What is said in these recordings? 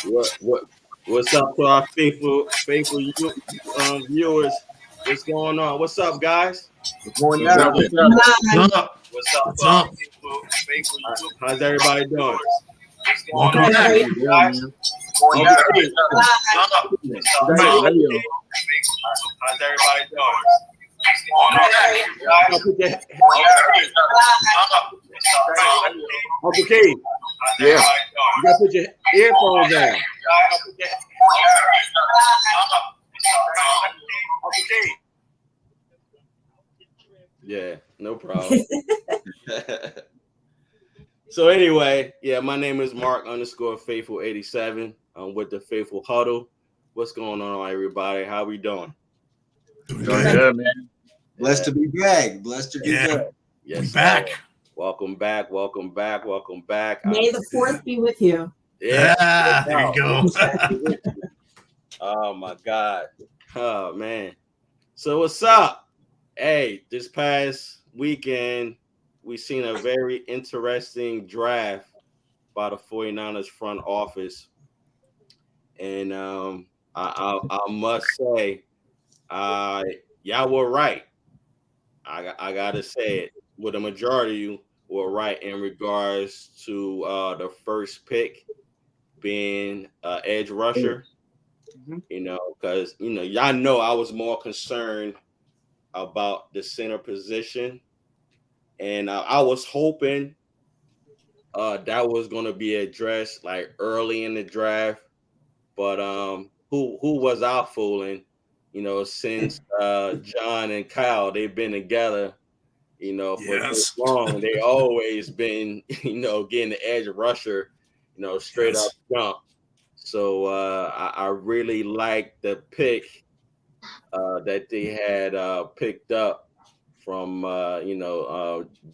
What what's up to our faithful viewers? What's going on? What's up, guys? What's going What's down? up? What's up? What's up? What's up, What's up? faithful how's everybody doing? Welcome back. How you doing, man? Okay. What's up? Radio. How's everybody doing? Uncle Keith, Yeah. you gotta put your earphones down. Yeah, no problem. So anyway, yeah, my name is Mark _Faithful 87. I'm with the Faithful Huddle. What's going on, everybody? How we doing? Doing Doing good. good, man. Blessed to be back. Blessed to be Yeah. back. Yes, We sir. back. Welcome back. Welcome back. Welcome back. May the 4th be with you. Yeah. There you go. Oh my God. Oh man. So what's up? Hey, this past weekend we seen a very interesting draft by the 49ers front office. And I must say, y'all were right. I gotta say it. With the majority of you were right in regards to the first pick being edge rusher. You know, because y'all know I was more concerned about the center position, and I was hoping that was going to be addressed like early in the draft. But who was I fooling? Since John and Kyle, they've been together, for so long. They always been, getting the edge rusher, straight up jump. So I really like the pick that they had picked up from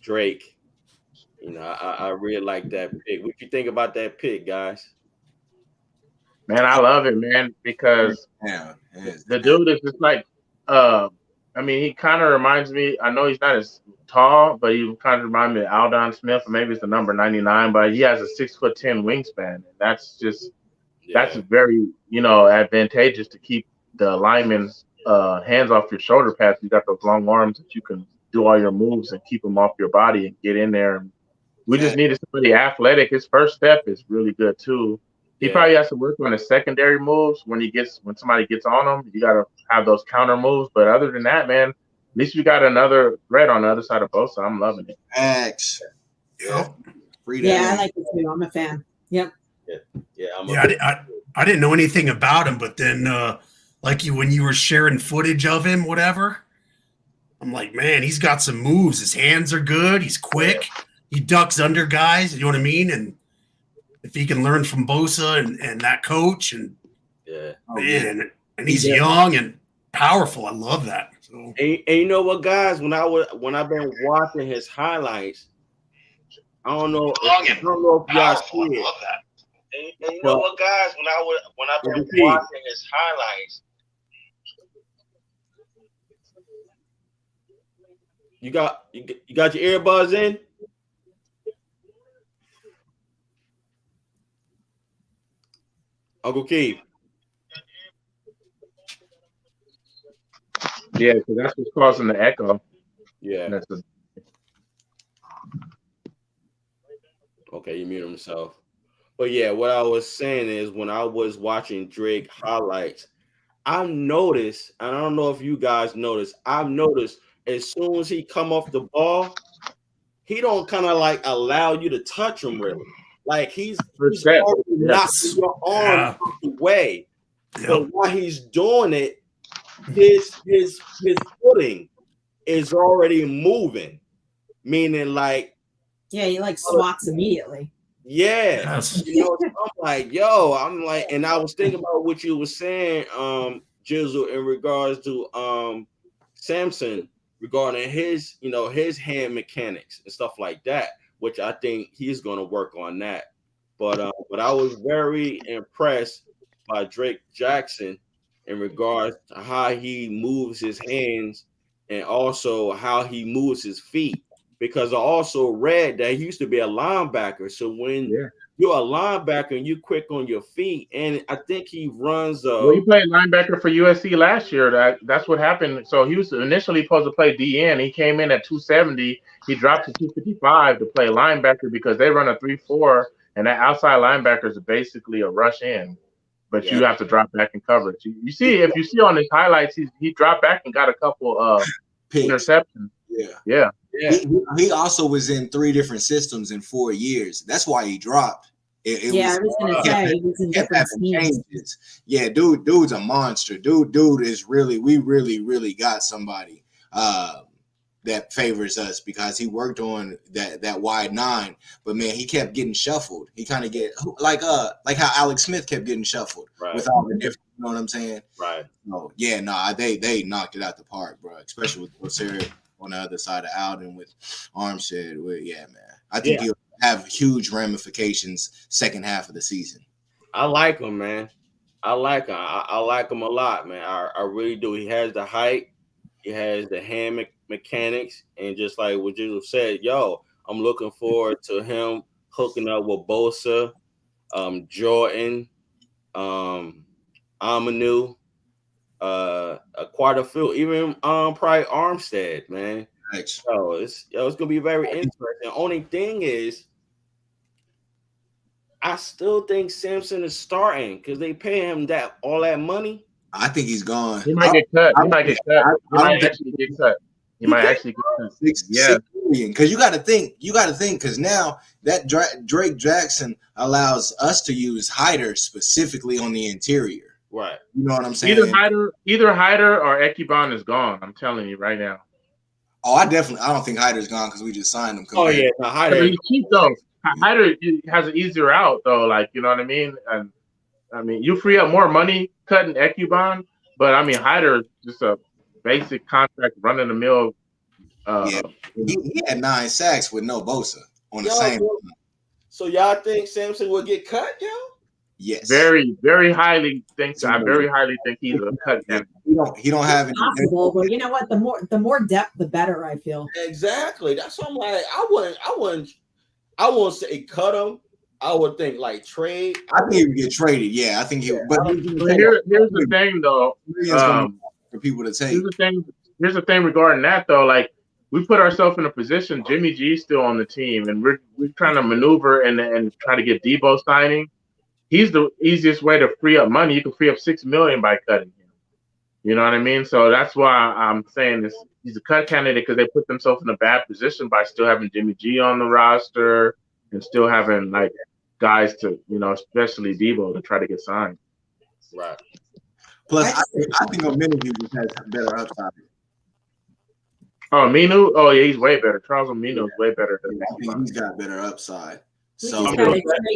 Drake. I really like that pick. What you think about that pick, guys? Man, I love it, man, because Yeah. the dude is just like, I mean, he kind of reminds me. I know he's not as tall, but he kind of reminds me of Aldon Smith, or maybe it's the number 99. But he has a 6'10" wingspan, and that's very advantageous to keep the lineman's hands off your shoulder pads. You got those long arms that you can do all your moves and keep them off your body and get in there. And we just needed somebody athletic. His first step is really good too. He probably has to work on his secondary moves when somebody gets on him. You got to have those counter moves. But other than that, man, at least we got another threat on the other side of Bosa. I'm loving it. X. Yep. I like it too. I'm a fan. Yep. I didn't know anything about him, but then when you were sharing footage of him, whatever, I'm like, man, he's got some moves. His hands are good. He's quick. He ducks under guys. You know what I mean? And if he can learn from Bosa and that coach, and he's young and powerful, I love that. So, and you know what, guys? When I've been watching his highlights, I don't know if y'all see it. love that. And you know what, guys? When I've been watching his highlights, you got your earbuds in. Uncle Keith. Yeah, because that's what's causing the echo. Yeah. Okay, you mute himself. But yeah, what I was saying is when I was watching Drake highlights, I noticed, and I don't know if you guys noticed, I've noticed as soon as he come off the ball, he don't kind of like allow you to touch him really. Like he's already knocking your arm out the way. So while he's doing it, his footing is already moving. Meaning like he like swats immediately. Yeah. I'm like, and I was thinking about what you were saying, Jizzle, in regards to Samson regarding his hand mechanics and stuff like that, which I think he's going to work on that. But I was very impressed by Drake Jackson in regards to how he moves his hands and also how he moves his feet. Because I also read that he used to be a linebacker. So when you're a linebacker and you quick on your feet, and I think he runs. Well, he played linebacker for USC last year. That's what happened. So he was initially supposed to play DN. He came in at 270. He dropped to 255 to play linebacker because they run a 3-4, and that outside linebacker is basically a rush in, but you have to drop back in coverage. You see, if you see on his highlights, he dropped back and got a couple interceptions. Yeah. He also was in 3 different systems in 4 years. That's why he dropped. I was gonna say he was in different teams. Yeah, dude's a monster. Dude is we really got somebody that favors us because he worked on that wide 9, but man, he kept getting shuffled. He kind of get like how Alex Smith kept getting shuffled with all the different. You know what I'm saying? Right. So they knocked it out the park, bro. Especially with Rosario on the other side of Alden with Armstead. Man, I think he'll have huge ramifications second half of the season. I like him, man. I like him. I like him a lot, man. I really do. He has the height. He has the hand mechanics. And just like what you said, I'm looking forward to him hooking up with Bosa, Jordan, Amanu, quite a few, even probably Armstead, man. Thanks. So it's gonna be very interesting. Only thing is, I still think Sampson is starting because they pay him all that money. I think he's gone. He might get cut. He might actually get cut. He might actually get cut. $6 million. Because you got to think, because now that Drake Jackson allows us to use Hyder specifically on the interior. Right. You know what I'm saying? Either Hyder or Ekibon is gone. I'm telling you right now. Oh, I don't think Hyder's gone because we just signed him. Oh yeah, no, Hyder. He's cheap though. Hyder has an easier out though. Like, you know what I mean? And I mean, you free up more money cutting Ekibon, but I mean, Hyder is just a basic contract, run of the mill. He had 9 sacks with no Bosa on the same. So y'all think Sampson will get cut, yo? Yes. Very, very highly think. I very highly think he's a cut candidate. He don't have any. Possible, but you know what? The more depth, the better. I feel. Exactly. That's what I'm like. I wouldn't say cut him. I would think like trade. I think he would get traded. Yeah, I think he. But here's the thing, though. For people to take. Here's the thing regarding that, though. Like, we put ourselves in a position. Jimmy G's still on the team, and we're trying to maneuver and try to get Debo signing. He's the easiest way to free up money. You can free up $6 million by cutting him. You know what I mean? So that's why I'm saying this. He's a cut candidate because they put themselves in a bad position by still having Jimmy G on the roster and still having like guys to, especially Debo, to try to get signed. Right. Plus, I think Omenihu just has better upside. Oh, Minu? Oh, yeah, he's way better. Charles Omenu is way better. I think he's got better upside. So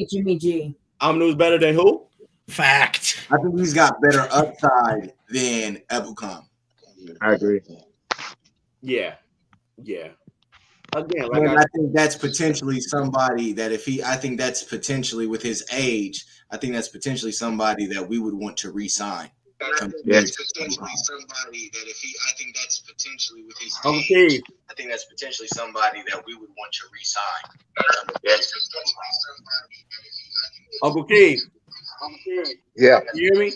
Jimmy G. Amanu's better than who? Fact. I think he's got better upside than Ebukam. I agree. Yeah. Again, I think that's potentially somebody that I think that's potentially with his age, I think that's potentially somebody that we would want to re-sign. Yeah. Potentially somebody that I think that's potentially with his Uncle age. Keith. I think that's potentially somebody that we would want to re-sign. Uncle Keith. Yeah. You hear me?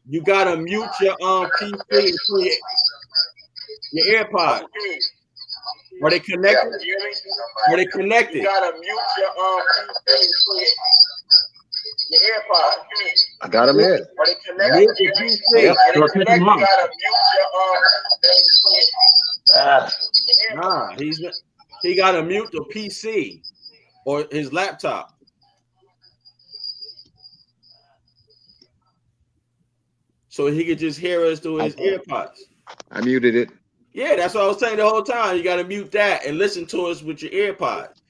You gotta mute your PC, your AirPods. Are they connected? Are they connected? You gotta mute your AirPods. I got him in. Are they connected? Mute your PC. Yep. So take them off. Nah, he gotta mute the PC or his laptop. So he could just hear us through his AirPods. I muted it. Yeah, that's what I was saying the whole time. You got to mute that and listen to us with your AirPods.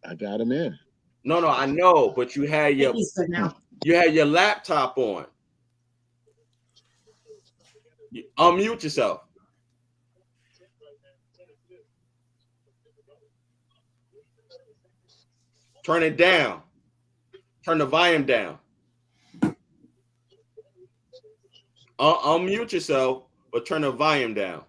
I got him in. No, I know, but you had your laptop on. Unmute yourself. Turn it down. Turn the volume down. Unmute yourself, but turn the volume down.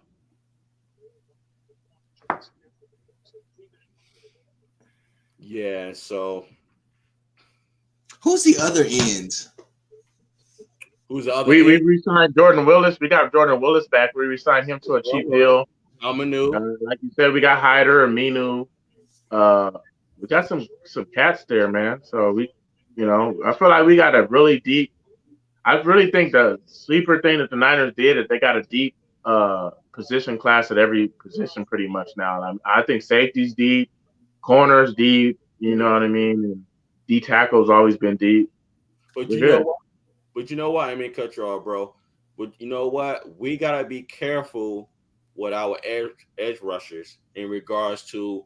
Yeah, so Who's the other ends? Who's the other? We re-signed Jordan Willis. We got Jordan Willis back. We re-signed him to a cheap deal. Aminu. Like you said, we got Hyder, Aminu. We got some cats there, man. So I feel like we got a really deep. I really think the sleeper thing that the Niners did is they got a deep position class at every position pretty much now. I think safety's deep, corners deep. You know what I mean? And D tackle's always been deep. But you know what? I mean, cut you off, bro. But you know what? We gotta be careful with our edge rushers in regards to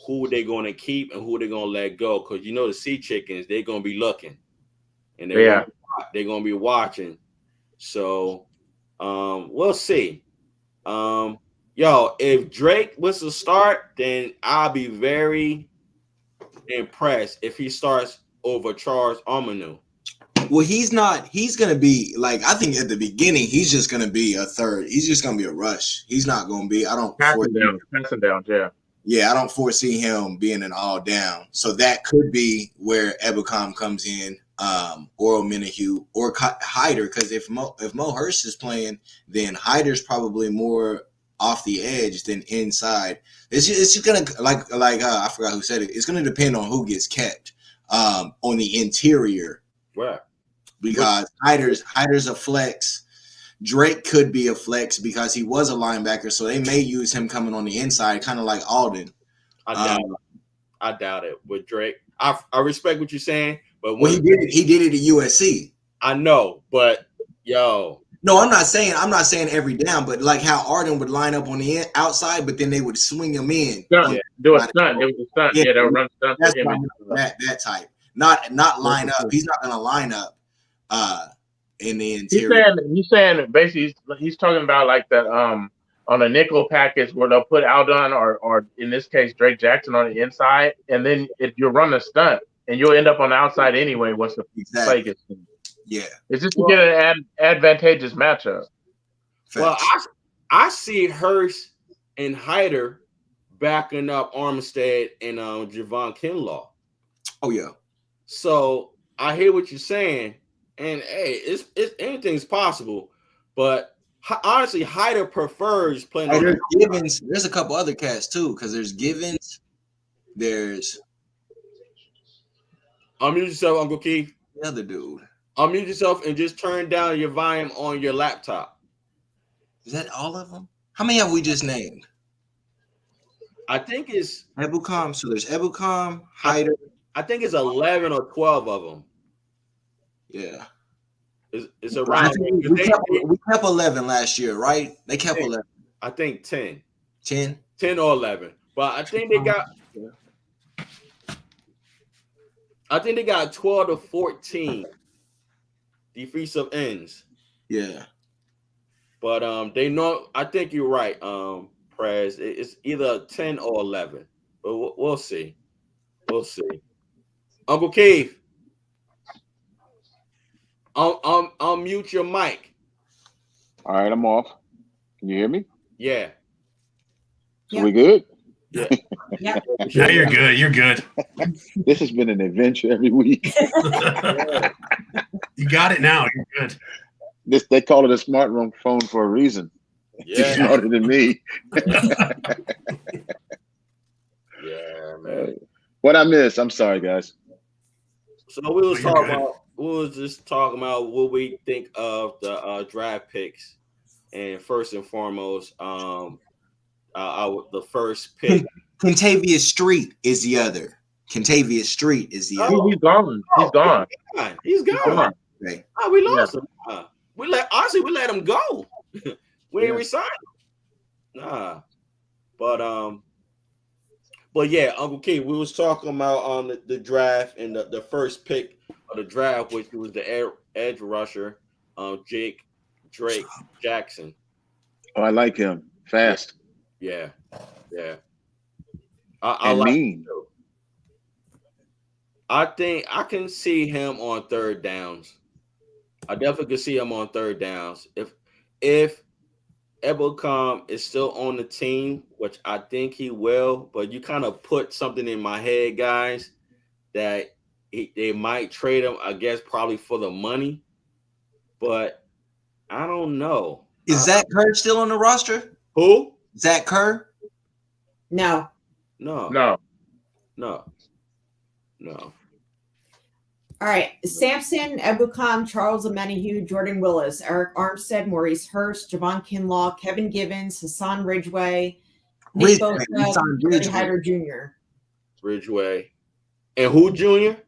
who they're going to keep and who they're going to let go. Because the sea chickens, they're going to be looking, and they're going to be watching. So we'll see. If Drake was to start, then I'll be very impressed if he starts over Charles Aminu. Well, he's not. He's going to be like, I think at the beginning, he's just going to be a third. He's just going to be a rush. He's not going to be. I don't. Passing down. Yeah. Yeah, I don't foresee him being an all down. So that could be where Ebukam comes in, or Minahue or Hyder. Because if Mo Hurst is playing, then Hyder's probably more off the edge than inside. It's just gonna like I forgot who said it. It's gonna depend on who gets kept on the interior. Right. Because Hyder's a flex. Drake could be a flex because he was a linebacker, so they may use him coming on the inside, kind of like Alden. I doubt it with Drake. I respect what you're saying, but he did it at USC. I know, but no, I'm not saying every down, but like how Arden would line up on the outside, but then they would swing him in. Do a stunt. It was a stunt. Yeah, they'll run stunt. That's that type. Not line up. He's not going to line up. In the interior. He's saying basically he's talking about like that on a nickel package where they'll put Aldon or in this case Drake Jackson on the inside, and then if you run a stunt and you'll end up on the outside anyway once the play gets in. Yeah. It's just to get an advantageous matchup. Well, I see Hurst and Hyder backing up Armstead and Javon Kinlaw. Oh yeah. So I hear what you're saying. And hey, it's anything's possible, but honestly, Hyder prefers playing. There's Givens. There's a couple other cats too, because there's Givens. There's unmute yourself, Uncle Keith. The other dude. Unmute yourself and just turn down your volume on your laptop. Is that all of them? How many have we just named? I think it's Ebukam. So there's Ebukam, Hyder. I think it's 11 or 12 of them. Yeah, it's around. We kept 11 last year, right? They kept 11. I think 10. 10 or 11. But I think they got 12 to 14 defensive ends. Yeah. But they know. I think you're right, Prez. It's either 10 or 11. But we'll see. We'll see. Uncle Keith. I'll mute your mic. All right, I'm off. Can you hear me? Yeah. We good? Yeah. Yeah. Yeah, you're good. You're good. This has been an adventure every week. You got it now. You're good. They call it a smart room phone for a reason. Yeah. Smarter than me. Yeah, man. What I missed? I'm sorry, guys. So we was just talking about what we think of the draft picks, and first and foremost, the first pick. Contavious Street is the other. Contavious Street is the other. He's gone. He's gone. He's gone. Okay. Oh, we lost him. We let him go. We didn't resign him. Nah. But yeah, Uncle Keith, we was talking about the draft and the first pick of the draft, which was the edge rusher, Drake Jackson. Oh, I like him. Fast. Yeah. I like mean. him too. I think I can see him on third downs. I definitely can see him on third downs. If Ebukam is still on the team, which I think he will, but you kind of put something in my head, guys, that they might trade him, I guess, probably for the money. But I don't know. Is Zach Kerr still on the roster? Who? Zach Kerr? No. No. All right. Samson, Ebukam, Charles Omenihu, Jordan Willis, Eric Armstead, Maurice Hurst, Javon Kinlaw, Kevin Givens, Hassan Ridgeway, Nick Bosa, Terry Hyder Jr. Ridgeway. And who Jr.?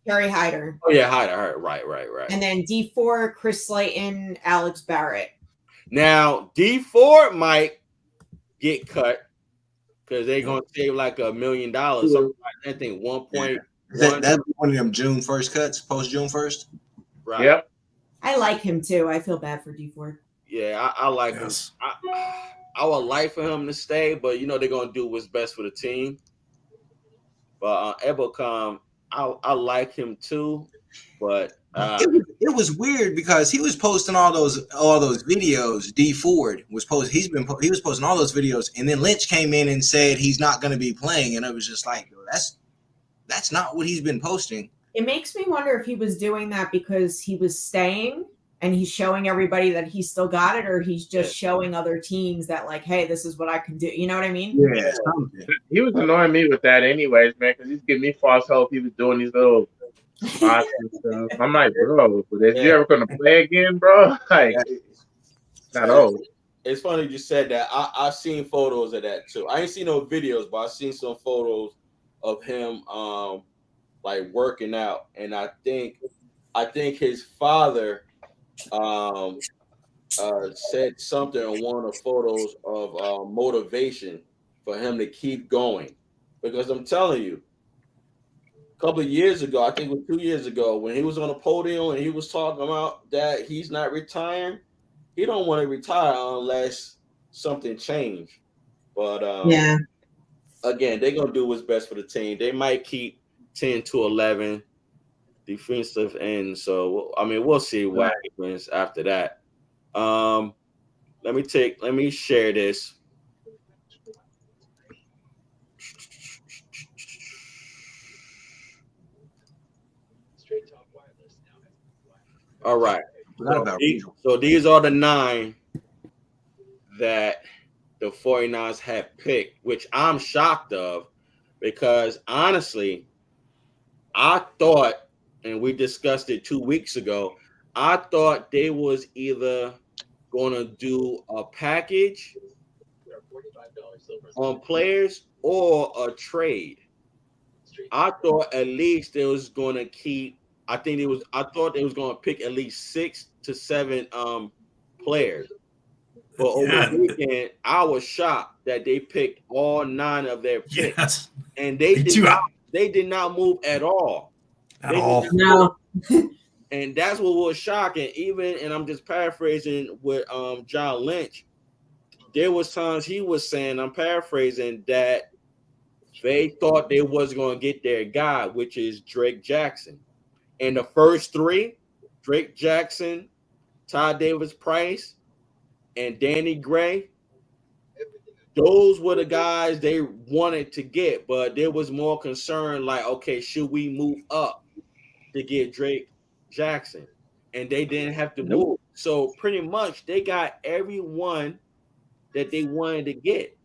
Terry Hyder. Oh, yeah, Hyder. Right. And then D4, Chris Slayton, Alex Barrett. Now, D4 might get cut because they're going to save like $1 million. Something like that. I think 1.1. That's one of them June 1st cuts, post June 1st. Right. Yep. I like him too. I feel bad for D4. Yeah, I like him. I would like for him to stay, but they're going to do what's best for the team. But Ebukam, I like him too, but it was weird because he was posting all those videos. D Ford was he was posting all those videos, and then Lynch came in and said he's not going to be playing, and it was just like, that's not what he's been posting. It makes me wonder if he was doing that because he was staying and he's showing everybody that he still got it, or he's just showing other teams that like, hey, this is what I can do. You know what I mean? Yeah. He was annoying me with that anyways, man, because he's giving me false hope. He was doing these little spots and stuff. I'm like, bro, if you ever going to play again, bro? Like, not old. It's funny you said that. I've seen photos of that too. I ain't seen no videos, but I've seen some photos of him like working out. And I think his father said something on one of the photos of motivation for him to keep going. Because I'm telling you, a couple of years ago, I think it was 2 years ago, when he was on the podium and he was talking about that he's not retiring, he don't want to retire unless something changed. But again, they're gonna do what's best for the team. They might keep 10 to 11 defensive ends. So we'll see what happens after that. Let me share this. All right. So these are the 9 that the 49ers have picked, which I'm shocked of, because honestly, I thought, and we discussed it 2 weeks ago, I thought they was either going to do a package on players or a trade. I thought at least they was going to keep. I thought they was going to pick at least 6 to 7 players. But over the weekend, I was shocked that they picked all 9 of their picks, Yes. and they did not move at all. No. And that's what was shocking. Even, and I'm just paraphrasing with John Lynch, there was times he was saying, I'm paraphrasing, that they thought they was going to get their guy, which is Drake Jackson. And the first 3, Drake Jackson, Ty Davis-Price, and Danny Gray, those were the guys they wanted to get, but there was more concern like, okay, should we move up to get Drake Jackson? And they didn't have to move. So pretty much they got everyone that they wanted to get.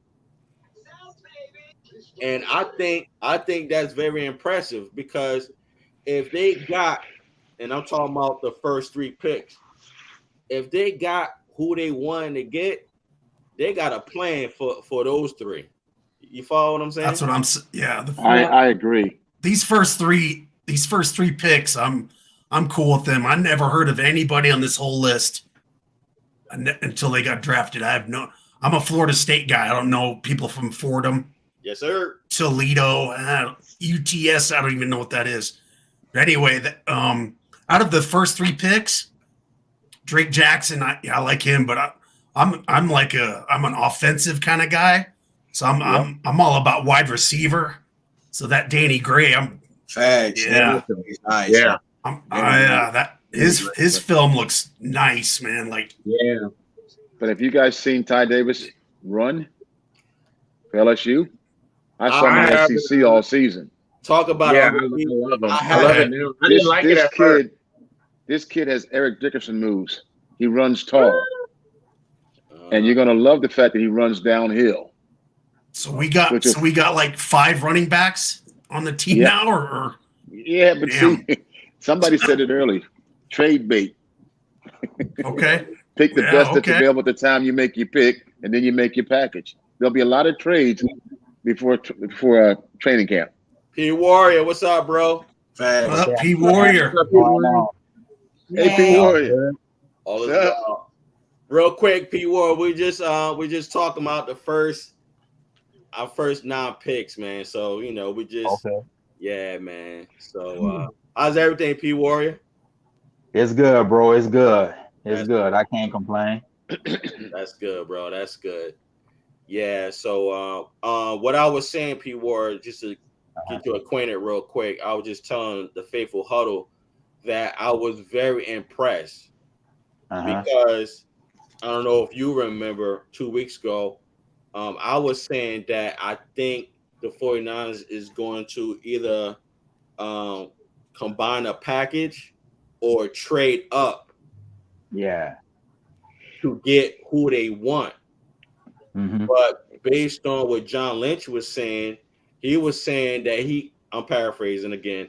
And I think that's very impressive, because if they got, and I'm talking about the first 3 picks, if they got who they wanted to get, they got a plan for those 3. You follow what I'm saying? That's what I'm saying. Yeah, I agree. These first three picks, I'm cool with them. I never heard of anybody on this whole list until they got drafted. I'm a Florida State guy. I don't know people from Fordham. Yes, sir. Toledo, UTS. I don't even know what that is. But anyway, out of the first 3 picks, Drake Jackson, I like him, but I'm an offensive kind of guy, so I'm all about wide receiver. So that Danny Gray, Facts. Yeah. Nice. Yeah. His film looks nice, man. Like, Yeah. But have you guys seen Ty Davis run for LSU? I saw him in the SEC all season. Talk about Yeah, a I rookie. love him. I I love had- it. I didn't like it at first. This kid has Eric Dickerson moves. He runs tall, and you're gonna love the fact that he runs downhill. So we got like 5 running backs on the team now, or yeah, but damn. see, somebody said it early. Trade bait. Okay. Pick the best that's available at the time you make your pick, and then you make your package. There'll be a lot of trades before training camp. P Warrior, what's up, bro? Facts. What up, P Warrior? Hey, P Warrior. All is well. Real quick, P Warrior, we just talking about our first 9 picks, man. So we just yeah, man. So how's everything, P Warrior? It's good, bro. It's good. It's good. I can't complain. That's good, bro. That's good. Yeah. So what I was saying, P Warrior, just to get you acquainted real quick, I was just telling the faithful Huddle that I was very impressed because I don't know if you remember 2 weeks ago, I was saying that I think the 49ers is going to either combine a package or trade up to get who they want. But based on what John Lynch was saying, he was saying that I'm paraphrasing again,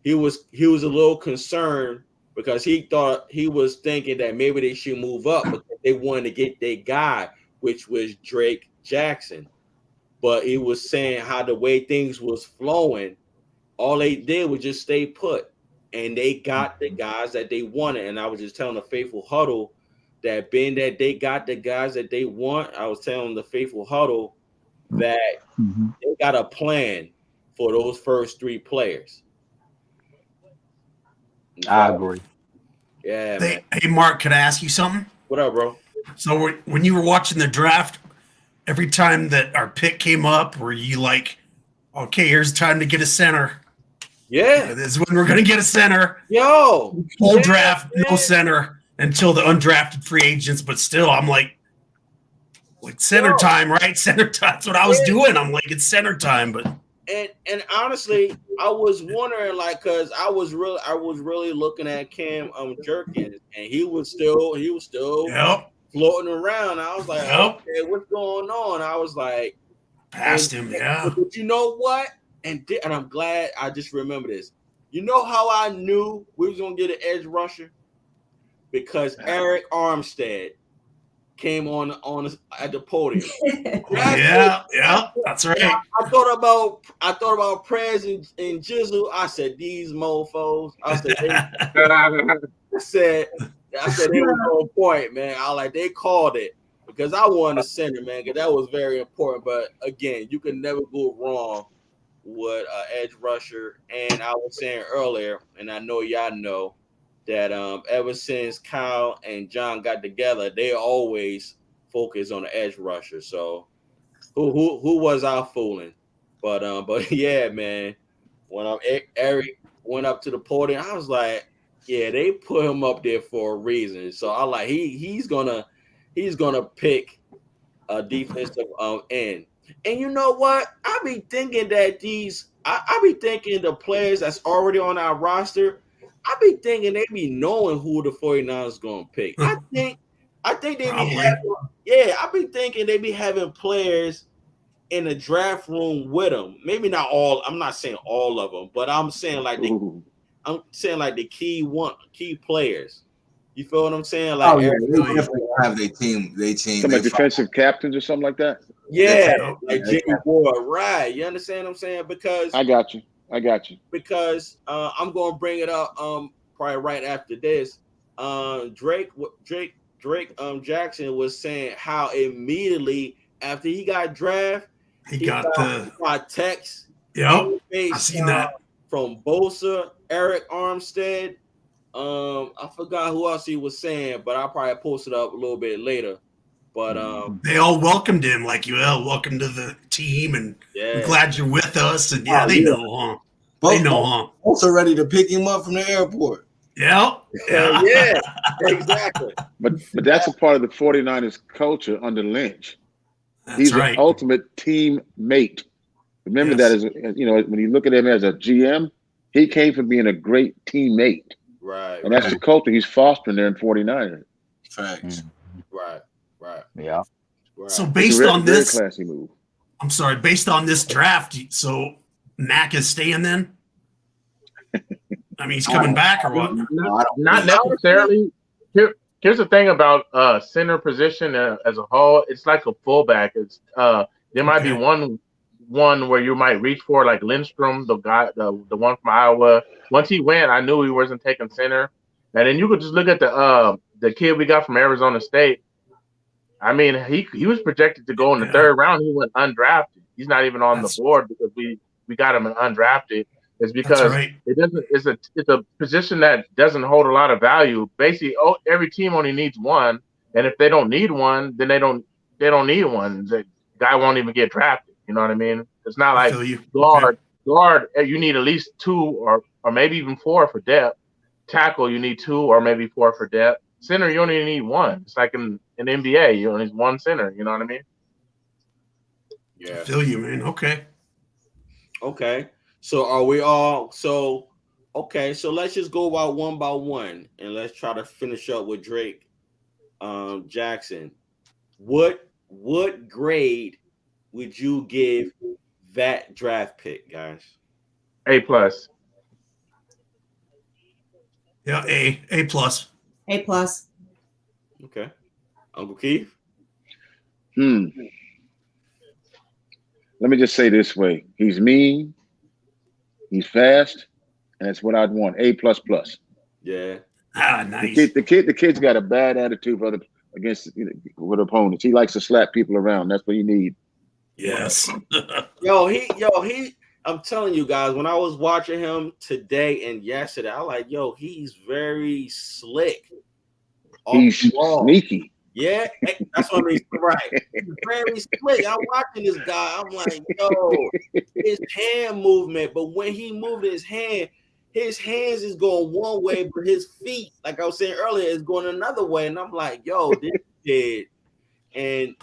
he was a little concerned because he was thinking that maybe they should move up because they wanted to get their guy, which was Drake Jackson. But he was saying how the way things was flowing, all they did was just stay put. And they got the guys that they wanted. And I was just telling the faithful Huddle that being that they got the guys that they want, I was telling the faithful Huddle that they got a plan for those first 3 players. I agree. Yeah, man. Hey, Mark, could I ask you something? What up, bro? So when you were watching the draft, every time that our pick came up, were you like, okay, here's time to get a center? Yeah. This is when we're going to get a center. Yo. Whole draft, no center until the undrafted free agents. But still, I'm like center time, right? Center time. That's what I was doing. I'm like, it's center time. But and honestly, I was wondering, like, because I was really looking at Cam Jerkins, and he was still floating around. I was like, okay, what's going on? I was like, past him, yeah. But you know what? And I'm glad I just remember this. You know how I knew we was gonna get an edge rusher? Because Eric Armstead came on at the podium. Yeah, that's right. I thought about Prez and Jizzle. I said these mofos. I said they were on point, man. They called it because I wanted a center, man, because that was very important. But again, you can never go wrong with an edge rusher. And I was saying earlier, and I know y'all know that ever since Kyle and John got together, they always focus on the edge rusher. So who was I fooling? But yeah, man, when Eric went up to the podium, I was like, yeah, they put him up there for a reason. So I like he's gonna pick a defensive end. And you know what? I be thinking that I be thinking the players that's already on our roster, I be thinking they be knowing who the 49ers going to pick. I think they be I be thinking they be having players in the draft room with them. Maybe not all. I'm not saying all of them, but I'm saying like the key players. You feel what I'm saying? Like they definitely have their team. Some like defensive captains or something like that. Yeah, like Jimmy Ward, right? You understand what I'm saying? Because I got you. Because I'm gonna bring it up probably right after this. Drake Jackson was saying how immediately after he got drafted, he got text. Yep, I seen that from Bosa, Eric Armstead. I forgot who else he was saying, but I'll probably post it up a little bit later. But they all welcomed him like, welcome to the team, and we're glad you're with us. And they know, huh? They know, huh? Also ready to pick him up from the airport. Yeah, exactly. But that's a part of the 49ers culture under Lynch. He's right. the ultimate teammate. Remember that as when you look at him as a GM, he came from being a great teammate. Right. And that's the culture he's fostering there in 49ers. Facts. Right. Yeah. Right. So It's based a on very this, classy move. I'm sorry, based on this draft, so Mac is staying then? I mean, he's coming back or what? Not necessarily. Here's the thing about center position as a whole. It's like a fullback. It's there might be one where you might reach for, like Lindstrom, the guy, the one from Iowa. Once he went, I knew he wasn't taking center. And then you could just look at the kid we got from Arizona State. I mean, he was projected to go in the third round. He went undrafted. He's not even on the board because we got him undrafted. It's because it doesn't. It's a position that doesn't hold a lot of value. Basically, every team only needs one, and if they don't need one, then they don't need one. The guy won't even get drafted. You know what I mean? It's not like guard. You need at least 2 or maybe even 4 for depth. Tackle, you need 2 or maybe 4 for depth. Center, you only need 1. It's like in NBA, you only need 1 center. You know what I mean? Yeah. I feel you, man. Okay. So are we all so let's just go about one by one and let's try to finish up with Drake Jackson. What grade would you give that draft pick, guys? A+. Yeah, A+. A+. Okay. Uncle Keith? Let me just say this way. He's mean, he's fast, and that's what I'd want. A++. Yeah. Nice. The kid's got a bad attitude against with opponents. He likes to slap people around. That's what you need. Yes. he I'm telling you guys, when I was watching him today and yesterday, I like, he's very slick. He's sneaky. Yeah, that's what I mean. Right. He's very slick. I'm watching this guy. I'm like, his hand movement. But when he moved his hands is going one way, but his feet, like I was saying earlier, is going another way. And I'm like, this kid. And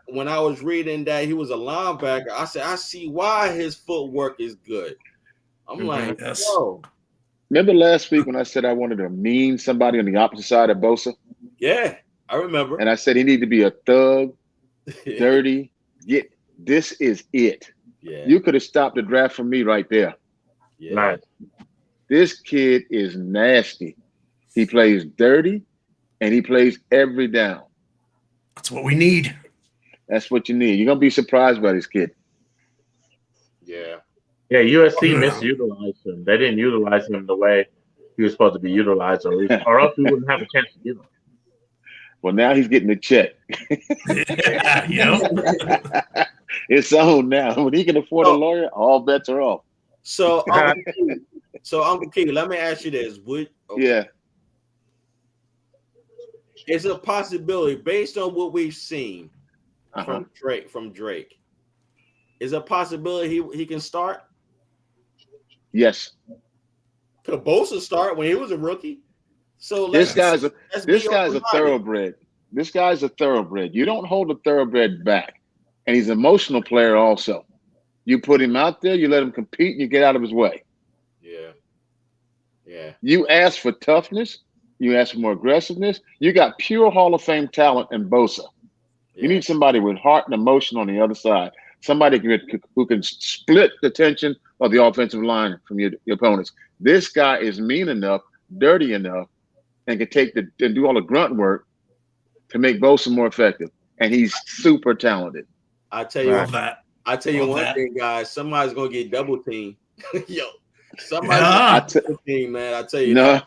when I was reading that he was a linebacker, I said, I see why his footwork is good. I'm like, Remember last week when I said I wanted to mean somebody on the opposite side of Bosa? Yeah, I remember. And I said he needed to be a thug, dirty. This is it. Yeah. You could have stopped the draft for me right there. Yeah. Nice. This kid is nasty. He plays dirty, and he plays every down. That's what we need. That's what you need. You're going to be surprised by this kid. Yeah. Yeah, USC misutilized him. They didn't utilize him the way he was supposed to be utilized, or else we wouldn't have a chance to get him. Well, now he's getting a check. It's on now. When he can afford a lawyer, all bets are off. So, Uncle Keith, let me ask you this: is it a possibility, based on what we've seen from Drake, is it a possibility he can start? Yes. Could Bosa start when he was a rookie? So this guy's a thoroughbred. This guy's a thoroughbred. You don't hold a thoroughbred back, and he's an emotional player also. You put him out there, you let him compete, and you get out of his way. Yeah. You ask for toughness. You ask for more aggressiveness. You got pure Hall of Fame talent in Bosa. Yeah. You need somebody with heart and emotion on the other side. Somebody who can split the tension of the offensive line from your opponents. This guy is mean enough, dirty enough, and can do all the grunt work to make Bosa more effective. And he's super talented. I tell you one thing, guys. Somebody's gonna get double teamed. Somebody's double team, man. I tell you. No.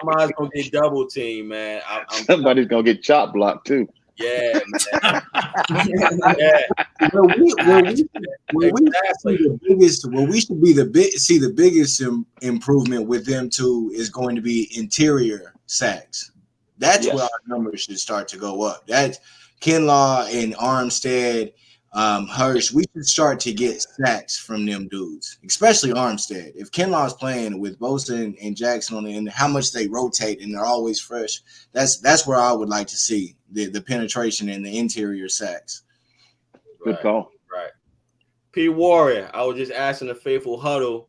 Somebody's gonna get double team, man. Somebody's gonna get chop blocked too. Yeah, man. We should see the biggest improvement with them too is going to be interior sacks. That's where our numbers should start to go up. That's Kinlaw and Armstead, Hirsch. We should start to get sacks from them dudes, especially Armstead. If Kinlaw's playing with Bosa and Jackson on it, and how much they rotate and they're always fresh, that's where I would like to see the penetration in the interior sacks. Good call. Right. P Warrior, I was just asking the faithful Huddle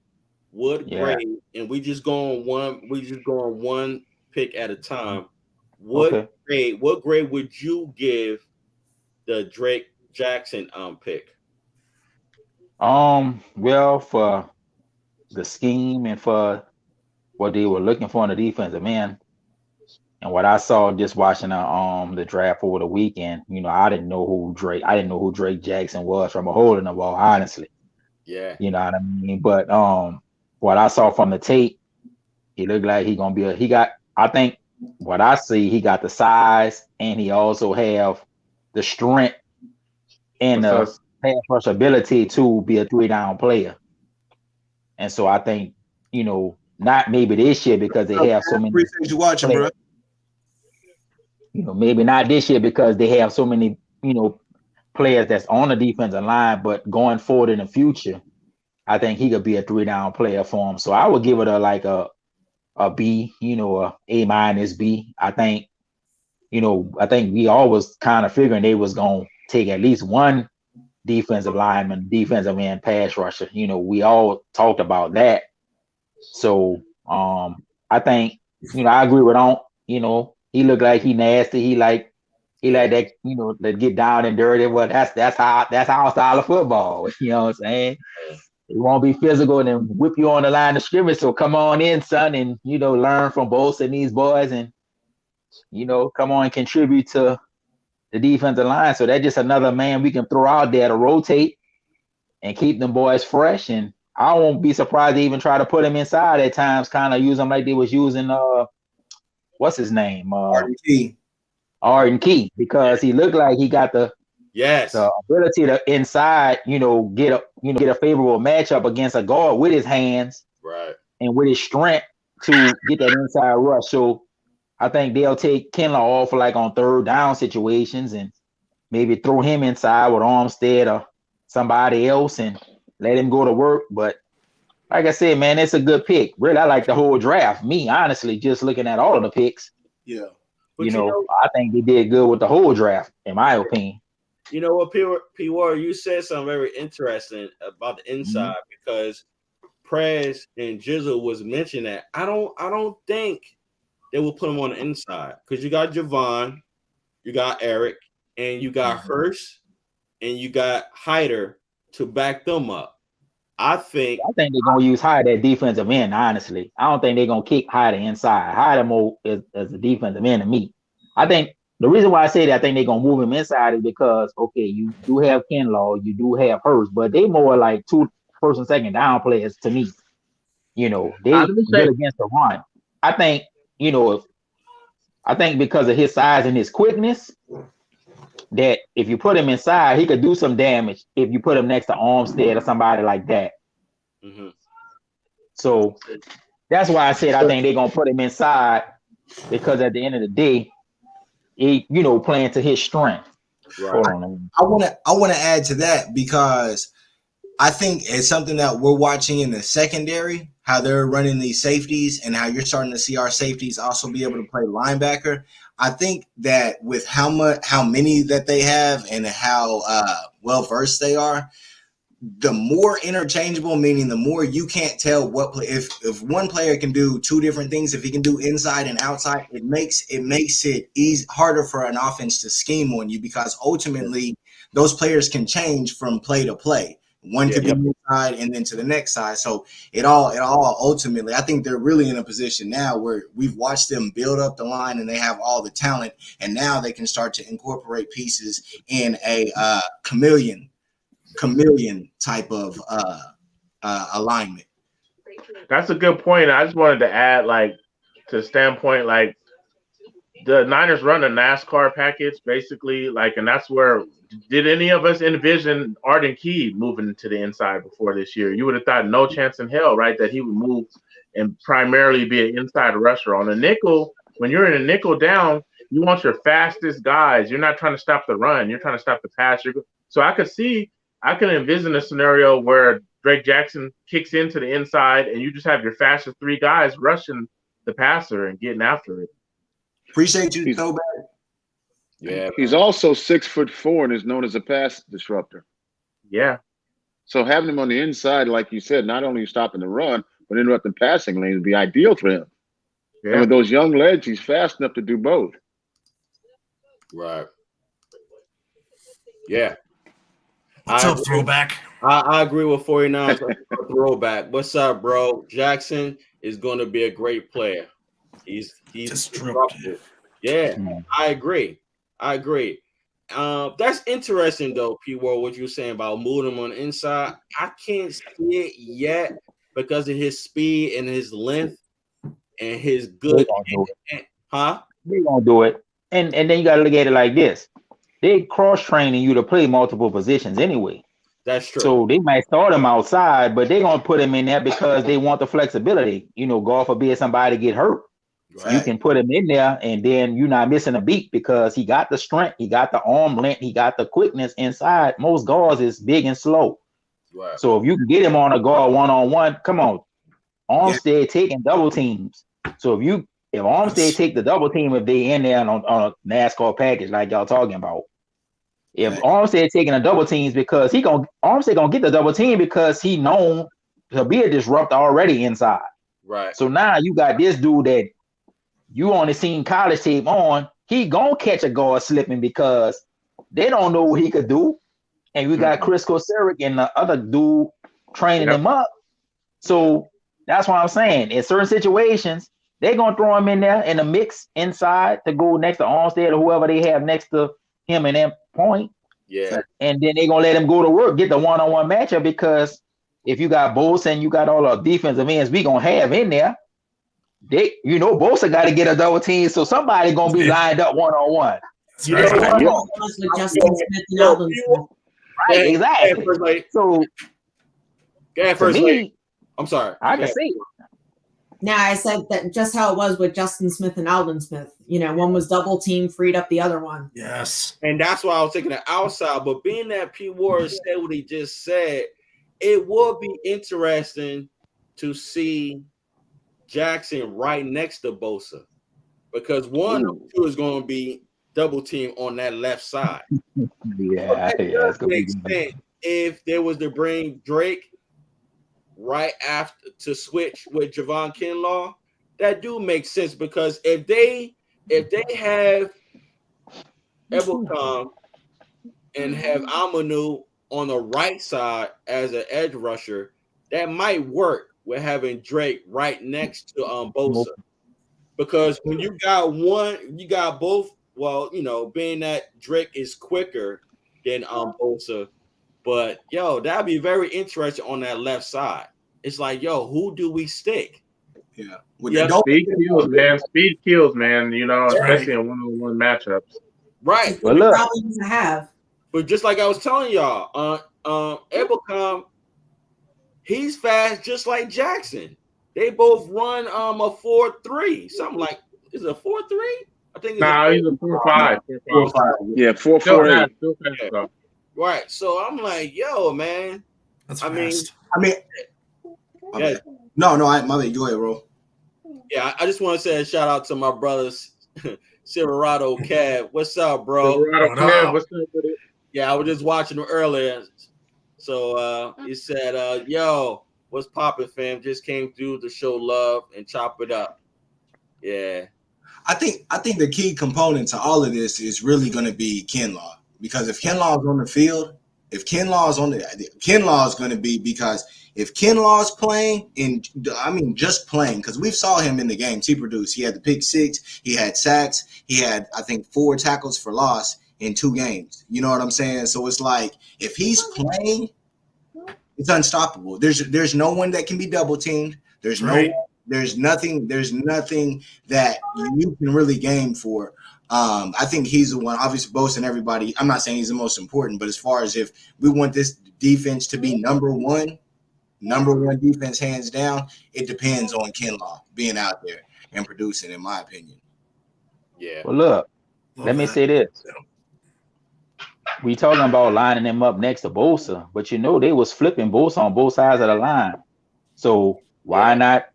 what grade, and we just go on one pick at a time. What grade would you give the Drake Jackson pick? Well, for the scheme and for what they were looking for in the defensive end, and what I saw just watching the draft over the weekend, I didn't know who Drake Jackson was from a hole in the wall, honestly. Yeah. You know what I mean? But what I saw from the tape, he looked like he gonna be I think what I see, he got the size and he also have the strength and the pass rush ability to be a 3-down player. And so I think, not maybe this year because they have so many. Appreciate you watching, players, bro. Maybe not this year because they have so many, players that's on the defensive line, but going forward in the future, I think he could be a 3-down player for him. So I would give it a B, a A- B. I think we always kind of figuring they was gonna take at least one defensive lineman, defensive end pass rusher. We all talked about that. So I think, I agree with he looked like he nasty. He like that, that get down and dirty. Well, that's our style of football. You know what I'm saying? It won't be physical and then whip you on the line of scrimmage. So come on in, son, and learn from Bosa and these boys, and come on and contribute to the defensive line. So that's just another man we can throw out there to rotate and keep them boys fresh. And I won't be surprised to even try to put him inside at times, kind of use him like they was using what's his name? Arden Key, because he looked like he got the ability to inside, get a favorable matchup against a guard with his hands, right, and with his strength to get that inside rush. So I think they'll take Kinlaw off like on 3rd down situations and maybe throw him inside with Armstead or somebody else and let him go to work. But like I said, man, it's a good pick. Really, I like the whole draft. Me, honestly, just looking at all of the picks. Yeah. But I think they did good with the whole draft, in my opinion. You know what, P. Warrior, you said something very interesting about the inside because Prez and Jizzle was mentioning that. I don't think they will put him on the inside because you got Javon, you got Eric, and you got Hurst, and you got Hyder to back them up. I think they're gonna use Hyder at defensive end. Honestly, I don't think they're gonna kick Hyder inside. Hyder more as a defensive end to me. I think the reason why I say that I think they're gonna move him inside is because you do have Kinlaw, you do have Hurst, but they more like 2 first and second down players to me. They good against the run. I think I think because of his size and his quickness, that if you put him inside, he could do some damage if you put him next to Armstead or somebody like that. Mm-hmm. So that's why I said I think they're gonna put him inside because at the end of the day, he playing to his strength. Right. Hold on. I want to add to that because I think it's something that we're watching in the secondary, how they're running these safeties and how you're starting to see our safeties also be able to play linebacker. I think that with how many that they have and how well versed they are, the more interchangeable, meaning the more you can't tell if one player can do 2 different things, if he can do inside and outside, it makes it harder for an offense to scheme on you because ultimately those players can change from play to play. One could be inside and then to the next side. So it all ultimately, I think they're really in a position now where we've watched them build up the line and they have all the talent, and now they can start to incorporate pieces in a chameleon type of alignment. That's a good point. I just wanted to add, to the standpoint, the Niners run a NASCAR package, basically, and that's where did any of us envision Arden Key moving to the inside before this year? You would have thought no chance in hell, right, that he would move and primarily be an inside rusher. On a nickel, when you're in a nickel down, you want your fastest guys. You're not trying to stop the run. You're trying to stop the pass. So I can envision a scenario where Drake Jackson kicks into the inside and you just have your fastest 3 guys rushing the passer and getting after it. Appreciate you so bad. Yeah, He's also 6'4" and is known as a pass disruptor. Yeah. So having him on the inside, like you said, not only stopping the run, but interrupting passing lanes would be ideal for him. Yeah. And with those young legs, he's fast enough to do both. right. Yeah. What's up, throwback? I agree with 49 throwback. What's up, bro? Jackson is going to be a great player. He's disruptive. Yeah, I agree. That's interesting though, P. Ward, what you were saying about moving him on the inside. I can't see it yet because of his speed and his length and his good. They're gonna do it. And then you gotta look at it like this. They cross-training you to play multiple positions anyway. That's true. So they might start him outside, but they're gonna put him in there because they want the flexibility. God forbid somebody get hurt. Right. You can put him in there, and then you're not missing a beat because he got the strength, he got the arm length, he got the quickness inside. Most guards is big and slow. Right. So if you can get him on a guard one-on-one, come on. Armstead taking double teams. So if Armstead take the double team if they in there on a NASCAR package like y'all talking about. If Armstead taking a double teams because Armstead gonna get the double team because he known to be a disruptor already inside. Right. So now you got this dude that you only seen college tape on. He gonna catch a guard slipping because they don't know what he could do. And we got Chris Kosaric and the other dude training him up. So that's what I'm saying. In certain situations, they're gonna throw him in there in a mix inside to go next to Armstead or whoever they have next to him in that point. Yeah. And then they're gonna let him go to work, get the one-on-one matchup, because if you got Bosa and you got all the defensive ends we gonna have in there, Bosa got to get a double team, so somebody gonna be lined up one-on-one. You know what? With Justin Smith and Alden Smith. Right, exactly. So first me, I'm sorry. I can see it. Now I said that just how it was with Justin Smith and Alden Smith. One was double team, freed up the other one. Yes. And that's why I was thinking the outside. But being that P. Ward said what he just said, it would be interesting to see Jackson right next to Bosa, because one or two is going to be double team on that left side. That's going to make sense if they was to bring Drake right after to switch with Javon Kinlaw. That do make sense, because if they have Ebelcom and have Amanu on the right side as an edge rusher, that might work with having Drake right next to Bosa. Because when you got one, you got both. Well, being that Drake is quicker than Bosa, but that'd be very interesting on that left side. It's like, who do we stick? Yeah, speed kills, man. Speed kills, man. Especially in one-on-one matchups. Right. Well, look, problems to have. But just like I was telling y'all, Ebelcom, he's fast just like Jackson. They both run a 4.3, something like. Is it a 4.3? I think it's he's a 4.5. 4.5. Yeah, 4.48. Right. So I'm like, man. That's fast. Yeah. No, my bad. Go ahead, bro. Yeah, I just want to say a shout out to my brothers, Silverado Cab. What's up, bro? Silverado Cab, what's up with it? Yeah, I was just watching him earlier. So he said, what's poppin', fam? Just came through to show love and chop it up. Yeah. I think the key component to all of this is really going to be Kinlaw, because if Kinlaw is on the field, Kinlaw is going to be, because if Kinlaw's playing, just playing, because we saw him in the games he produced. He had the pick six, he had sacks, he had, I think, 4 tackles for loss in 2 games. You know what I'm saying? So it's like, if he's playing, it's unstoppable. There's no one that can be double teamed. There's nothing that you can really game for. I think he's the one, obviously Bosa and everybody. I'm not saying he's the most important, but as far as if we want this defense to be number one defense hands down, it depends on Kinlaw being out there and producing, in my opinion. Yeah. Well, look, let me say this. We talking about lining them up next to Bosa, but they was flipping Bosa on both sides of the line. So why not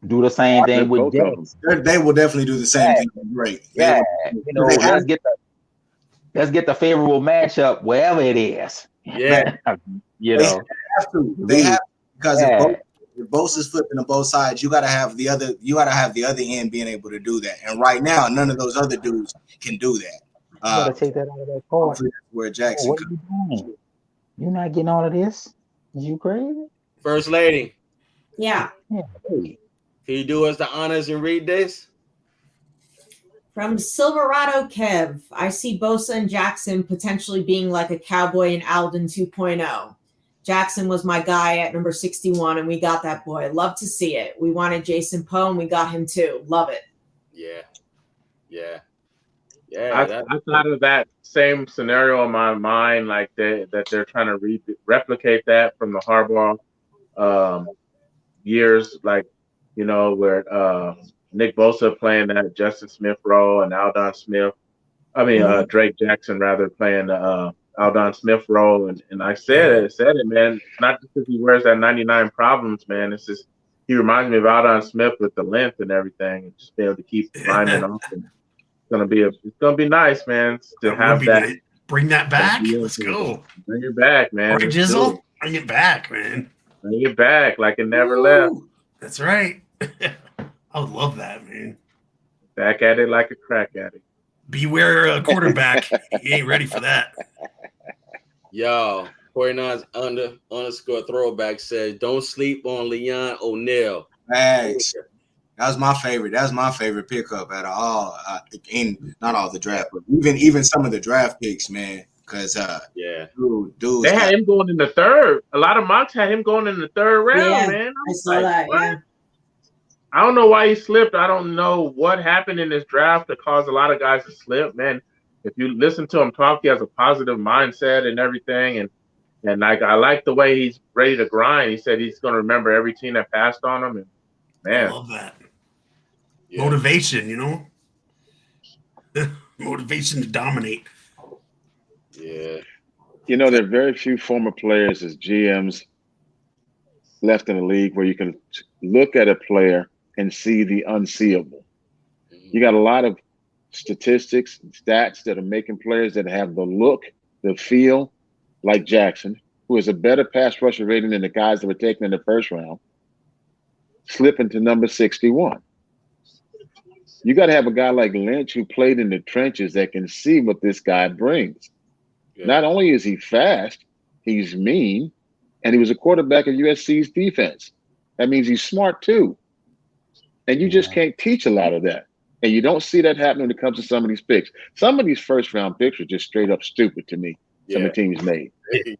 do the same thing with Jackson? They will definitely do the same thing. Great. Let's get let's get the favorable matchup wherever it is. Yeah. You They know, have to. They have to, because if Bosa's flipping to both sides, you gotta have the other end being able to do that. And right now, none of those other dudes can do that. you gotta take that out of that card. Where Jackson What are you doing? You're not getting all of this? Is you crazy? First lady, Yeah. Yeah. Hey. can you do us the honors and read this? From Silverado Kev, I see Bosa and Jackson potentially being like a Cowboy and Alden 2.0. Jackson was my guy at number 61, and we got that boy. Love to see it. We wanted Jason Poe, and we got him too. Love it. Yeah. I thought of that same scenario in my mind, like that they're trying to replicate that from the Harbaugh years, like, you know, where Nick Bosa playing that Justin Smith role and Aldon Smith. Drake Jackson rather playing the Aldon Smith role. And I said it, man. Not just because he wears that 99 problems, man. It's just he reminds me of Aldon Smith with the length and everything, and just be able to keep lining off. And it's gonna be nice, man, to have that. Nice. Bring that back. Let's go. Bring it back, man. Right, Jizzle? Bring it back, man. Bring it back like it never left. That's right. I would love that, man. Back at it like a crack addict. Beware a quarterback. He ain't ready for that. Yo, 49's underscore throwback said, don't sleep on Leon O'Neal. Thanks. That was my favorite. That was my favorite pickup out of all, in not all the draft, but even some of the draft picks, man. Because dude, they had him going in the third. A lot of mocks had him going in the third round, man. I saw that. What? Yeah. I don't know why he slipped. I don't know what happened in this draft that caused a lot of guys to slip, man. If you listen to him talk, he has a positive mindset and everything, and like I like the way he's ready to grind. He said he's going to remember every team that passed on him, and man, I love that. Yeah. Motivation, you know, motivation to dominate. Yeah. You know, there are very few former players as GMs left in the league where you can look at a player and see the unseeable. You got a lot of statistics and stats that are making players that have the look, the feel, like Jackson, who has a better pass rusher rating than the guys that were taken in the first round, slip into number 61. You got to have a guy like Lynch who played in the trenches that can see what this guy brings. Yeah. Not only is he fast, he's mean, and he was a quarterback of USC's defense. That means he's smart too. And you just can't teach a lot of that. And you don't see that happening when it comes to some of these picks. Some of these first-round picks are just straight up stupid to me. Some of the teams made.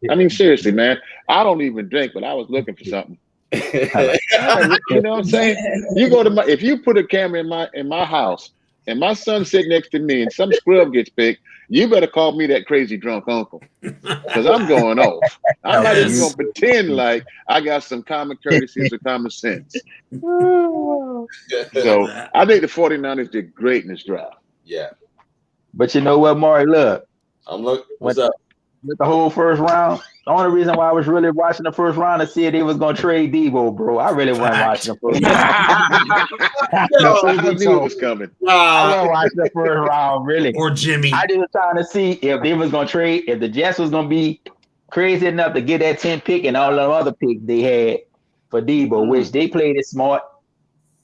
I mean, seriously, man. I don't even drink, but I was looking for something. You know what I'm saying? You go to if you put a camera in my house and my son sitting next to me and some scrub gets picked, you better call me that crazy drunk uncle, because I'm going off. I'm not even gonna pretend like I got some common courtesy or common sense. So I think the 49ers did great in this draft. Yeah. But you know what, Maury? Look, what's up? With the whole first round, the only reason why I was really watching the first round to see if they was gonna trade Debo, bro. I really wasn't watching the first round. I knew it was coming. I wasn't watching the first round, really. Or Jimmy. I just was trying to see if they was gonna trade, if the Jets was gonna be crazy enough to get that 10th pick and all the other picks they had for Debo, which they played it smart.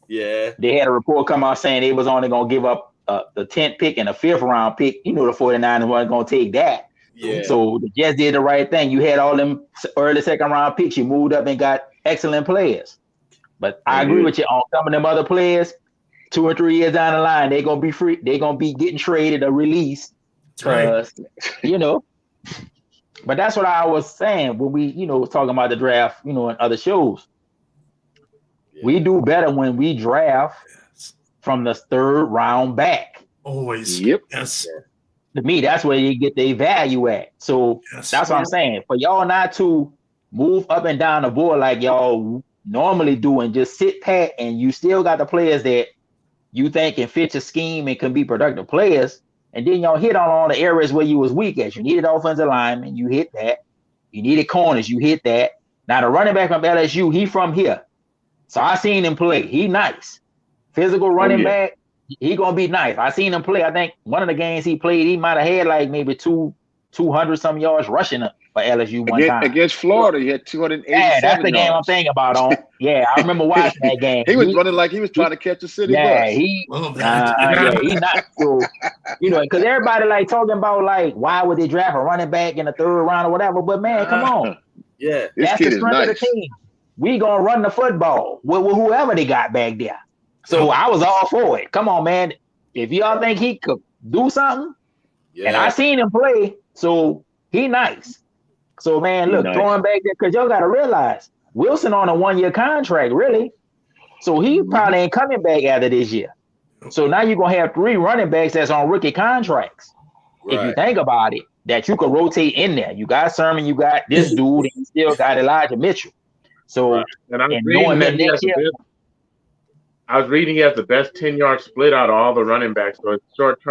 Yeah. They had a report come out saying they was only gonna give up the 10th pick and a 5th round pick. You know the 49ers weren't gonna take that. Yeah. So the Jets did the right thing. You had all them early second round picks. You moved up and got excellent players. But I agree with you on some of them other players. 2 or 3 years down the line, they're gonna be free. They're gonna be getting traded or released. Right. You know. But that's what I was saying when we, was talking about the draft, in other shows. Yeah. We do better when we draft from the 3rd round back. Always. Yep. Yes. To me, that's where you get their value at. So that's what I'm saying. For y'all not to move up and down the board like y'all normally do and just sit pat, and you still got the players that you think can fit your scheme and can be productive players, and then y'all hit on all the areas where you was weak at. You needed offensive linemen, you hit that. You needed corners, you hit that. Now the running back from LSU, he from here. So I seen him play. He nice. Physical running back. he gonna be nice. I seen him play. I think one of the games he played, he might have had like maybe 200 some yards rushing for LSU one time against Florida. He had 287 Yeah, that's the game I'm yards. thinking about. Yeah, I remember watching that game. He was running like he was trying to catch a city bus. Yeah, he not so. Because everybody like talking about like why would they draft a running back in the 3rd round or whatever. But man, come on. Yeah, that's the strength of the team. We gonna run the football with whoever they got back there. So I was all for it. Come on, man. If y'all think he could do something, and I seen him play, so he nice. So man, look, throwing back there because y'all got to realize Wilson on a 1-year contract, really. So he probably ain't coming back after this year. So now you're gonna have 3 running backs that's on rookie contracts. Right. If you think about it, that you could rotate in there. You got Sermon, you got this dude, and you still got Elijah Mitchell. So and I was reading he has the best 10-yard split out of all the running backs. So it's short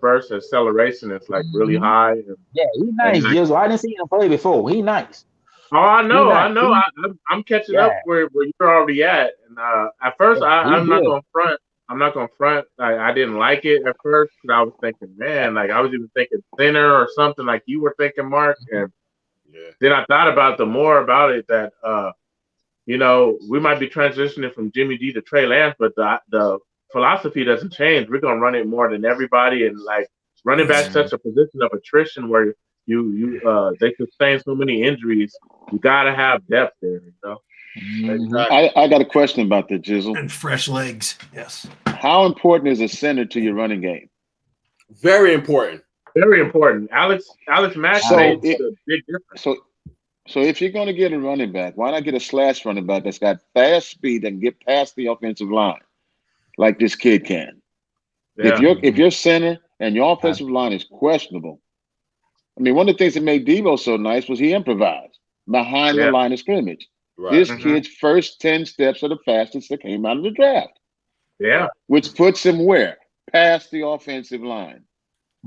burst and acceleration is like really high. Yeah, he's nice, Jizzle. I didn't see him play before. He nice. Oh, I know. I'm catching up where you're already at. And at first, I'm not gonna front. I'm not gonna front. I didn't like it at first because I was thinking, man, like I was even thinking thinner or something like you were thinking, Mark. And then I thought more about it that we might be transitioning from Jimmy G to Trey Lance, but the philosophy doesn't change. We're gonna run it more than everybody, and like running back such a position of attrition where they sustain so many injuries. You gotta have depth there, I got a question about the Jizzle. And fresh legs, yes. How important is a center to your running game? Very important. Very important. Alex Mack made a big difference. So if you're going to get a running back, why not get a slash running back that's got fast speed and get past the offensive line, like this kid can? Yeah. If your center and your offensive line is questionable, I mean, one of the things that made Devo so nice was he improvised behind the line of scrimmage. Right. This kid's first 10 steps are the fastest that came out of the draft. Yeah. Which puts him where? Past the offensive line.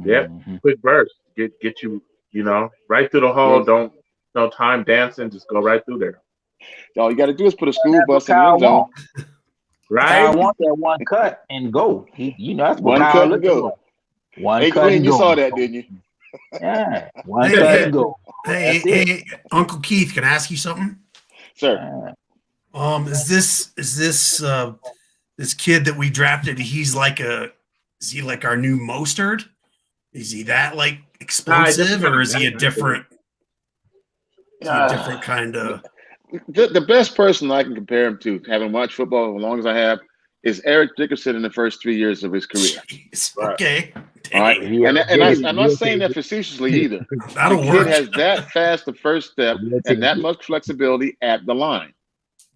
Yep. Quick burst. Get you, right through the hole. Don't no time dancing, just go right through there. All you got to do is put a school bus in the end zone. Right? I want that one cut and go. That's what one cut and go. One cut and you go. saw that, didn't you? Yeah, one cut and go. Hey, Uncle Keith, can I ask you something? Sir. Is this kid that we drafted? Is he like our new Mostert? Is he that like explosive, or is he a different? Different kind of. The best person I can compare him to, having watched football as long as I have, is Eric Dickerson in the first 3 years of his career. Jeez, okay. All right. And I'm not saying that facetiously either. That'll the work. kid has that fast the first step and that much flexibility at the line.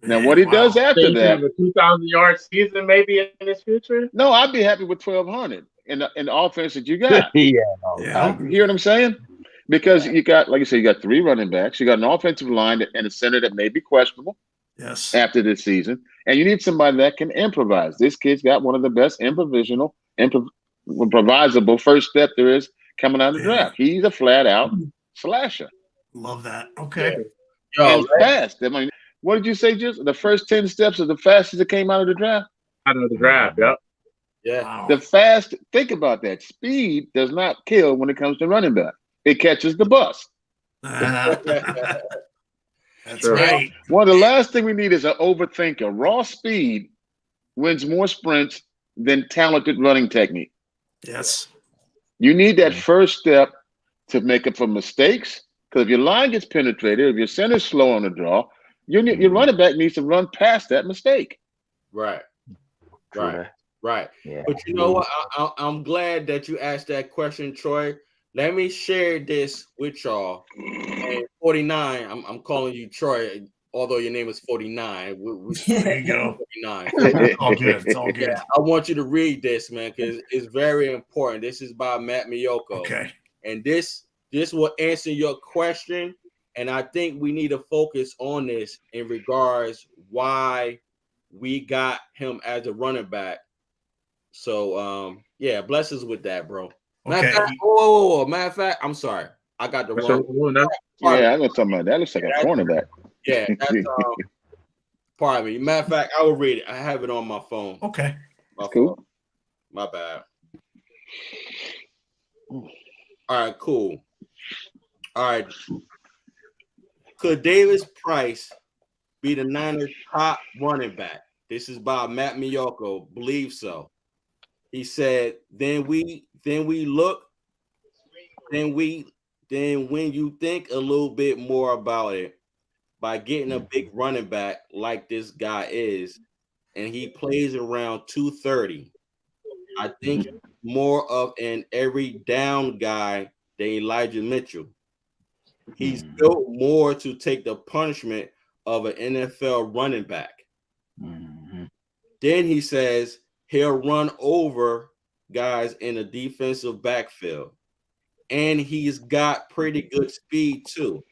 Now, what he does after that, a 2,000-yard season maybe in his future. No, I'd be happy with 1,200 in the offense that you got. You hear what I'm saying? Because you got, like you said, you got 3 running backs, you got an offensive line and a center that may be questionable. Yes. After this season, and you need somebody that can improvise. This kid's got one of the best improvisable first step there is coming out of the draft. He's a flat out slasher. Love that. Okay. And fast. I mean, what did you say? Just the first 10 steps are the fastest that came out of the draft. Out of the draft, yep. Yeah. Wow. The fast. Think about that. Speed does not kill when it comes to running back. It catches the bus. That's right. One of the last thing we need is an overthinker. Raw speed wins more sprints than talented running technique. Yes. You need that first step to make up for mistakes. Because if your line gets penetrated, if your center's slow on the draw, your running back needs to run past that mistake. Right. Yeah. But you know what? I'm glad that you asked that question, Troy. Let me share this with y'all. And 49, I'm calling you Troy, although your name is 49. There you go. 49. It's all good. It's all good. Yeah, I want you to read this, man, because it's very important. This is by Matt Miyoko. Okay. And this will answer your question. And I think we need to focus on this in regards why we got him as a running back. So, bless us with that, bro. Matter of fact, matter of fact, I'm sorry. I got the wrong. Yeah, I know something like that. Looks like a cornerback. Yeah, that's pardon me. Matter of fact, I will read it. I have it on my phone. Okay. My cool. My bad. All right, cool. All right. Could Davis Price be the Niners' top running back? This is by Matt Miyoko. Believe so. He said, then when you think a little bit more about it, by getting a big running back like this guy is, and he plays around 230, I think more of an every down guy than Elijah Mitchell. He's built more to take the punishment of an NFL running back. Then he says he'll run over guys in a defensive backfield. And he's got pretty good speed too.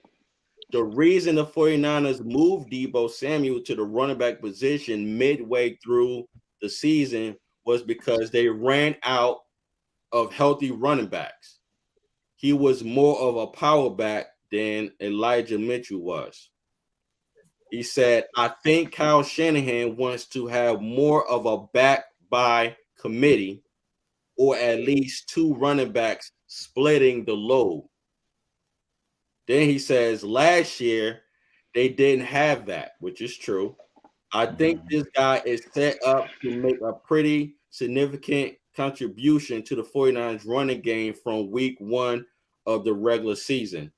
The reason the 49ers moved Deebo Samuel to the running back position midway through the season was because they ran out of healthy running backs. He was more of a power back than Elijah Mitchell was. He said, I think Kyle Shanahan wants to have more of a back by committee, or at least two running backs splitting the load. Then he says last year they didn't have that, which is true. I think this guy is set up to make a pretty significant contribution to the 49ers running game from week 1 of the regular season.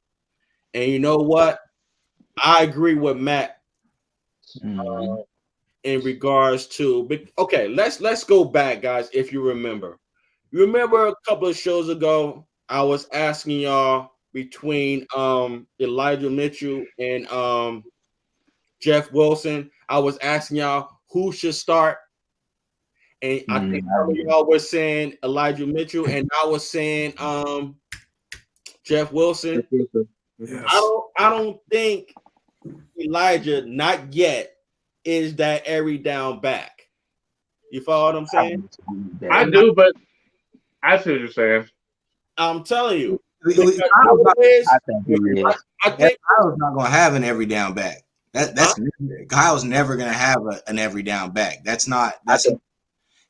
And you know what? I agree with Matt in regards to, okay, let's go back, guys. If you remember a couple of shows ago, I was asking y'all between Elijah Mitchell and Jeff Wilson. I was asking y'all who should start. And I think y'all were saying Elijah Mitchell, and I was saying Jeff Wilson. Yes. I don't think Elijah, not yet, is that every down back. You follow what I'm saying? I do, but I see what you're saying. I'm telling you. I think Kyle's not going to have an every down back. That's Kyle's never going to have an every down back.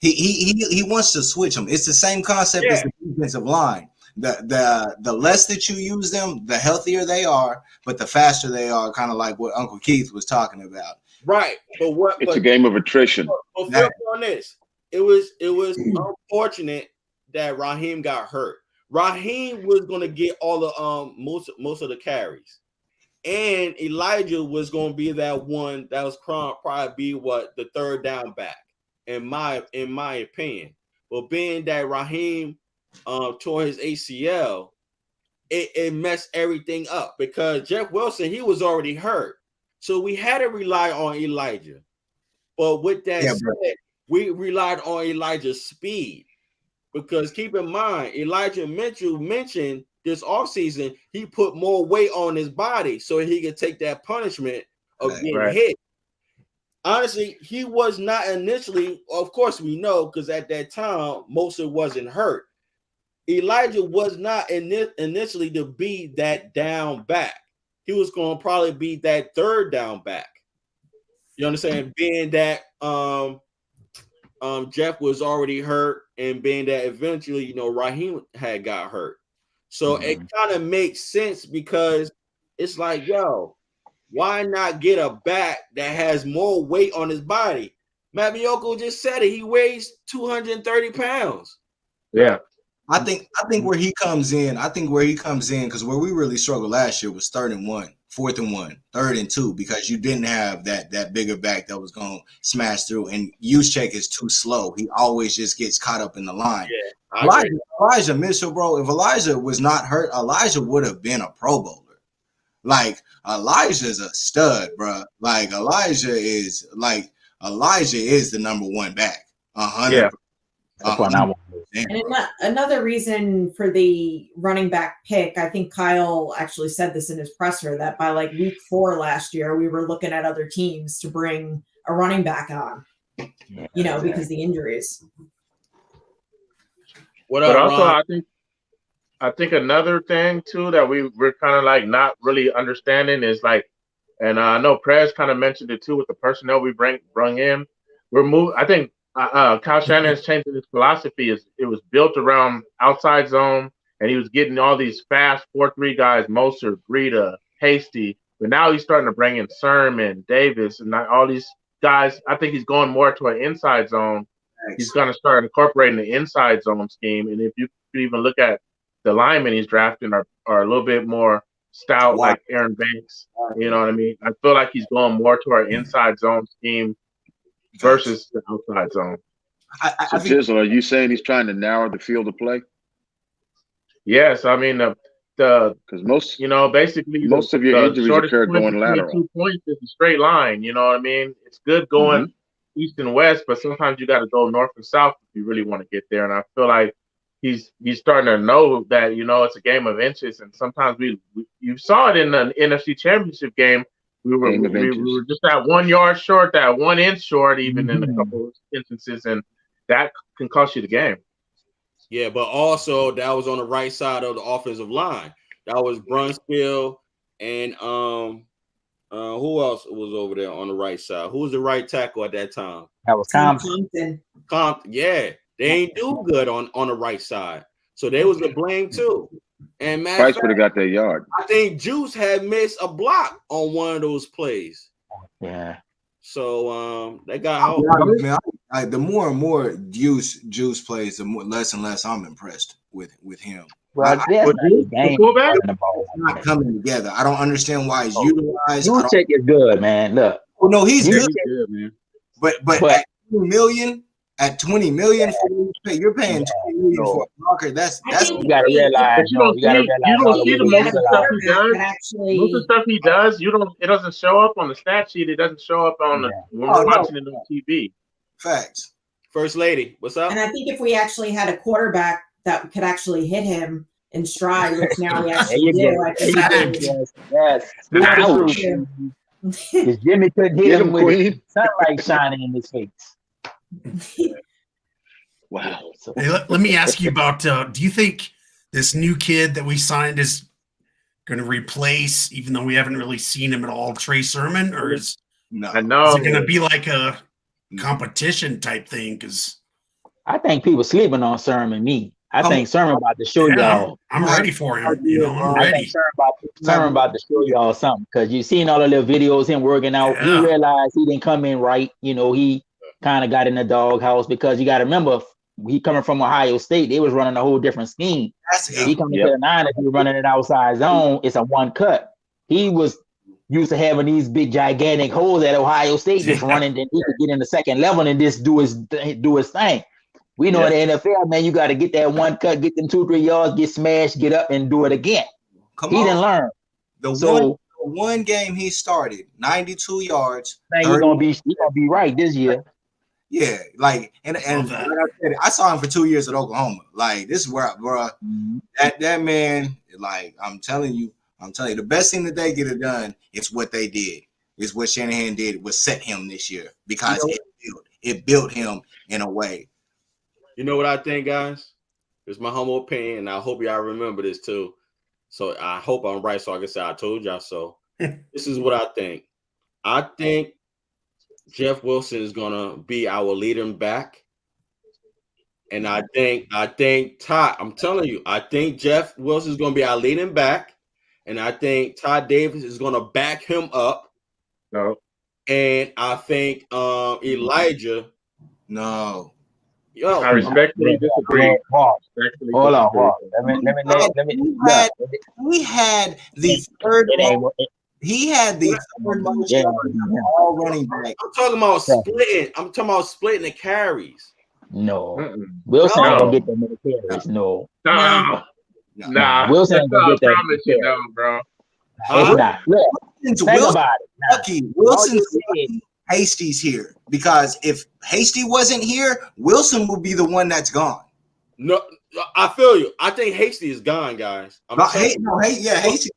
He wants to switch them. It's the same concept as the defensive line. The less that you use them, the healthier they are, but the faster they are, kind of like what Uncle Keith was talking about. Right. It's a game of attrition. But on this, it was unfortunate that Raheem got hurt. Raheem was going to get all the most of the carries, and Elijah was going to be that one that was probably be the third down back in my opinion. But being that Raheem tore his ACL, it messed everything up because Jeff Wilson, he was already hurt, so we had to rely on Elijah. But with that said, we relied on Elijah's speed. Because keep in mind, Elijah Mitchell mentioned this offseason, he put more weight on his body so he could take that punishment of getting hit. Honestly, he was not initially, of course we know, because at that time, Moser wasn't hurt. Elijah was not initially to be that down back. He was going to probably be that third down back. You understand? Being that Jeff was already hurt, and being that eventually, Raheem had got hurt. So it kind of makes sense because it's like, yo, why not get a back that has more weight on his body? Matt Miyoko just said it. He weighs 230 pounds. Yeah. I think where he comes in, because where we really struggled last year was 3rd and 1, 4th and 1, 3rd and 2, because you didn't have that bigger back that was going to smash through. And Juszczyk is too slow. He always just gets caught up in the line. Yeah, Elijah Mitchell, bro, if Elijah was not hurt, Elijah would have been a Pro Bowler. Like, Elijah's a stud, bro. Like, Elijah is the number 1 back. 100%. Yeah. That's what I want. And another reason for the running back pick, I think Kyle actually said this in his presser, that by like week 4 last year, we were looking at other teams to bring a running back on, because of the injuries. But also, I think another thing too that we're kind of like not really understanding is like, and I know Prez kind of mentioned it too with the personnel we bring in. I think Kyle Shanahan has changed his philosophy. It was built around outside zone, and he was getting all these fast 4-3 guys, Moser, Breida, Hasty. But now he's starting to bring in Sermon, Davis, and all these guys. I think he's going more to an inside zone. He's going to start incorporating the inside zone scheme. And if you could even look at the linemen he's drafting are a little bit more stout, like Aaron Banks. You know what I mean? I feel like he's going more to our inside zone scheme versus the outside zone. So, Jizzle, are you saying he's trying to narrow the field of play? Yes, I mean because most, basically most of your injuries occur going lateral. 2 points is a straight line. You know what I mean? It's good going east and west, but sometimes you got to go north and south if you really want to get there. And I feel like he's starting to know that it's a game of inches, and sometimes you saw it in the NFC Championship game. We were just that 1 yard short, that 1 inch short, even in a couple of instances, and that can cost you the game. Yeah, but also that was on the right side of the offensive line. That was Brunskill and who else was over there on the right side? Who was the right tackle at that time? That was Compton. Compton, yeah. They ain't do good on the right side. So they was to blame too. And Price would have got that yard. I think Juice had missed a block on one of those plays. Yeah. So they got help. The more and more Juice plays, the less and less I'm impressed with him. Well, it's not coming together. I don't understand why he's utilized. Juszczyk is good, man. Look. Oh no, he's good, man. But at 20 million, you're paying 20 million for a blocker. That's you gotta realize. You don't see the most of the stuff he does. Most of the stuff he does, it doesn't show up on the stat sheet. It doesn't show up on when we're watching it on TV. Facts. First lady, what's up? And I think if we actually had a quarterback that could actually hit him in stride, which now we actually do. Yes. If Jimmy couldn't hit him with sunlight shining in his face. Wow. Hey, let me ask you about, do you think this new kid that we signed is going to replace, even though we haven't really seen him at all, Trey Sermon? Or is it going to be like a competition type thing? Because I think people sleeping on Sermon. I think Sermon about to show y'all. I'm ready for him. I'm ready. I think Sermon about to show y'all something, because you've seen all the little videos him working out. Yeah. He realized he didn't come in right. He kind of got in the doghouse, because you got to remember, he coming from Ohio State. They was running a whole different scheme. He coming to the Niners, he running it outside zone. It's a one cut. He was used to having these big gigantic holes at Ohio State, just running. Then he could get in the second level and just do his thing. We know in the NFL, man, you got to get that one cut, get them 2-3 yards, get smashed, get up, and do it again. He didn't learn. The one game he started, 92 yards. He's gonna be right this year. Yeah, like and I saw him for 2 years at Oklahoma. Like, this is where, bro, that man, like, I'm telling you, the best thing that they get it done is what they did. Is what Shanahan did, was set him this year, because it built him in a way. You know what I think, guys? It's my humble opinion, and I hope y'all remember this too. So I hope I'm right, so I can say I told y'all so. This is what I think. I think Jeff Wilson is gonna be our leading back, and I think Todd. I'm telling you, I think Jeff Wilson is gonna be our leading back, and I think Todd Davis is gonna back him up. No, and I think Elijah. No. Yo, I respectfully disagree. Hold on. Let me. We had the third. He had the third most all running back. I'm talking about splitting. I'm talking about splitting the carries. No, Wilson ain't gonna get that many carries. No. Wilson ain't gonna get that many carries. No, bro. It's not. Look, think about it. Lucky. Wilson's Hasty's here, because if Hasty wasn't here, Wilson would be the one that's gone. No, I feel you. I think Hasty is gone, guys. Hasty's gone. Hasty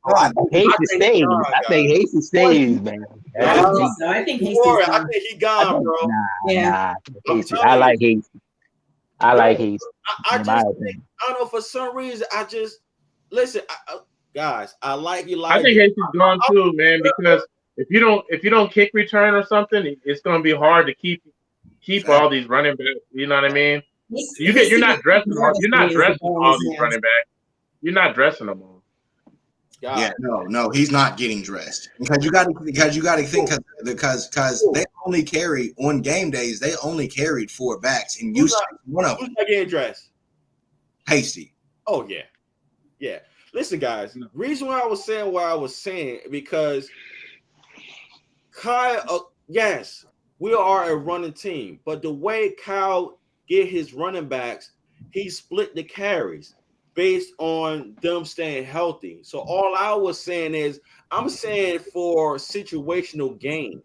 stays. I think Hasty stays, man. I think Hasty's gone. I think he gone, bro. Nah, I like Hasty. I don't know, for some reason, guys, I like Elijah. I think Hasty's gone too, man, because if you don't kick return or something, it's going to be hard to keep keep all these running backs. You know what I mean? You're not dressing all these running backs. You're not dressing them all. Yeah, no, he's not getting dressed because you got to think because they only carry on game days. They only carried 4 backs, and you one of them. Who's not getting dressed? Hasty. Oh yeah. Listen, guys. Reason why I was saying what I was saying because Kyle. Yes, we are a running team, but the way Kyle get his running backs, he split the carries based on them staying healthy. So all I was saying is, I'm saying for situational games,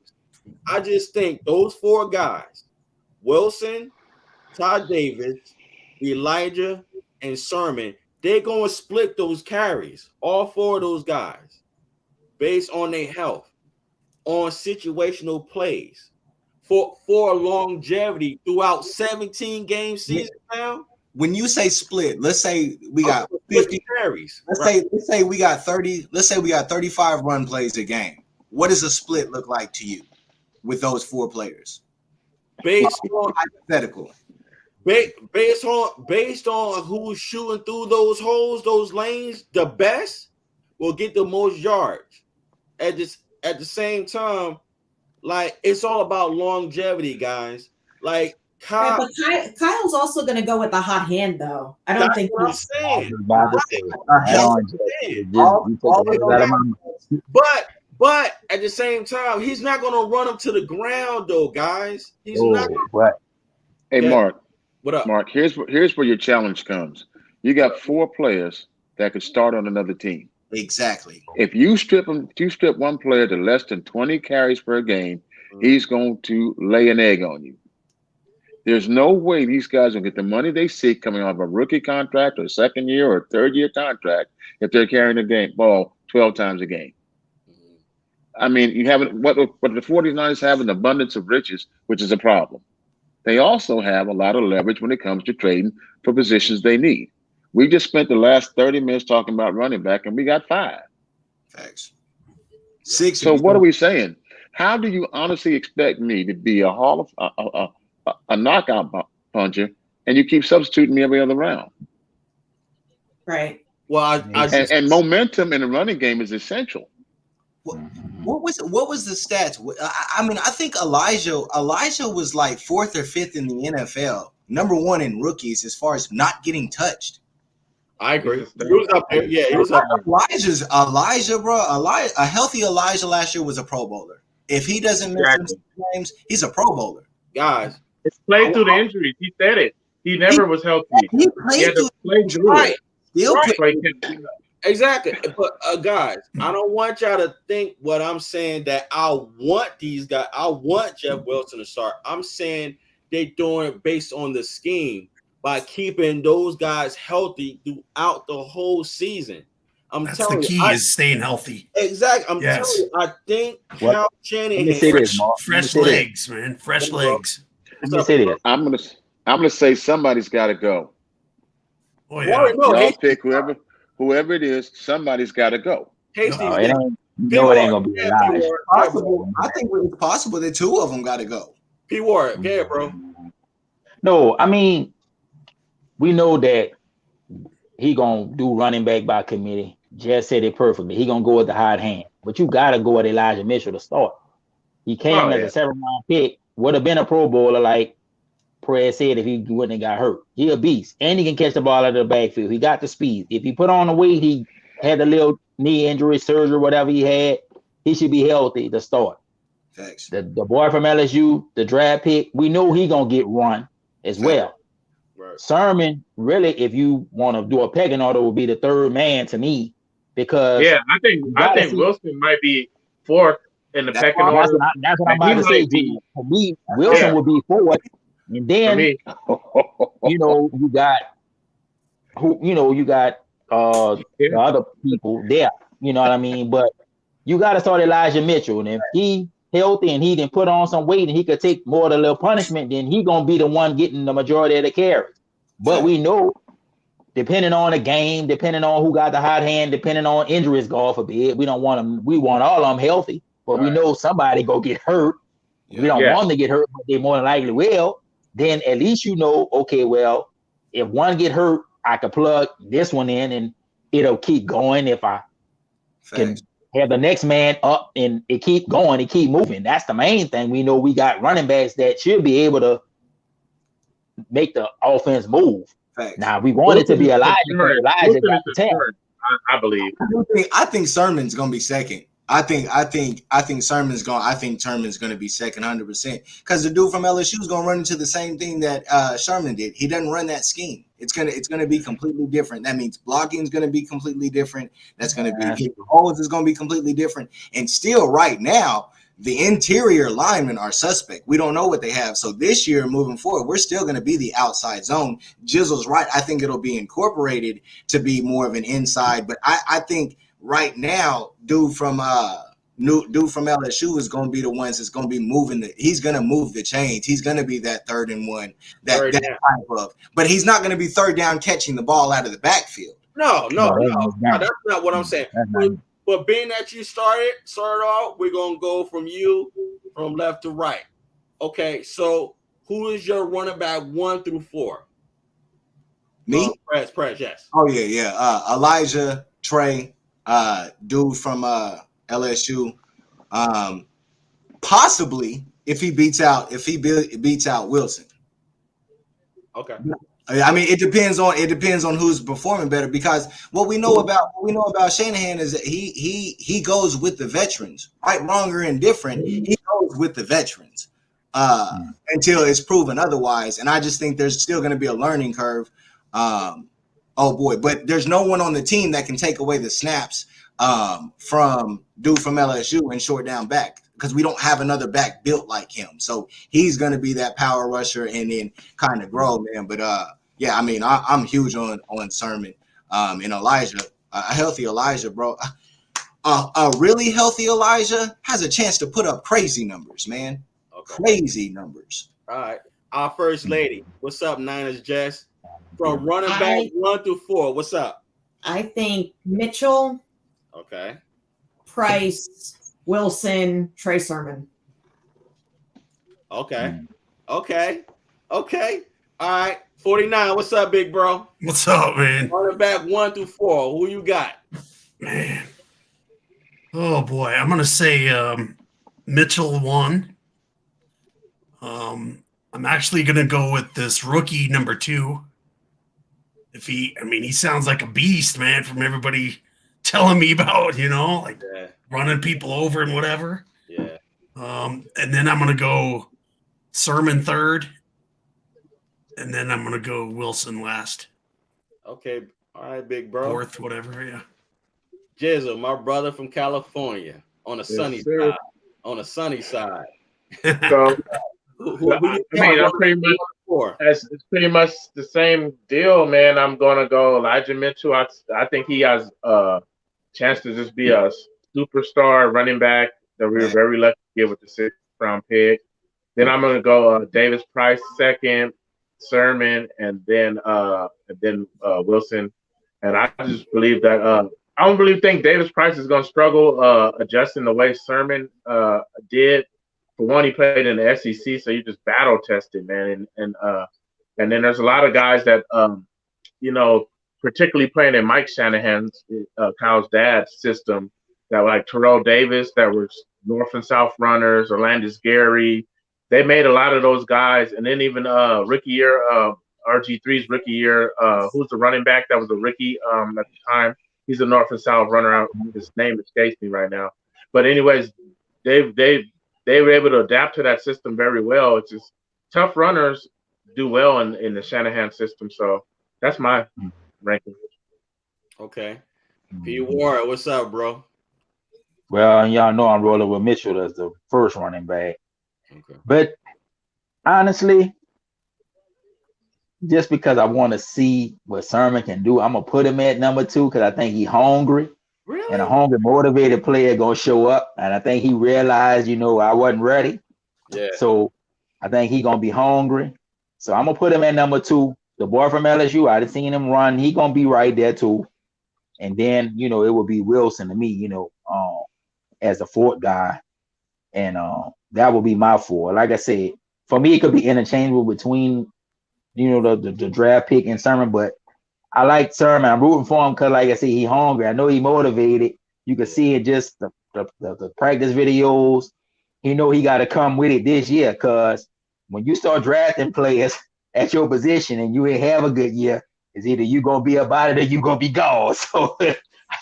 I just think those 4 guys, Wilson, Todd Davis, Elijah, and Sermon, they're going to split those carries, all 4 of those guys, based on their health, on situational plays, for longevity throughout 17 game season now. When you say split, let's say we got 50 carries. Let's say we got 30. Let's say we got 35 run plays a game. What does a split look like to you with those 4 players? Based on hypothetical. Based on who's shooting through those holes, those lanes, the best will get the most yards. At the same time, like it's all about longevity, guys. Like Kyle, but Kyle's also going to go with the hot hand, though. I don't think he's saying. But at the same time, he's not going to run him to the ground, though, guys. He's not. Hey, Mark. What up, Mark? Here's where your challenge comes. You got 4 players that could start on another team. Exactly. If you strip one player to less than 20 carries per game, he's going to lay an egg on you. There's no way these guys will get the money they seek coming off a rookie contract or second year or third year contract if they're carrying the ball 12 times a game. I mean, you have what the 49ers have an abundance of riches, which is a problem. They also have a lot of leverage when it comes to trading for positions they need. We just spent the last 30 minutes talking about running back, and we got 5. Facts. 6. So what are we saying? How do you honestly expect me to be a knockout puncher, and you keep substituting me every other round? Right. Well, and momentum in the running game is essential. What was the stats? I mean, I think Elijah was like 4th or 5th in the NFL, number 1 in rookies as far as not getting touched. I agree. He was up there. Yeah, he was up there. Elijah, bro. A healthy Elijah last year was a Pro Bowler. If he doesn't miss games, he's a Pro Bowler. Guys, it's played through the injuries. He said it. He never was healthy. He had to play through it. Exactly. But guys, I don't want y'all to think what I'm saying that I want these guys. I want Jeff Wilson to start. I'm saying they're doing it based on the scheme by keeping those guys healthy throughout the whole season. That's telling the key is staying healthy. Exactly. I'm telling you, I think Kyle Shanahan fresh legs, man. Fresh legs. I'm gonna say somebody's got to go. Oh yeah. Y'all pick whoever it is. Somebody's got to go. It ain't gonna be alive. I think it's possible that 2 of them got to go. P. Ward, yeah, bro. No, I mean, we know that he gonna do running back by committee. Jess said it perfectly. He gonna go with the hot hand, but you gotta go with Elijah Mitchell to start. He came as a 7th-round pick. Would have been a Pro Bowler, like Perez said, if he wouldn't have got hurt. He a beast, and he can catch the ball out of the backfield. He got the speed. If he put on the weight, he had a little knee injury, surgery, whatever he had. He should be healthy to start. Thanks. The boy from LSU, the draft pick, we know he gonna get run as well. Right. Sermon, really, if you want to do a pecking order, would be the 3rd man to me because I think Wilson might be 4th in the pecking order. That's what I'm about to say. For me, Wilson would be 4th, and then you got the other people there. You know what I mean? But you got to start Elijah Mitchell, and if he healthy and he can put on some weight and he could take more of the little punishment, then he gonna be the one getting the majority of the carries. But we know, depending on the game, depending on who got the hot hand, depending on injuries, God forbid, we don't want them. We want all of them healthy, but we know somebody go get hurt. We don't want them to get hurt, but they more than likely will. Then at least you know, okay, well, if one get hurt, I can plug this one in and it'll keep going. If I can have the next man up and it keep going, it keep moving. That's the main thing. We know we got running backs that should be able to make the offense move. Facts. Now we want it to be Elijah. Elijah got the 10. I believe. I think Sermon's gonna be second. I think Sermon's going. I think Sermon's going to be second, 100%. Because the dude from LSU is going to run into the same thing that Sherman did. He doesn't run that scheme. It's gonna be completely different. That means blocking is going to be completely different. That's going to be holds is going to be completely different. And still, right now, the interior linemen are suspect. We don't know what they have. So this year, moving forward, we're still going to be the outside zone. Jizzle's right. I think it'll be incorporated to be more of an inside. But I think right now, dude from LSU is going to be the ones that's going to be moving. He's going to move the chains. He's going to be that 3rd and 1. That type of. But he's not going to be 3rd down catching the ball out of the backfield. No, that's not what I'm saying. But being that you started off, we're gonna go from you from left to right. Okay, so who is your running back 1 through 4? Me? Press, yes. Oh yeah. Elijah, Trey, dude from LSU. Possibly if he beats out Wilson. Okay. I mean, it depends on who's performing better, because what we know about Shanahan is that he goes with the veterans, right, wrong, or indifferent. He goes with the veterans until it's proven otherwise. And I just think there's still going to be a learning curve. Oh boy, but there's no one on the team that can take away the snaps from dude from LSU and short down back, because we don't have another back built like him. So he's going to be that power rusher and then kind of grow, man. But yeah, I mean, I'm huge on Sermon and Elijah. A healthy Elijah, bro. A really healthy Elijah has a chance to put up crazy numbers, man. Okay. Crazy numbers. All right. Our first lady. What's up, Niners Jess? From running back 1 through 4. What's up? I think Mitchell. Okay. Price, Wilson, Trey Sermon. Okay. All right. 49. What's up, big bro? What's up, man? Running back 1 through 4. Who you got? Man. Oh boy. I'm gonna say Mitchell 1. I'm actually gonna go with this rookie number 2. He sounds like a beast, man, from everybody telling me about, like running people over and whatever. Yeah. And then I'm gonna go Sermon 3rd, and then I'm gonna go Wilson last. Okay. All right, big bro. 4th, whatever, yeah. Jizzle, my brother from California, on the sunny side. On the sunny side. So it's pretty much the same deal, man. I'm gonna go Elijah Mitchell. I think he has a chance to just be a superstar running back that we were very lucky to get with the 6th round pick. Then I'm gonna go Davis Price 2nd, Sermon, and then Wilson. And I just believe that I don't really think Davis Price is gonna struggle adjusting the way Sermon did. For one, he played in the SEC, so you just battle tested, man. And then there's a lot of guys that particularly playing in Mike Shanahan's, Kyle's dad's system, that were like Terrell Davis, that were North and South runners, Orlandis Gary. They made a lot of those guys, and then even rookie year, RG3's rookie year, who's the running back that was a rookie at the time. He's a North and South runner. His name escapes me right now. But anyways, they were able to adapt to that system very well. It's just tough runners do well in the Shanahan system. So that's my ranking. Okay. P. Warren, what's up, bro? Well, y'all know I'm rolling with Mitchell as the first running back. Okay. But honestly, just because I want to see what Sermon can do, I'm going to put him at number 2 because I think he's hungry. Really? And a hungry, motivated player going to show up. And I think he realized, I wasn't ready. Yeah. So I think he's going to be hungry. So I'm going to put him at number 2. The boy from LSU, I just seen him run. He going to be right there too. And then, it will be Wilson to me, as a 4th guy. And that would be my four. Like I said, for me, it could be interchangeable between, the draft pick and Sermon, but I like Sermon. I'm rooting for him because, like I said, he hungry. I know he motivated. You can see it just the practice videos. He got to come with it this year, because when you start drafting players at your position and you ain't have a good year, it's either you gonna be about it or you gonna be gone. So I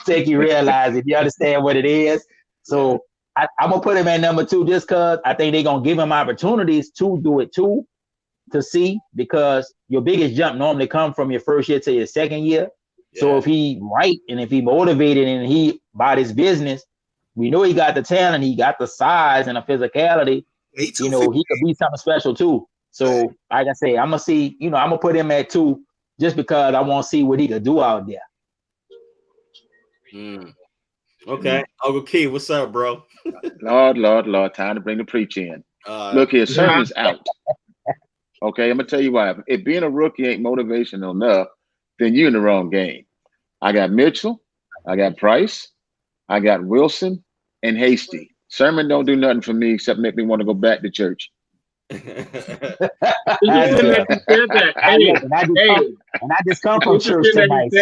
think you realize if you understand what it is. So I'm gonna put him at number 2 just because I think they're gonna give him opportunities to do it too, to see, because your biggest jump normally comes from your first year to your second year. Yeah. So if he right and if he motivated and he about his business, we know he got the talent, he got the size and the physicality. He could be something special too. So like I say, I'm gonna put him at 2 just because I want to see what he could do out there. Okay, Uncle Key, what's up, bro? Lord, time to bring the preach in. Look here, Sermon's out. Okay, I'm gonna tell you why. If being a rookie ain't motivational enough, then you're in the wrong game. I got Mitchell, I got Price, I got Wilson, and Hasty. Sermon don't do nothing for me except make me want to go back to church. And I just come from church tonight. So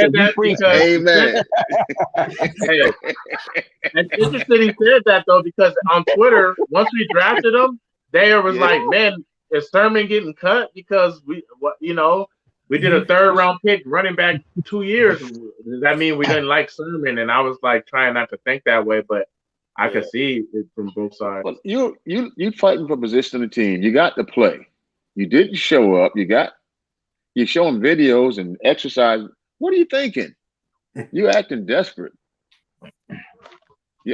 amen. It's interesting he said that though, because on Twitter, once we drafted him, there was like, man, is Sermon getting cut because we did a 3rd round pick running back 2 years? Does that mean we didn't like Sermon? And I was like trying not to think that way, but I could see it from both sides. Well, you fighting for position on the team. You got to play. You didn't show up. You're showing videos and exercise. What are you thinking? You acting desperate.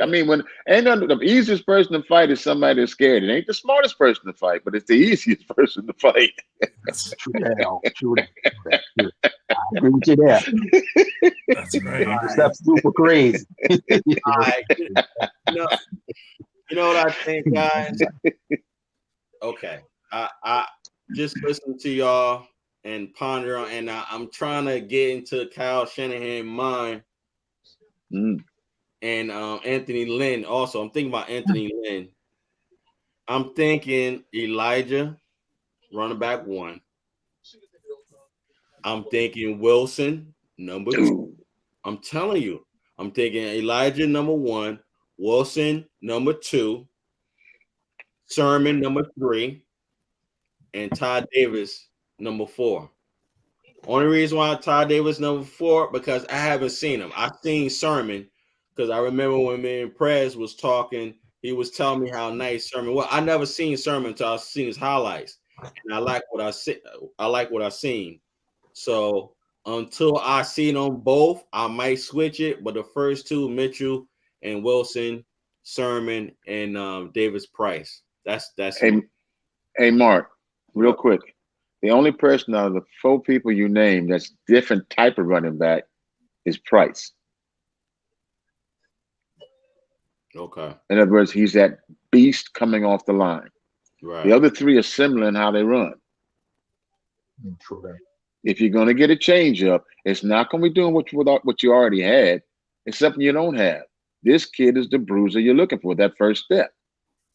I mean, the easiest person to fight is somebody that's scared. It ain't the smartest person to fight, but it's the easiest person to fight. That's true. I agree with you there. That's right. Stuff's super crazy. You know what I think, guys? Okay, I just listen to y'all and ponder on, and I'm trying to get into Kyle Shanahan's mind. And Anthony Lynn also. I'm thinking about Anthony Lynn. I'm thinking Elijah, running back 1. I'm thinking Wilson, number 2. I'm telling you. I'm thinking Elijah, number 1. Wilson, number 2. Sermon, number 3. And Todd Davis, number 4. Only reason why Todd Davis, number 4, because I haven't seen him. I've seen Sermon. Because I remember when me and Prez was talking, he was telling me how nice Sermon was. I never seen Sermon until I seen his highlights, and I like what I seen. So until I see them both, I might switch it. But the first 2, Mitchell and Wilson, Sermon and Davis Price. That's. Hey, Mark, real quick. The only person out of the 4 people you named that's different type of running back is Price. Okay. In other words, he's that beast coming off the line. Right. The other 3 are similar in how they run. True. If you're going to get a change up, it's not going to be doing what you already had. It's something you don't have. This kid is the bruiser you're looking for, that first step.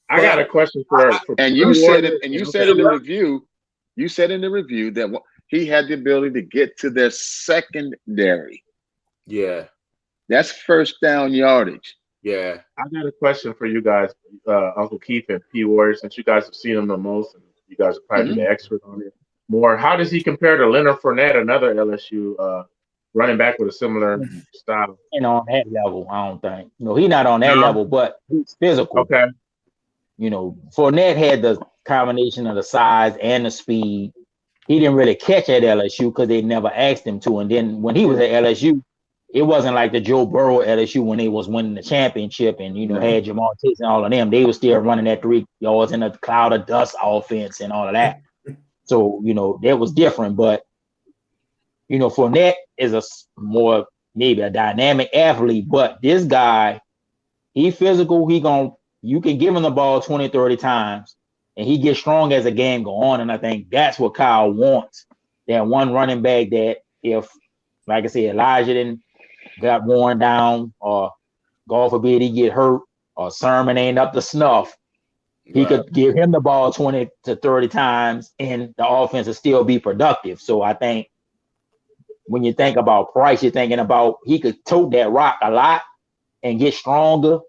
I got a question for and you said it. And you said in the review. You said in the review that he had the ability to get to their secondary. Yeah. That's first down yardage. Yeah. I got a question for you guys, Uncle Keith and P. Warrior, since you guys have seen him the most and you guys are probably the expert on it more. How does he compare to Leonard Fournette, another LSU running back with a similar style? And on that level, I don't think. He's not on that level, but he's physical. Okay. Fournette had the combination of the size and the speed. He didn't really catch at LSU because they never asked him to. And then when he was at LSU, it wasn't like the Joe Burrow LSU when they was winning the championship and, had Jamar Chase and all of them. They were still running that 3 yards in a cloud of dust offense and all of that. So, that was different. But, Fournette is a more maybe a dynamic athlete. But this guy, he physical. You can give him the ball 20, 30 times, and he gets strong as the game go on. And I think that's what Kyle wants. That one running back that if, like I said, Elijah didn't got worn down, or God forbid he get hurt, or Sermon ain't up to snuff, He could give him the ball 20 to 30 times and the offense will still be productive. So I think when you think about Price, you're thinking about he could tote that rock a lot and get stronger.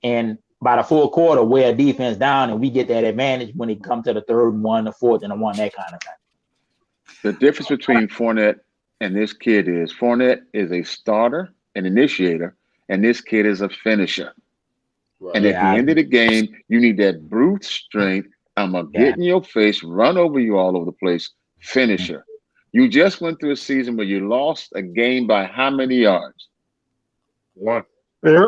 And by the fourth quarter, wear defense down, and we get that advantage when it comes to the third and one, the fourth and the one, that kind of thing. The difference between Fournette and this kid is Fournette is a starter, an initiator, and this kid is a finisher. Right. And at the end of the game, you need that brute strength. I'm going to get in your face, run over you all over the place, finisher. You just went through a season where you lost a game by how many yards? One. Yeah.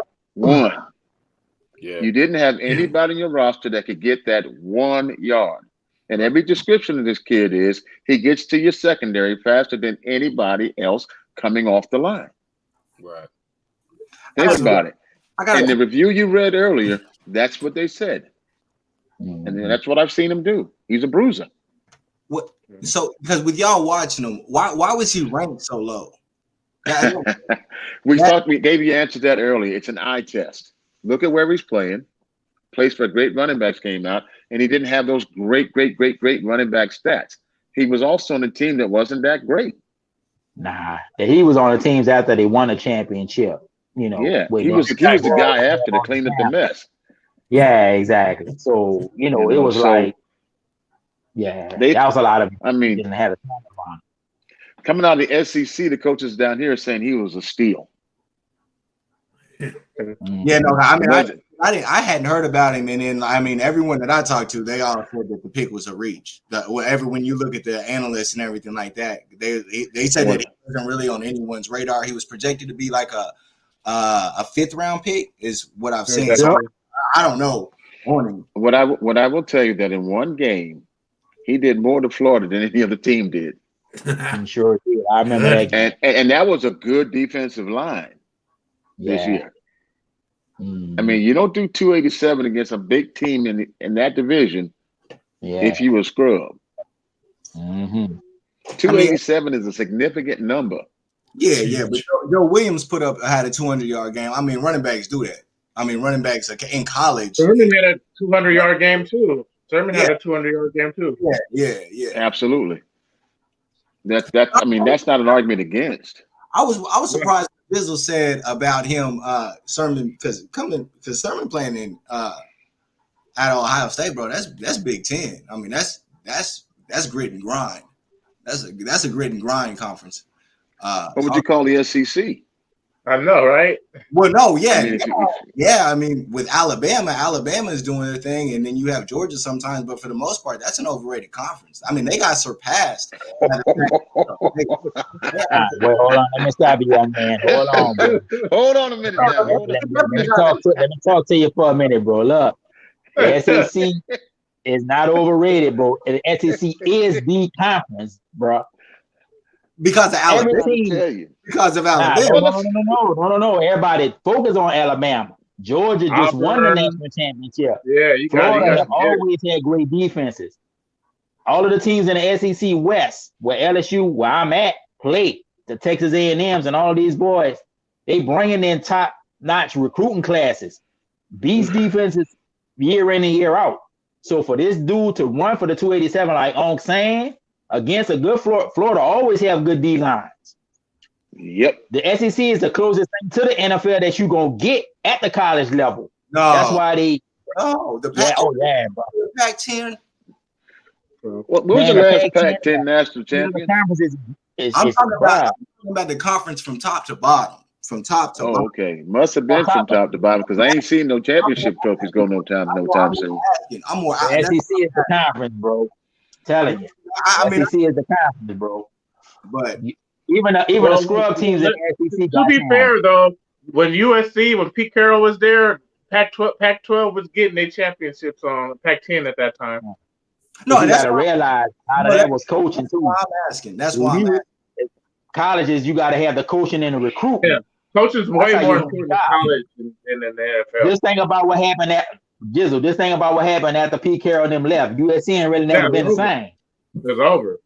You didn't have anybody in your roster that could get that 1 yard. And every description of this kid is he gets to your secondary faster than anybody else coming off the line. Right. Think about it. In the review you read earlier, that's what they said. And that's what I've seen him do. He's a bruiser. What? So, because with y'all watching him, why was he ranked so low? We gave you answer to that earlier. It's an eye test. Look at where he's playing. Place for a great running backs came out, and he didn't have those great running back stats. He was also on a team that wasn't that great. Nah, he was on the teams after they won a championship. You know, he was the guy after to clean up the mess. Yeah, exactly. So it was like, that was a lot of. I mean, didn't have a time on. Coming out of the SEC, the coaches down here are saying he was a steal. Yeah, no, I mean, I hadn't heard about him, and then I mean, everyone that I talked to, they all said that the pick was a reach. When you look at the analysts and everything like that, they said that he wasn't really on anyone's radar. He was projected to be like a fifth round pick, is what I've seen. So I don't know on him. What I will tell you that in one game, he did more to Florida than any other team did. I'm sure he did. I remember that game. And that was a good defensive line this year. I mean, you don't do 287 against a big team in that division if you were a scrub. 287 is a significant number. Yeah, but Joe Williams had a 200-yard game. I mean, running backs do that. I mean, running backs in college. Sermon had a 200-yard game too. Had a 200-yard game too. Yeah. Absolutely. That's not an argument against. I was surprised Bizzle said about him, Sermon, because Sermon playing in at Ohio State, bro. That's Big Ten. I mean, that's grit and grind. That's a grit and grind conference. What would you call the SEC? I know, right? Well, no, I mean, with Alabama is doing their thing, and then you have Georgia sometimes, but for the most part, that's an overrated conference. I mean, they got surpassed. Well, hold on, let me stop you, young man. Hold on, bro. Hold on a minute now. Let me talk to you for a minute, bro. Look, the SEC is not overrated, bro. The SEC is the conference, bro. Because of Alabama. Because of Alabama. No. Everybody focus on Alabama. Georgia just won the national championship. Yeah, Florida have always had great defenses. All of the teams in the SEC West, where LSU, where I'm at, play, the Texas A&Ms and all of these boys, they bringing in top-notch recruiting classes. These defenses year in and year out. So for this dude to run for the 287 like Onk saying, against a good Florida always have good D lines. Yep. The SEC is the closest thing to the NFL that you're gonna get at the college level. No, that's why they. No, the Pac-10. What was the last Pac-10 national champion? I'm talking about the conference from top to bottom. From top to bottom. Okay. Must have been from top to bottom because I ain't seen no championship trophies go no time soon. The SEC is the conference, bro. Telling you. SEC is the conference, bro. But even the scrub teams in the SEC. To be fair, though, when Pete Carroll was there, Pac-12 was getting their championships on Pac-10 at that time. No, you gotta realize how that was coaching too. I'm asking. That's why I'm asking. Colleges, you gotta have the coaching and the recruitment. Yeah, coaching's way more important in college than in the NFL. Just think about what happened after Pete Carroll and them left. USC ain't really never been the same. It's over.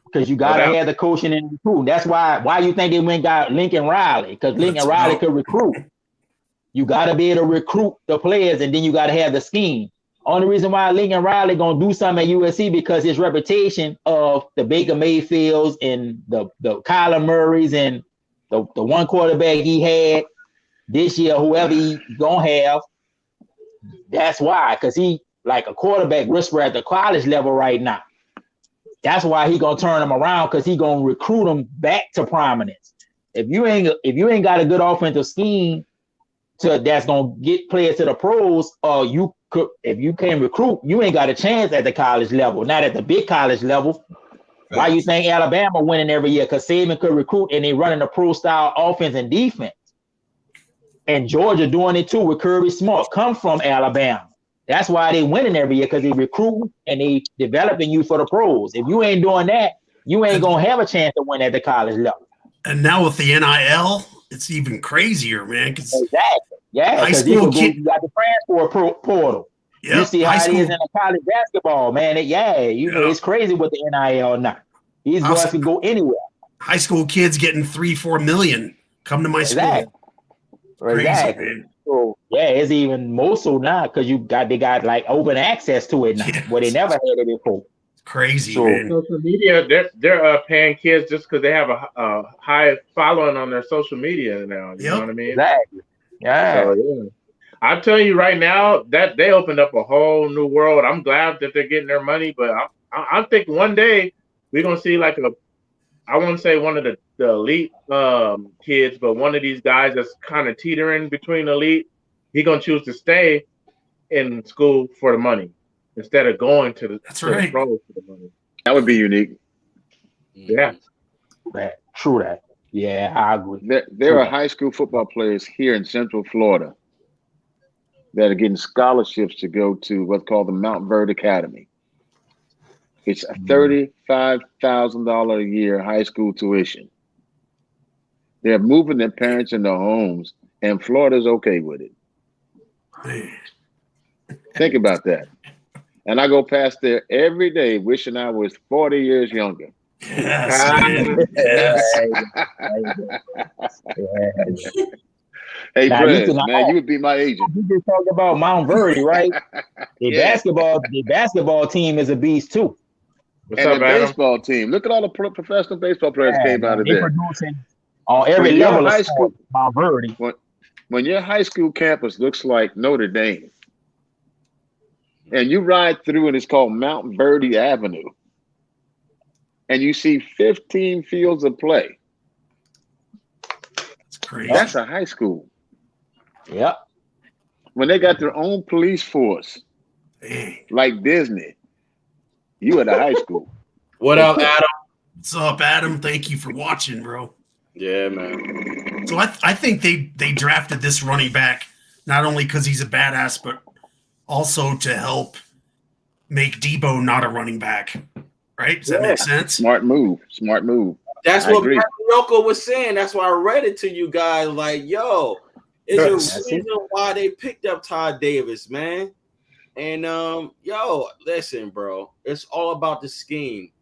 Because you gotta have the coaching and recruiting. That's why you think they went and got Lincoln Riley, because Lincoln Riley could recruit. You gotta be able to recruit the players, and then you gotta have the scheme. Only reason why Lincoln Riley gonna do something at USC because his reputation of the Baker Mayfields and the Kyler Murrays and the one quarterback he had this year, whoever he gonna have. That's why, because he like a quarterback whisperer at the college level right now. That's why he gonna turn him around because he gonna recruit him back to prominence. If you ain't got a good offensive scheme that's gonna get players to the pros, or if you can't recruit, you ain't got a chance at the college level, not at the big college level. Why you think Alabama winning every year? Because Saban could recruit and they running a pro style offense and defense. And Georgia doing it too with Kirby Smart, come from Alabama. That's why they winning every year, because they recruit and they developing you for the pros. If you ain't doing that, you ain't gonna have a chance to win at the college level. And now with the NIL, it's even crazier, man. Exactly. Yeah, because you got the transfer portal. Yep. You see how it is in the college basketball, man. It's crazy with the NIL now. These boys can go anywhere. High school kids getting 3-4 million come to my school. Crazy, man. So it's even more so now because they got like open access to it now, where they never had it before. Crazy, man. Social media, they're paying kids just because they have a high following on their social media now. You know what I mean? Exactly. Yeah. So, I'm telling you right now that they opened up a whole new world. I'm glad that they're getting their money, but I'm thinking one day we're gonna see like I won't say one of the elite kids, but one of these guys that's kind of teetering between elite. He's gonna choose to stay in school for the money instead of going to the pros for the money. That would be unique. Yeah. True that. Yeah, I agree. There are high school football players here in Central Florida that are getting scholarships to go to what's called the Mount Verde Academy. It's $35,000 a year high school tuition. They're moving their parents in their homes, and Florida's okay with it. Think about that. And I go past there every day wishing I was 40 years younger. Yes. Hey, Fred, man, you would be my agent. You just talked about Mount Verde, right? The basketball team is a beast too. What's up, the baseball team. Look at all the professional baseball players came out of there. Producing on every level of high school. Mount Verde. When your high school campus looks like Notre Dame, and you ride through and it's called Mount Verde Avenue, and you see 15 fields of play. That's crazy. That's a high school. Yep. When they got their own police force, like Disney, you at a high school. What up, Adam? What's up, Adam? Thank you for watching, bro. Yeah, man. So I think they drafted this running back not only because he's a badass, but also to help make Debo not a running back. Right? Does that make sense? Smart move. That's what Yoko was saying. That's why I read it to you guys. Like, yo, is a reason why they picked up Todd Davis, man. And yo, listen, bro. It's all about the scheme.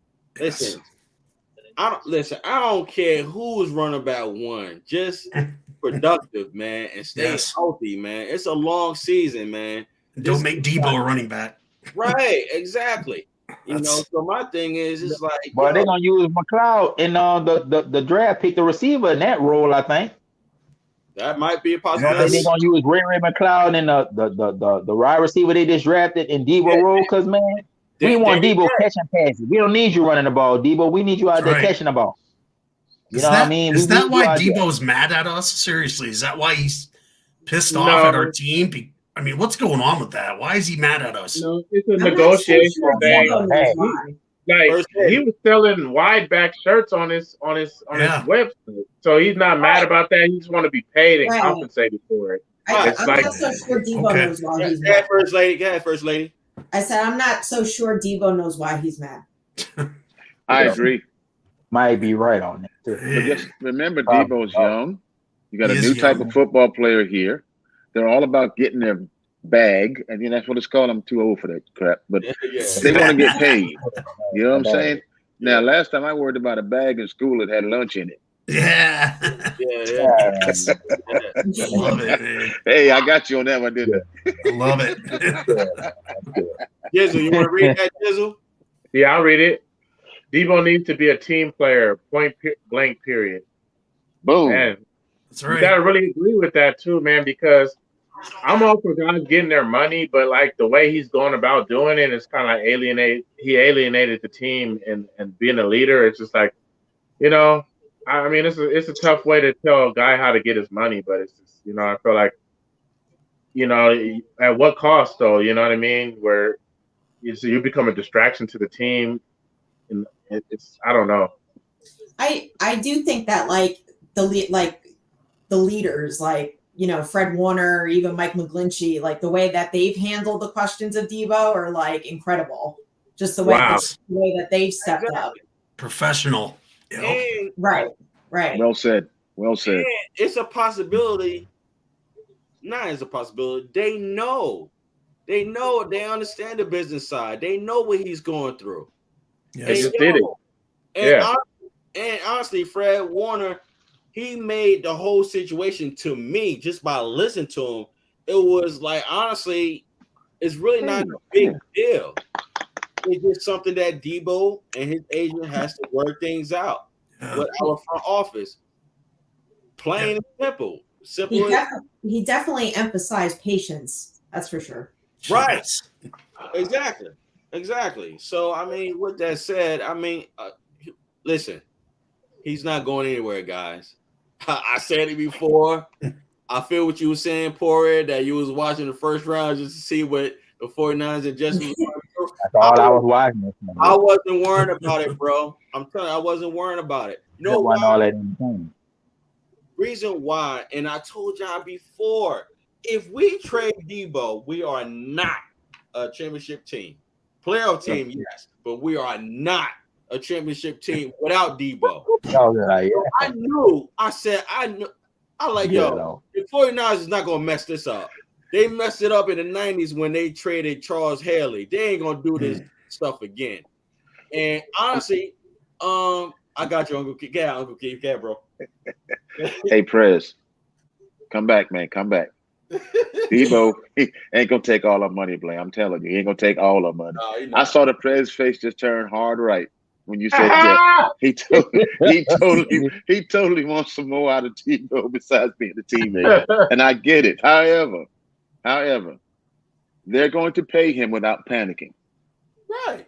Listen, I don't care who's running back one. Just productive, man, and stay healthy, man. It's a long season, man. Don't make Debo a running back. Right, exactly. You know, so my thing is, it's like, but they're gonna use McLeod in the draft, pick the receiver in that role. I think that might be a possibility. They're gonna use Ray McLeod and the wide receiver they just drafted in Debo role. Because man, we want Debo catching passes. We don't need you running the ball, Debo. We need you out there catching the ball. You know what I mean? Is that why Debo's mad at us? Seriously, is that why he's pissed off at our team? I mean, what's going on with that? Why is he mad at us? No, it's a negotiation thing. Like he was selling wide back shirts on his website, so he's not mad about that. He just want to be paid and compensated for it. I'm not so sure Debo knows why he's mad. First lady. I said I'm not so sure Debo knows why he's mad. I agree. Might be right on that too. But just remember, Debo's young. You got a new type of football player here. They're all about getting their bag, and that's what it's called. I'm too old for that crap, but they want to get paid. You know what I'm saying? Now, last time I worried about a bag in school that had lunch in it. Yeah. Yeah. Love it, man. Hey, I got you on that one, didn't I love it. Jizzle, you want to read that, Jizzle? Yeah, I'll read it. Debo needs to be a team player, blank, period. Boom. Man, That's you right. gotta really agree with that too, man, because I'm all for guys getting their money, but like the way he's going about doing it is kind of like he alienated the team and being a leader. It's just like, you know, I mean, it's a tough way to tell a guy how to get his money, but it's just, you know, I feel like, you know, at what cost though, you know what I mean? Where you become a distraction to the team, and it's I don't know. I do think that like the leaders, like, you know, Fred Warner, or even Mike McGlinchey, like the way that they've handled the questions of Debo are like incredible. Just the way, the way that they've stepped up. Professional. You know? And Right. Well said. Well said. and it's a possibility. Not as a possibility. They know. They understand the business side. They know what he's going through. Yes. They just did it. And honestly, Fred Warner, he made the whole situation, to me, just by listening to him, it was like, honestly, it's really not a big deal. It's just something that Debo and his agent has to work things out with our front office. Plain and simple. He definitely emphasized patience. That's for sure. Right. Exactly. So, I mean, with that said, I mean, listen, he's not going anywhere, guys. I said it before. I feel what you were saying, Poirier, that you was watching the first round just to see what the 49ers adjustments were. That's all I was watching. I wasn't worried about it, bro. I'm telling you, I wasn't worried about it. You know why? All that entertainment. Reason why, and I told y'all before, if we trade Debo, we are not a championship team. Playoff team, yes, but we are not a championship team without Debo. I knew. The 49ers is not gonna mess this up. They messed it up in the 90s when they traded Charles Haley. They ain't gonna do this stuff again. And honestly, I got you, Uncle Keith. Yeah, Uncle Keith. Yeah, bro. Hey, Prez, come back, man. Come back. Debo, he ain't gonna take all our money, Blaine. I'm telling you, he ain't gonna take all our money. No, I saw the Prez face just turn hard right when you said that. He totally wants some more out of Debo besides being a teammate, and I get it. However, they're going to pay him without panicking. Right.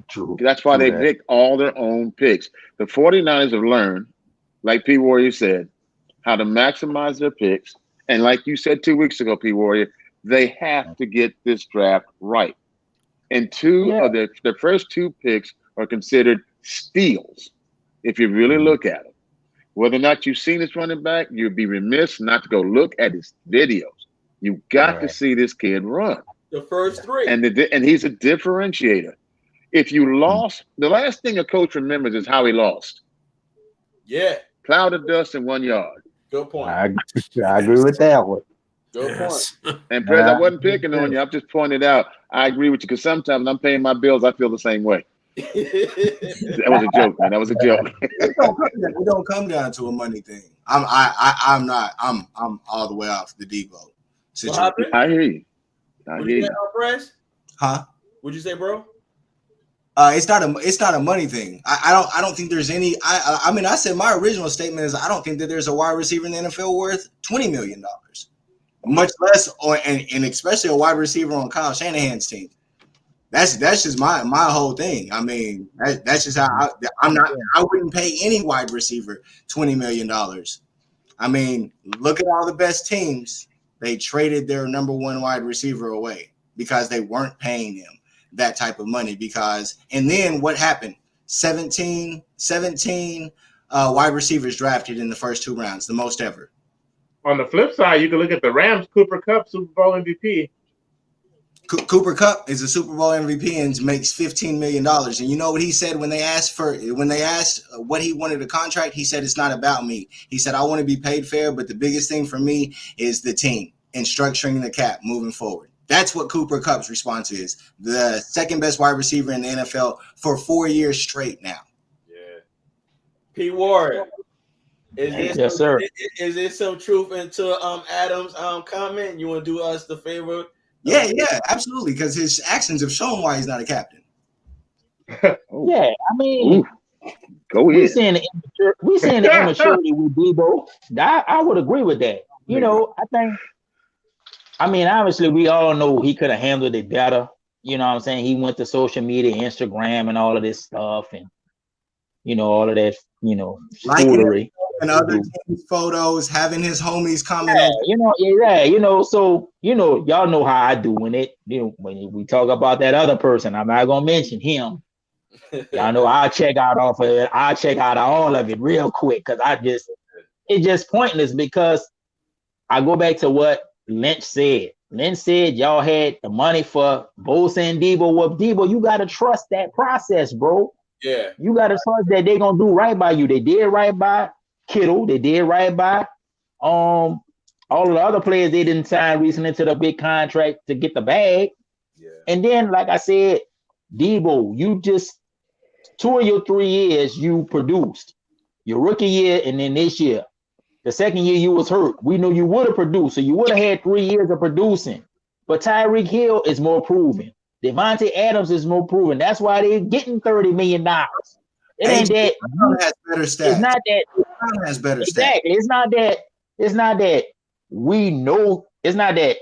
True. That's why they pick all their own picks. The 49ers have learned, like P. Warrior said, how to maximize their picks. And like you said 2 weeks ago, P. Warrior, they have to get this draft right. And their first two picks are considered steals, if you really look at them. Whether or not you've seen this running back, you'd be remiss not to go look at his videos. You got to see this kid run. The first three. And he's a differentiator. If you lost, the last thing a coach remembers is how he lost. Yeah. Cloud of dust in 1 yard. Good point. I agree with that one. Good point. And Prez, I wasn't picking on you. I'm just pointing it out. I agree with you because sometimes when I'm paying my bills, I feel the same way. That was a joke, man. That was a joke. It don't come down to a money thing. I'm all the way off the Debo situation. I hear you. What you say, Prez? Huh? What'd you say, bro? It's not a money thing. I don't think there's any. I mean, I said my original statement is I don't think that there's a wide receiver in the NFL worth $20 million, much less and especially a wide receiver on Kyle Shanahan's team. That's just my whole thing. I mean, that's just how I wouldn't pay any wide receiver $20 million. I mean, look at all the best teams. They traded their number one wide receiver away because they weren't paying him that type of money and then what happened? 17 wide receivers drafted in the first 2 rounds, the most ever. On the flip side, you can look at the Rams. Cooper Kupp, Super Bowl MVP. Cooper Kupp is a Super Bowl MVP and makes $15 million. And you know what he said when they asked what he wanted a contract? He said, it's not about me. He said, I want to be paid fair, but the biggest thing for me is the team and structuring the cap moving forward. That's what Cooper Kupp's response is. The second best wide receiver in the NFL for 4 years straight now. Yeah. P. Ward, Yes, sir. Is there some truth into Adam's comment? You want to do us the favor? Yeah, absolutely. Because his actions have shown why he's not a captain. Oh, Yeah, I mean, go we ahead. seeing the immaturity with Debo. I would agree with that. You know, I mean, obviously, we all know he could have handled it better. You know what I'm saying? He went to social media, Instagram, and all of this stuff, and you know, all of that, you know, foolery. And other teams' photos, having his homies comment on. You know, so you know, y'all know how I do when we talk about that other person. I'm not gonna mention him. Y'all know I'll check out all of it real quick because it's just pointless because I go back to what Lynch said. Lynch said y'all had the money for Bosa and Debo. Well, Debo, you gotta trust that process, bro. Yeah. You gotta trust that they're gonna do right by you. They did right by Kittle. They did right by all of the other players they didn't sign recently to the big contract to get the bag. Yeah. And then, like I said, Debo, you just 2 of your 3 years you produced. Your rookie year and then this year. The second year you was hurt. We knew you would have produced, so you would have had 3 years of producing. But Tyreek Hill is more proven. Devontae Adams is more proven. That's why they're getting $30 million. It ain't that has better stats. It's not that has better exactly. stats. It's not that we know. It's not that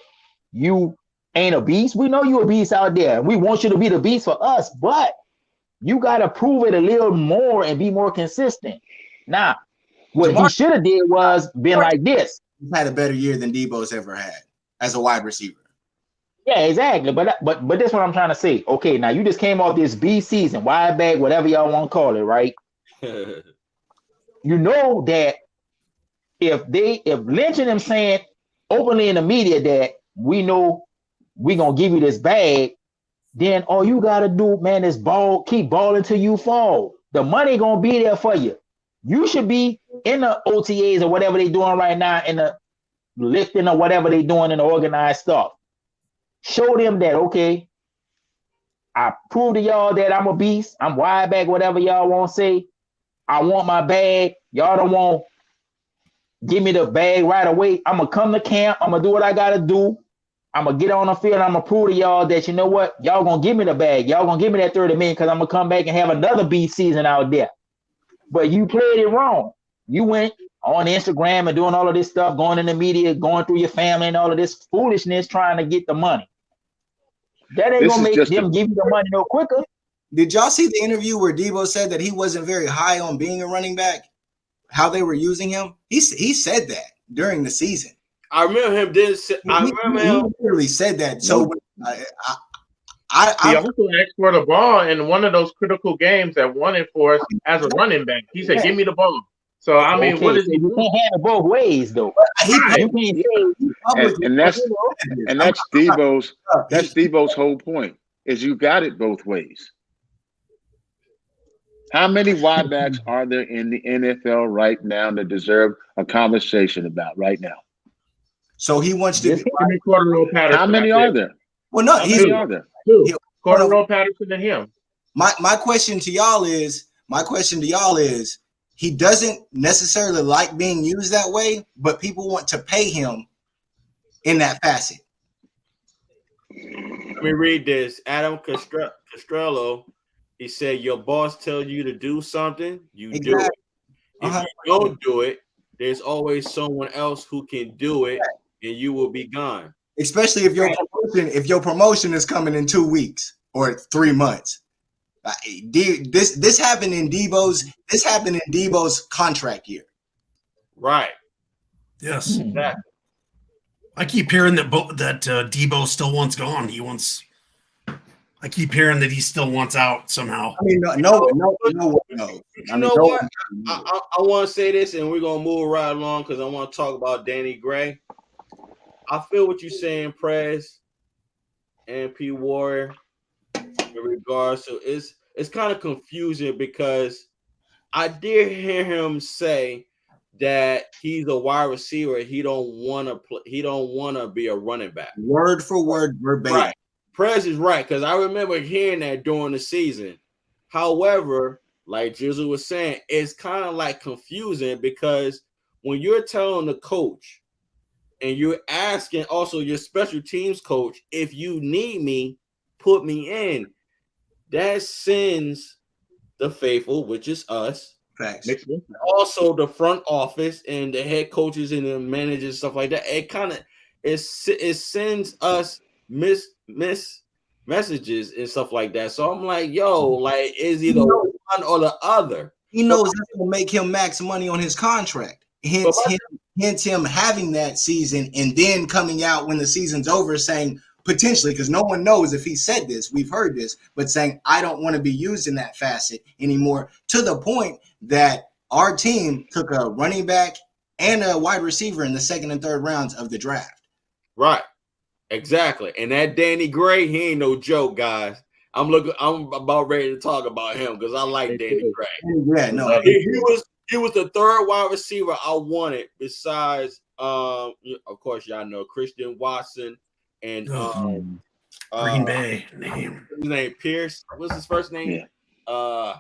you ain't a beast. We know you a beast out there. We want you to be the beast for us, but you got to prove it a little more and be more consistent. Now, what he should have did was been like this. He's had a better year than Debo's ever had as a wide receiver. Yeah, exactly. But this is what I'm trying to say. Okay, now you just came off this B season, wide bag, whatever y'all want to call it, right? You know that if Lynch and them saying openly in the media that we know we gonna give you this bag, then all you gotta do, man, is keep balling till you fall. The money gonna be there for you. You should be in the OTAs or whatever they doing right now, in the lifting or whatever they doing in the organized stuff. Show them that, okay, I prove to y'all that I'm a beast. I'm wide back, whatever y'all want to say. I want my bag. Y'all don't want give me the bag right away. I'm going to come to camp. I'm going to do what I got to do. I'm going to get on the field. I'm going to prove to y'all that, you know what? Y'all going to give me the bag. Y'all going to give me that 30 million because I'm going to come back and have another beast season out there. But you played it wrong. You went on Instagram and doing all of this stuff, going in the media, going through your family and all of this foolishness trying to get the money. That ain't going to make them give you the money no quicker. Did y'all see the interview where Debo said that he wasn't very high on being a running back? How they were using him? He said that during the season. I remember him. He literally said that. So he also asked for the ball in one of those critical games that won it for us as a running back. He said, "Give me the ball." So I mean, what is you can't have it both ways though. And that's Debo's whole point is you got it both ways. How many wide backs are there in the NFL right now that deserve a conversation about right now? So he wants to be How many are there? Well, no, he's Cordero Patterson and him. My question to y'all is he doesn't necessarily like being used that way, but people want to pay him in that facet. Let me read this. Adam Castrello, he said, your boss tells you to do something, you do it. If you don't do it, there's always someone else who can do it, and you will be gone. Especially if your promotion is coming in 2 weeks or 3 months. This happened in Debo's contract year. Right. Yes. Exactly. I keep hearing that Debo still wants gone. I keep hearing that he still wants out somehow. I mean, no. You know what? I want to say this, and we're gonna move right along because I want to talk about Danny Gray. I feel what you're saying, Prez and P Warrior, in regards to it's kind of confusing because I did hear him say that he's a wide receiver. He don't want to play. He don't want to be a running back. Word for word, verbatim. Right. Prez is right because I remember hearing that during the season. However, like Jizzle was saying, it's kind of like confusing because when you're telling the coach and you're asking also your special teams coach, if you need me, put me in, that sends the faithful, which is us, Facts. also the front office and the head coaches and the managers, stuff like that. It kind of it sends us messages and stuff like that. So I'm like, yo, like is either one or the other. He knows that's gonna make him max money on his contract. Hence him having that season and then coming out when the season's over saying potentially, because no one knows if he said this, we've heard this, but saying I don't want to be used in that facet anymore, to the point that our team took a running back and a wide receiver in the second and third rounds of the draft. Right. Exactly. And that Danny Gray, he ain't no joke, guys. I'm about ready to talk about him because I like Danny Gray. Yeah, no. He was the third wide receiver I wanted besides of course y'all know Christian Watson and Green Bay name. His name Pierce. What's his first name? Yeah. I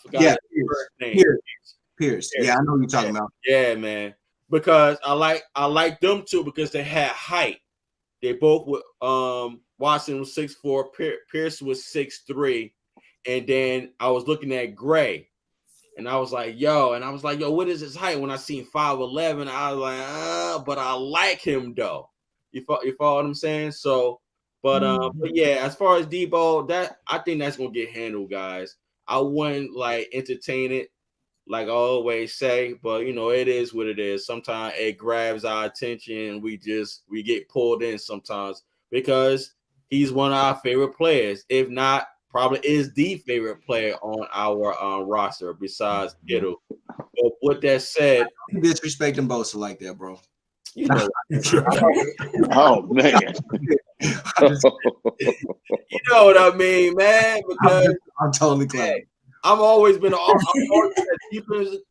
forgot his first name. Pierce. Yeah, I know what you're talking about. Yeah, man. Because I like them too because they had height. They both were Watson was 6'4", Pierce was 6'3", and then I was looking at Gray, and I was like, yo, what is his height? When I seen 5'11", I was like, but I like him though. You follow what I'm saying? So, but yeah, as far as Debo, that I think that's gonna get handled, guys. I wouldn't like entertain it, like I always say, but it is what it is. Sometimes it grabs our attention. We get pulled in sometimes because he's one of our favorite players, if not probably is the favorite player on our roster besides Kittle. But with that said, Disrespecting Bosa like that, bro. You know, oh man, you know what I mean, man. Because I'm totally clear. I've always been a defensive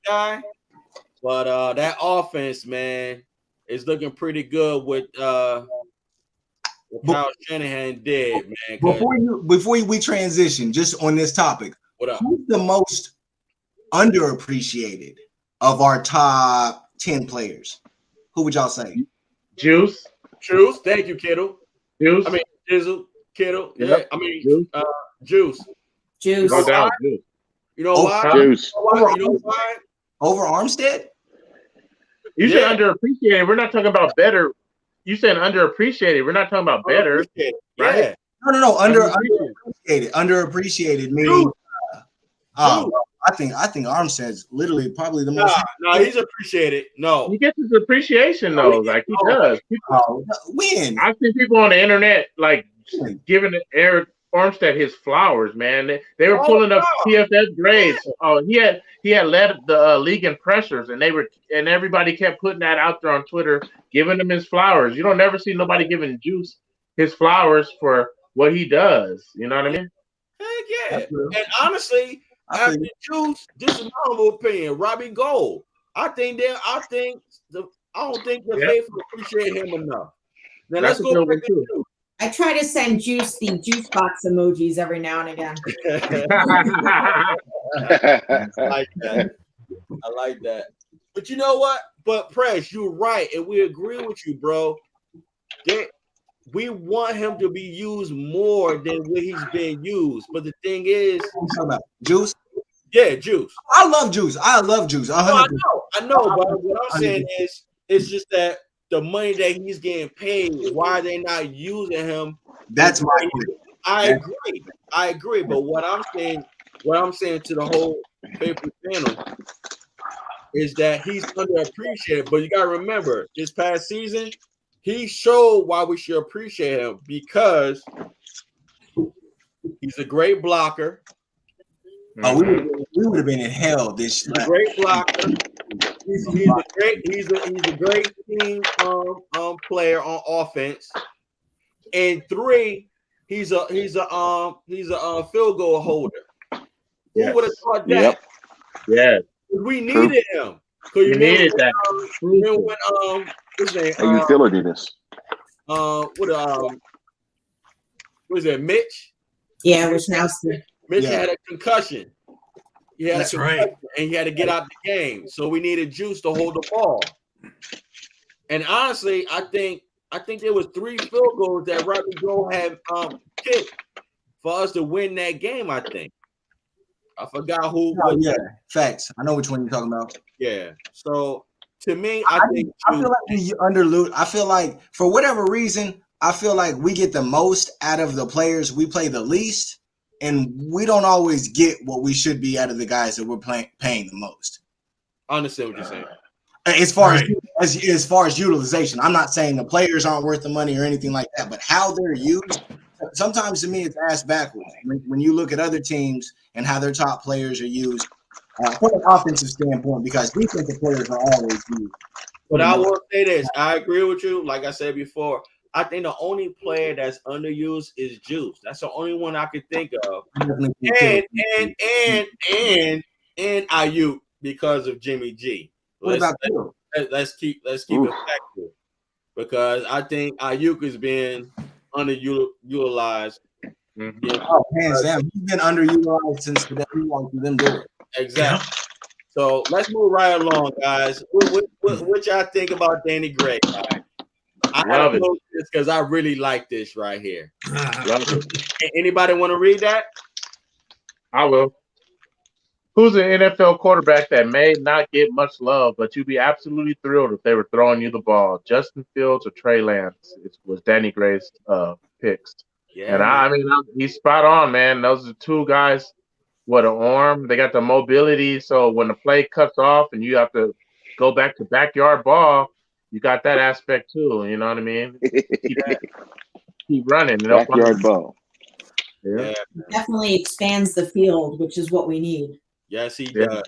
guy, but that offense, man, is looking pretty good with what Kyle Shanahan did, man. Before we transition, just on this topic, what up? Who's the most underappreciated of our top 10 players? Who would y'all say? Juice. Thank you, Kittle. Juice. I mean, Jizzle, Kittle. Yep. Yeah. I mean, Juice. No doubt, Juice. You know why? Juice. You know why? Over Armstead? You said underappreciated. We're not talking about better. You said underappreciated. We're not talking about better. Right? Yeah. No. Underappreciated meaning. I think Armstead's literally probably the most. No, he's appreciated. No, he gets his appreciation though, like he does. When I see people on the internet like giving Eric Armstead his flowers, man. They were pulling up PFF grades. Oh, he had led the league in pressures, and everybody kept putting that out there on Twitter, giving him his flowers. You don't never see nobody giving Juice his flowers for what he does. You know what I mean? Heck yeah. And honestly, after Juice, this is my humble opinion. Robbie Gold. I don't think the faithful appreciate him enough. Now let's go back to Juice. I try to send Juice the juice box emojis every now and again. I like that. But you know what? But Press, you're right, and we agree with you, bro. We want him to be used more than what he's been used. But the thing is, Juice. Yeah, Juice. I love Juice. I know. But what I'm saying is, it's just that the money that he's getting paid, why are they not using him? That's my point. I agree. But what I'm saying to the whole paper panel is that he's underappreciated. But you gotta remember, this past season, he showed why we should appreciate him because he's a great blocker. Oh, we would have been in hell this year. He's a great blocker. He's a great team player on offense. And 3, he's a field goal holder. Yes. Who would have thought that? Yep. Yeah. We needed him. We needed that. Remember when what's his name? Utilitiness. What is that? Mitch? Yeah, Wisnowski. Mitchell had a concussion. He had That's a concussion, right. and he had to get out the game. So we needed Juice to hold the ball. And honestly, I think there was 3 field goals that Rodney Joe had kicked for us to win that game. I think. I forgot who. Oh, yeah, facts. I know which one you're talking about. Yeah. So to me, I think I feel like we underloot. I feel like for whatever reason, I feel like we get the most out of the players we play the least, and we don't always get what we should be out of the guys that we're paying the most. I understand what you're saying. As far as far as utilization, I'm not saying the players aren't worth the money or anything like that, but how they're used. Sometimes to me, it's ass backwards. When you look at other teams and how their top players are used from an offensive standpoint, because defensive players are always used. But I will say this: I agree with you. Like I said before, I think the only player that's underused is Juice. That's the only one I could think of. And Ayuk because of Jimmy G. Let's keep it factual, because I think Ayuk is being underutilized. Mm-hmm. Oh, hands down, he's been underutilized since the day we wanted them do it. Exactly. So let's move right along, guys. What y'all think about Danny Gray, guys? I love it because I really like this right here. Love it. Anybody want to read that? I will. Who's an NFL quarterback that may not get much love, but you'd be absolutely thrilled if they were throwing you the ball? Justin Fields or Trey Lance? It was Danny Gray's picks. Yeah, and I mean, he's spot on, man. Those are 2 guys with an arm. They got the mobility, so when the play cuts off and you have to go back to backyard ball, you got that aspect too. You know what I mean? Keep running. Backyard ball. Yeah. Definitely expands the field, which is what we need. Yes, he does.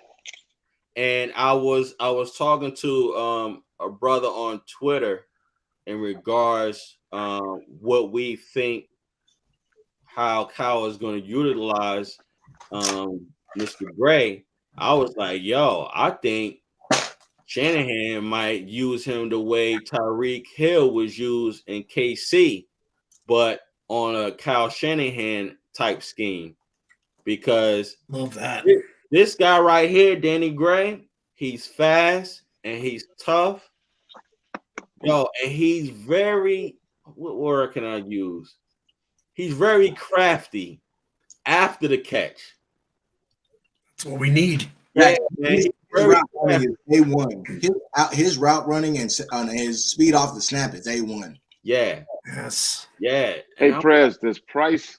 And I was talking to a brother on Twitter in regards what we think how Kyle is going to utilize Mr. Gray. I was like, yo, I think Shanahan might use him the way Tyreek Hill was used in KC, but on a Kyle Shanahan type scheme. Because love that. This guy right here, Danny Gray, he's fast and he's tough. Yo, and he's very, what word can I use? He's very crafty after the catch. That's what we need. Yeah, man. His route running is A1. His route running and his speed off the snap is A1. Yeah. Yes. Yeah. Hey, Prez, does Price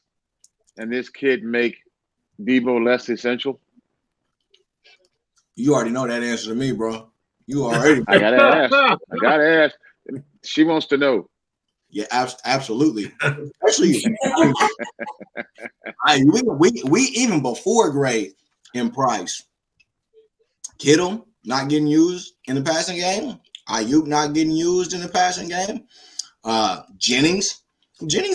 and this kid make Debo less essential? You already know that answer to me, bro. You already. I gotta ask. She wants to know. Yeah, absolutely. Especially, we even before Gray and Price, Kittle not getting used in the passing game. Ayuk not getting used in the passing game. Jennings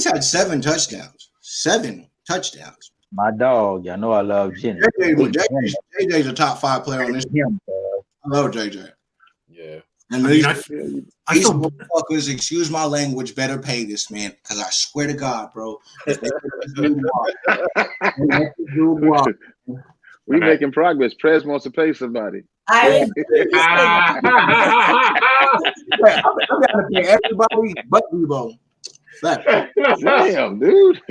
had 7 touchdowns. 7 touchdowns. My dog, y'all know I love Jennings. JJ's a top 5 player on this team. I love JJ. Yeah. And these motherfuckers, excuse my language, better pay this man, because I swear to God, bro. We making progress. Prez wants to pay somebody. I gotta pay everybody but Debo. Damn, dude.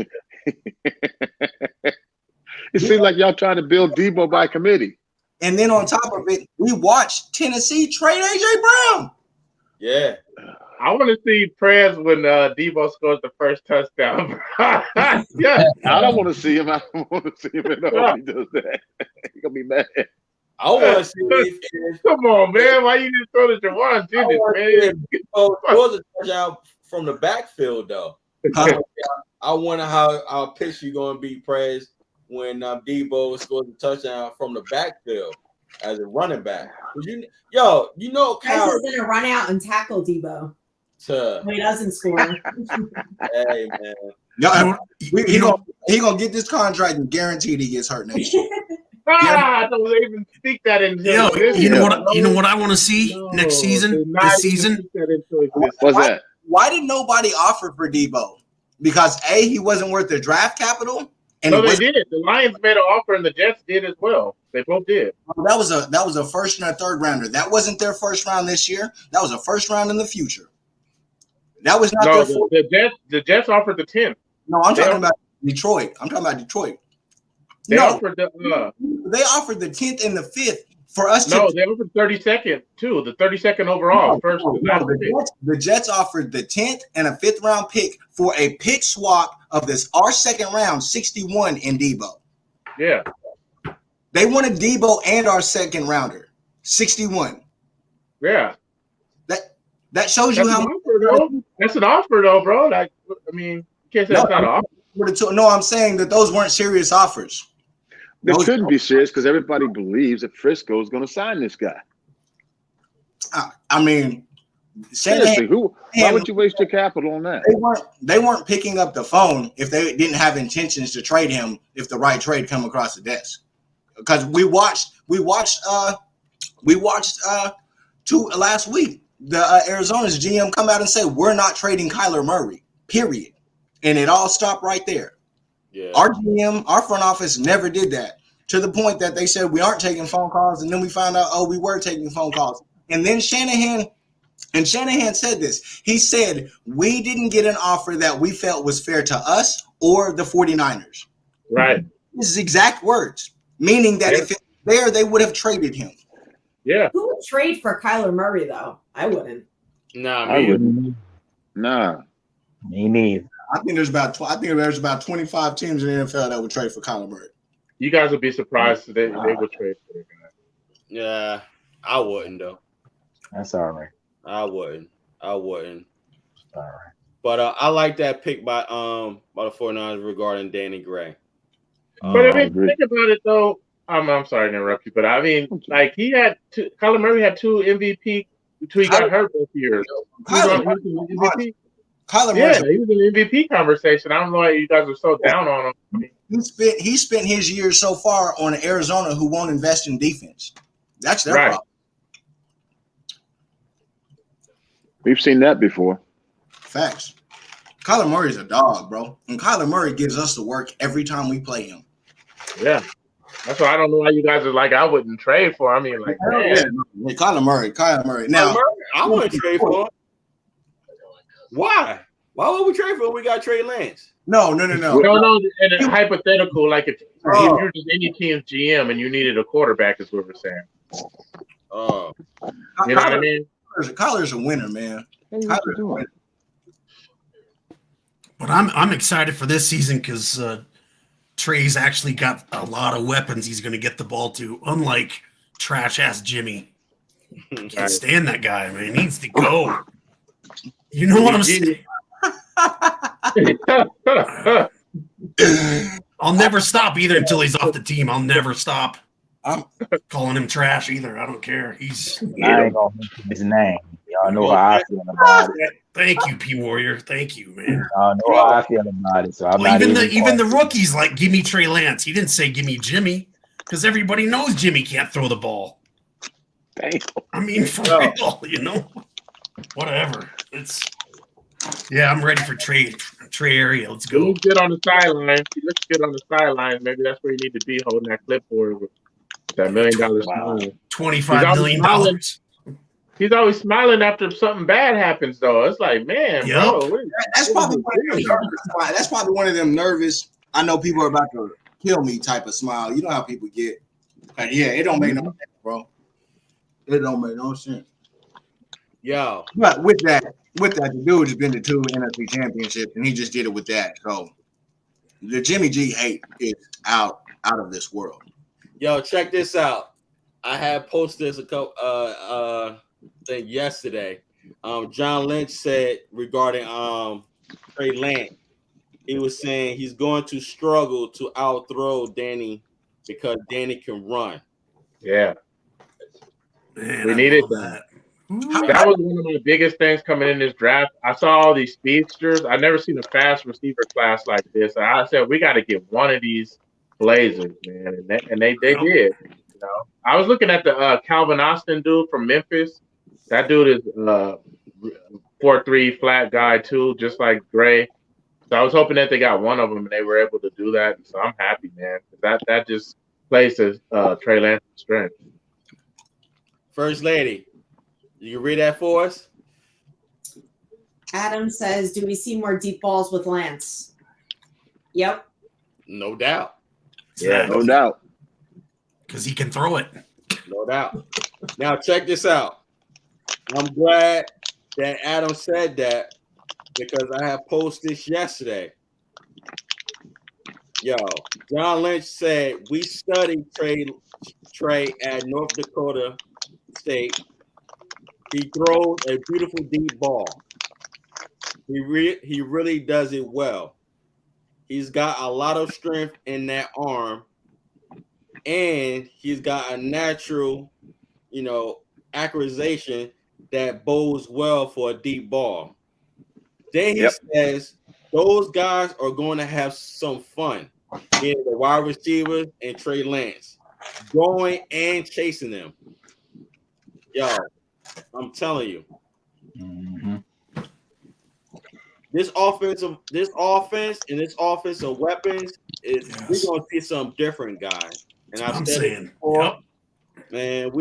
It seems like y'all trying to build Debo by committee. And then on top of it, we watched Tennessee trade A.J. Brown. Yeah. I want to see Prez when Debo scores the first touchdown. Yeah, I don't want to see him. I don't want to see him at all. He does that. He's going to be mad. I want to see if come on, man. Why you just throw the Jawan Jennings, man? Throw the touchdown from the backfield, though. I wonder how our pitch you going to be, Prez, when Debo scores a touchdown from the backfield as a running back. Kyle is going to run out and tackle Debo when he doesn't score. Hey, man. He gonna get this contract and guaranteed he gets hurt next year. I don't even speak that into you know what I want to see next season? This season? What's that? Why did nobody offer for Debo? Because A, he wasn't worth their draft capital, And no, they did. The Lions made an offer, and the Jets did as well. They both did. That was a first and a third rounder. That wasn't their first round this year. That was a first round in the future. That was not the Jets offered the 10th. No, I'm talking about Detroit. They offered the they offered the 10th and the 5th for us. They offered 32nd too. The 32nd overall first. The Jets offered the 10th and a 5th round pick for a pick swap of our second round 61 in Debo. Yeah. They wanted Debo and our second rounder 61. Yeah. That shows you how much. That's an offer though, bro. Like, I mean, you can't say that's not an offer. No, I'm saying that those weren't serious offers. They couldn't be serious because everybody believes that Frisco is going to sign this guy. I mean, seriously, why would you waste your capital on that? They weren't picking up the phone if they didn't have intentions to trade him if the right trade come across the desk. Because we watched last week the Arizona's GM come out and say we're not trading Kyler Murray, period, and it all stopped right there. Yeah. Our GM, our front office never did that, to the point that they said we aren't taking phone calls, and then we found out, we were taking phone calls. And then Shanahan said this. He said, we didn't get an offer that we felt was fair to us or the 49ers. Right. This is exact words, meaning that if it's there, they would have traded him. Yeah. Who would trade for Kyler Murray, though? I wouldn't. I wouldn't. Nah. Me neither. I think there's about 25 teams in the NFL that would trade for Kyler Murray. You guys would be surprised if they would trade for the guy. Yeah, I wouldn't though. That's all right. I wouldn't. All right. But I like that pick by the 49ers regarding Danny Gray. But I mean, think about it though. I'm sorry to interrupt you, but I mean, like Kyler Murray had 2 MVP until he got hurt both years. Kyler Murray, he was in the MVP conversation. I don't know why you guys are so down on him. I mean, he spent his years so far on Arizona who won't invest in defense. That's their problem. We've seen that before. Facts. Kyler Murray's a dog, bro. And Kyler Murray gives us the work every time we play him. Yeah. That's why I don't know why you guys are like, I wouldn't trade for him. I mean, like, yeah, Kyler Murray. Now, I wouldn't trade for him. Why? Why would we trade for him? We got Trey Lance. No. No, in a hypothetical, like if you're just any team's GM and you needed a quarterback, is what we're saying. You know what I mean? Kyler's a winner, man. Kyler's a winner. But I'm excited for this season because Trey's actually got a lot of weapons he's going to get the ball to, unlike trash-ass Jimmy. Can't stand that guy, man. He needs to go. You know what I'm saying? I'll never stop either until he's off the team. I'll never stop calling him trash either. I don't care. I ain't gonna mention his name. Y'all know how I feel about it. Thank you, P Warrior. Thank you, man. Y'all know how I feel about it. So I'm not even the rookies like give me Trey Lance. He didn't say give me Jimmy because everybody knows Jimmy can't throw the ball. Damn. I mean, for real, you know. Whatever. I'm ready for Trey area. Let's go. He looks good on the sideline. Maybe that's where you need to be holding that clipboard with that $1 million smile. $25 million. He's always smiling after something bad happens, though. It's like, man, bro. That's probably one of them nervous. I know people are about to kill me type of smile. You know how people get. Like, it don't make no sense, bro. It don't make no sense. Yo. But with that, the dude has been to 2 NFC championships, and he just did it with that. So the Jimmy G hate is out of this world. Yo, check this out. I had posted this a couple thing yesterday. John Lynch said regarding Trey Lance, he was saying he's going to struggle to outthrow Danny because Danny can run. Yeah. Man, we needed that. That was one of my biggest things coming in this draft. I saw all these speedsters. I've never seen a fast receiver class like this. And I said, we got to get one of these Blazers, man. And they did. You know, I was looking at the Calvin Austin dude from Memphis. That dude is 4'3" flat guy too, just like Gray. So I was hoping that they got one of them and they were able to do that. So I'm happy, man. That just plays to Trey Lance's strength. First Lady, you can read that for us? Adam says, do we see more deep balls with Lance? Yep. No doubt. Yeah, No doubt. Because he can throw it. No doubt. Now check this out. I'm glad that Adam said that because I have posted this yesterday. Yo, John Lynch said we studied Trey at North Dakota State. He throws a beautiful deep ball. He really does it well. He's got a lot of strength in that arm, and he's got a natural, acquisition that bodes well for a deep ball. Then he says those guys are going to have some fun, being the wide receivers and Trey Lance, going and chasing them. Yo, I'm telling you. Mm-hmm. This offense and this offensive weapons is we're gonna see some different guys. And I've said it before, man.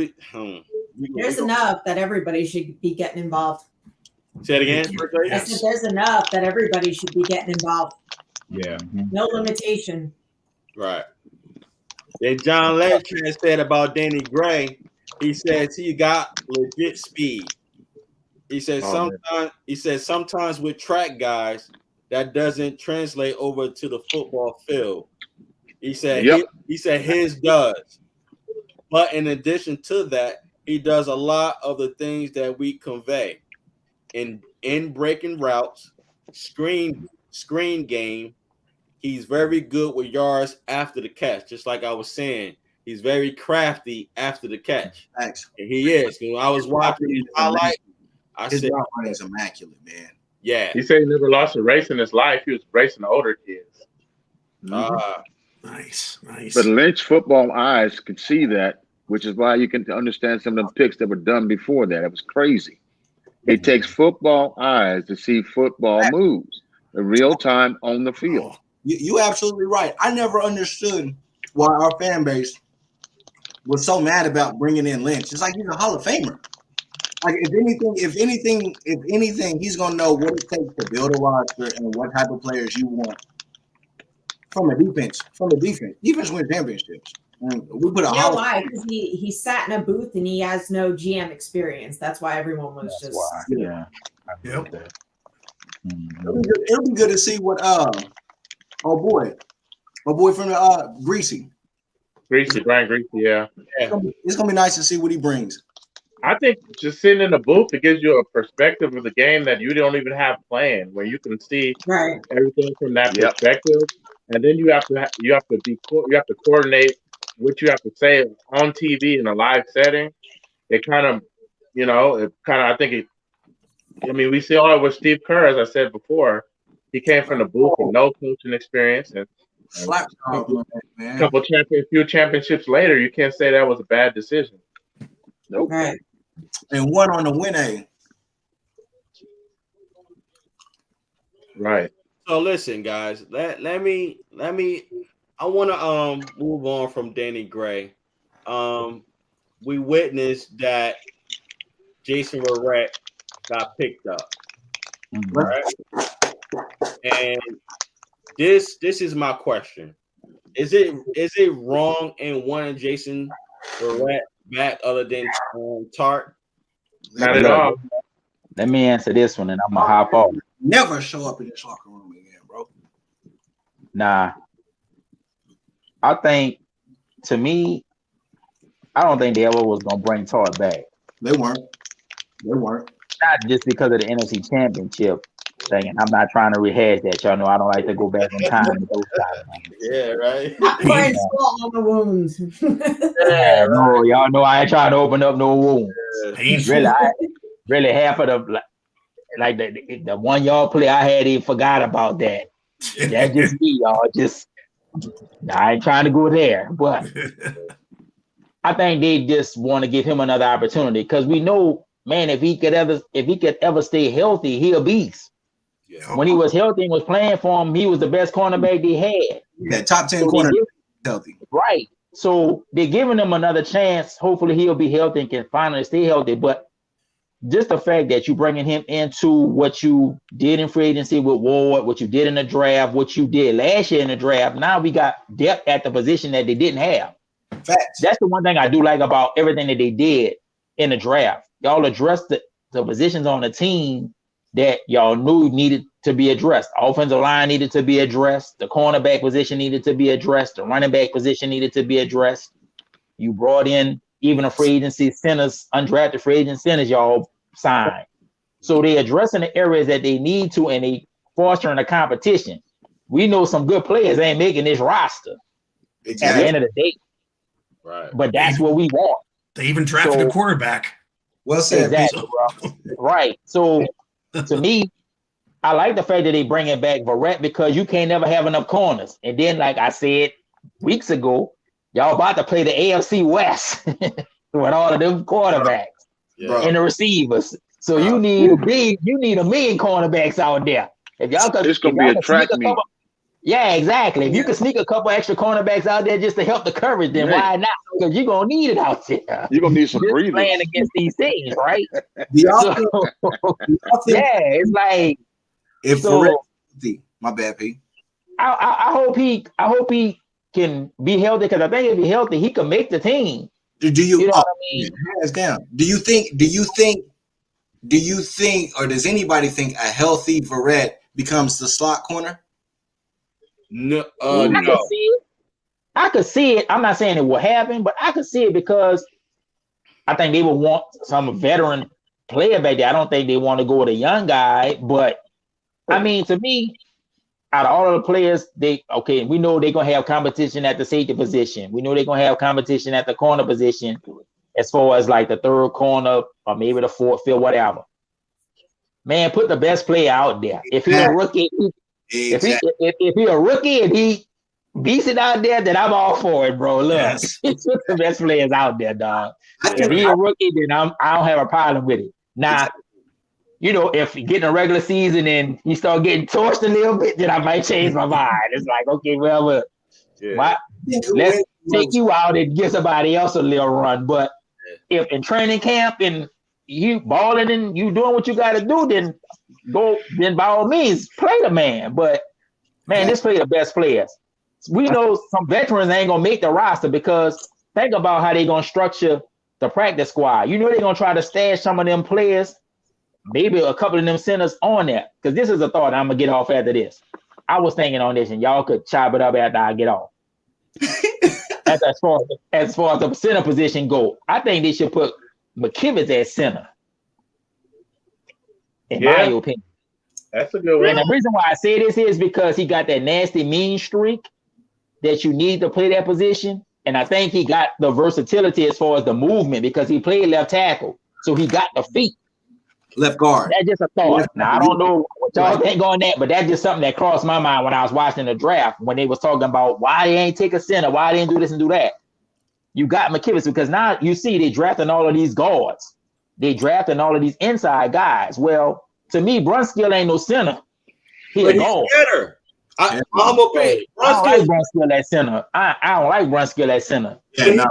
There's enough that everybody should be getting involved. Say it again. I said there's enough that everybody should be getting involved. Yeah. No limitation. Right. Then John Lynch said about Danny Gray, he says he got legit speed. He says sometimes with track guys that doesn't translate over to the football field. He said his does. But in addition to that, he does a lot of the things that we convey in breaking routes, screen game. He's very good with yards after the catch. Just like I was saying, he's very crafty after the catch. Thanks. And he is. When I was watching his highlight, I his said, route running is immaculate, man. Yeah. He said he never lost a race in his life. He was racing the older kids. Nice. But Lynch football eyes could see that, which is why you can understand some of the picks that were done before that. It was crazy. It takes football eyes to see football moves in real time on the field. You absolutely right. I never understood why our fan base was so mad about bringing in Lynch. It's like he's a Hall of Famer. Like if anything, he's gonna know what it takes to build a roster and what type of players you want from a defense. Defense wins championships. And we put why? Because he sat in a booth and he has no GM experience. That's why everyone was It'll be good to see what my boy from the Greasy, Brian Greasy, yeah. It's gonna be nice to see what he brings. I think just sitting in the booth, it gives you a perspective of the game that you don't even have planned, where you can see everything from that perspective, and then you have to coordinate what you have to say on TV in a live setting. It kind of, we see all it with Steve Kerr, as I said before. He came from the booth with no coaching experience, and few championships later, you can't say that was a bad decision. Nope. Right. And one on the win A. Right. So listen, guys, let me I want to move on from Danny Gray. We witnessed that Jason Verrett got picked up. Right? And this is my question. Is it wrong in wanting Jason Verrett back other than Tart? Not at all. Let me answer this one and I'm gonna hop off. Never show up in this locker room again, bro. Nah. I think, to me, I don't think they ever was gonna bring Tart back. They weren't. Not just because of the NFC Championship thing. I'm not trying to rehash that. Y'all know I don't like to go back in time with those kind of things. Yeah, right. Pouring salt on the wounds. No, y'all know I ain't trying to open up no wounds. Really, half of the the one y'all play, I had even forgot about that. That's just me, y'all. I ain't trying to go there, but I think they just want to give him another opportunity because we know, man, if he could ever stay healthy, he a beast. Yeah. When he was healthy and was playing for him, he was the best cornerback they had. Yeah, top 10 So corner healthy. Right. So they're giving him another chance. Hopefully he'll be healthy and can finally stay healthy. But just the fact that you're bringing him into what you did in free agency with Ward, what you did in the draft, what you did last year in the draft, now we got depth at the position that they didn't have. Facts. That's the one thing I do like about everything that they did in the draft. Y'all addressed the positions on the team that y'all knew needed to be addressed. Offensive line needed to be addressed. The cornerback position needed to be addressed. The running back position needed to be addressed. You brought in even a free agency centers, undrafted free agent centers y'all signed. So they addressing the areas that they need to, and they fostering a competition. We know some good players ain't making this roster at the end of the day. Right. But that's what we want. They even drafted a quarterback. Well said. Exactly, bro. Right. So to me, I like the fact that they bring it back Verrett, because you can't never have enough corners. And then, like I said weeks ago, y'all about to play the AFC West with all of them quarterbacks and the receivers. So you need a million cornerbacks out there. If y'all could, it's gonna be a track meet. Yeah, exactly. If you can sneak a couple extra cornerbacks out there just to help the coverage, then why not? Because you're gonna need it out there. You're gonna need some breathers playing against these teams, right? The it's like if my bad, P. I hope he can be healthy, because I think if he's healthy, he can make the team. Do you know what I mean? Hands down. Do you think, or does anybody think a healthy Verrett becomes the slot corner? No, I could see it. I'm not saying it will happen, but I could see it, because I think they would want some veteran player back there. I don't think they want to go with a young guy, but I mean, to me, out of all of the players, we know they're gonna have competition at the safety position. We know they're gonna have competition at the corner position, as far as like the third corner or maybe the fourth, fifth, whatever. Man, put the best player out there. If he's a rookie, if he's a rookie and he beats it out there, then I'm all for it, bro. Look, put the best players out there, dog. If he's a rookie, then I don't have a problem with it. Now, if you get in a regular season and you start getting torched a little bit, then I might change my mind. It's like, okay, well, look, let's take you out and give somebody else a little run. But if in training camp and you balling and you doing what you got to do, then by all means, play the man. But man, just play the best players. We know some veterans ain't gonna make the roster, because think about how they gonna structure the practice squad. They're gonna try to stash some of them players, maybe a couple of them centers on there. Because this is a thought I'm gonna get off after this. I was thinking on this, and y'all could chop it up after I get off. as far as the center position go, I think they should put McKivitz at center. In my opinion. That's a good one. And the reason why I say this is because he got that nasty mean streak that you need to play that position. And I think he got the versatility as far as the movement, because he played left tackle. So he got the feet. Left guard. That's just a thought. Now, I don't know what y'all think on that, but that's just something that crossed my mind when I was watching the draft, when they was talking about why they ain't take a center, why they didn't do this and do that. You got McKivitz, because now you see they drafting all of these guards. They drafting all of these inside guys. Well, to me, Brunskill ain't no center. He's a guard. I'm a big. I don't like Brunskill at center. I don't like Brunskill at center. Yeah,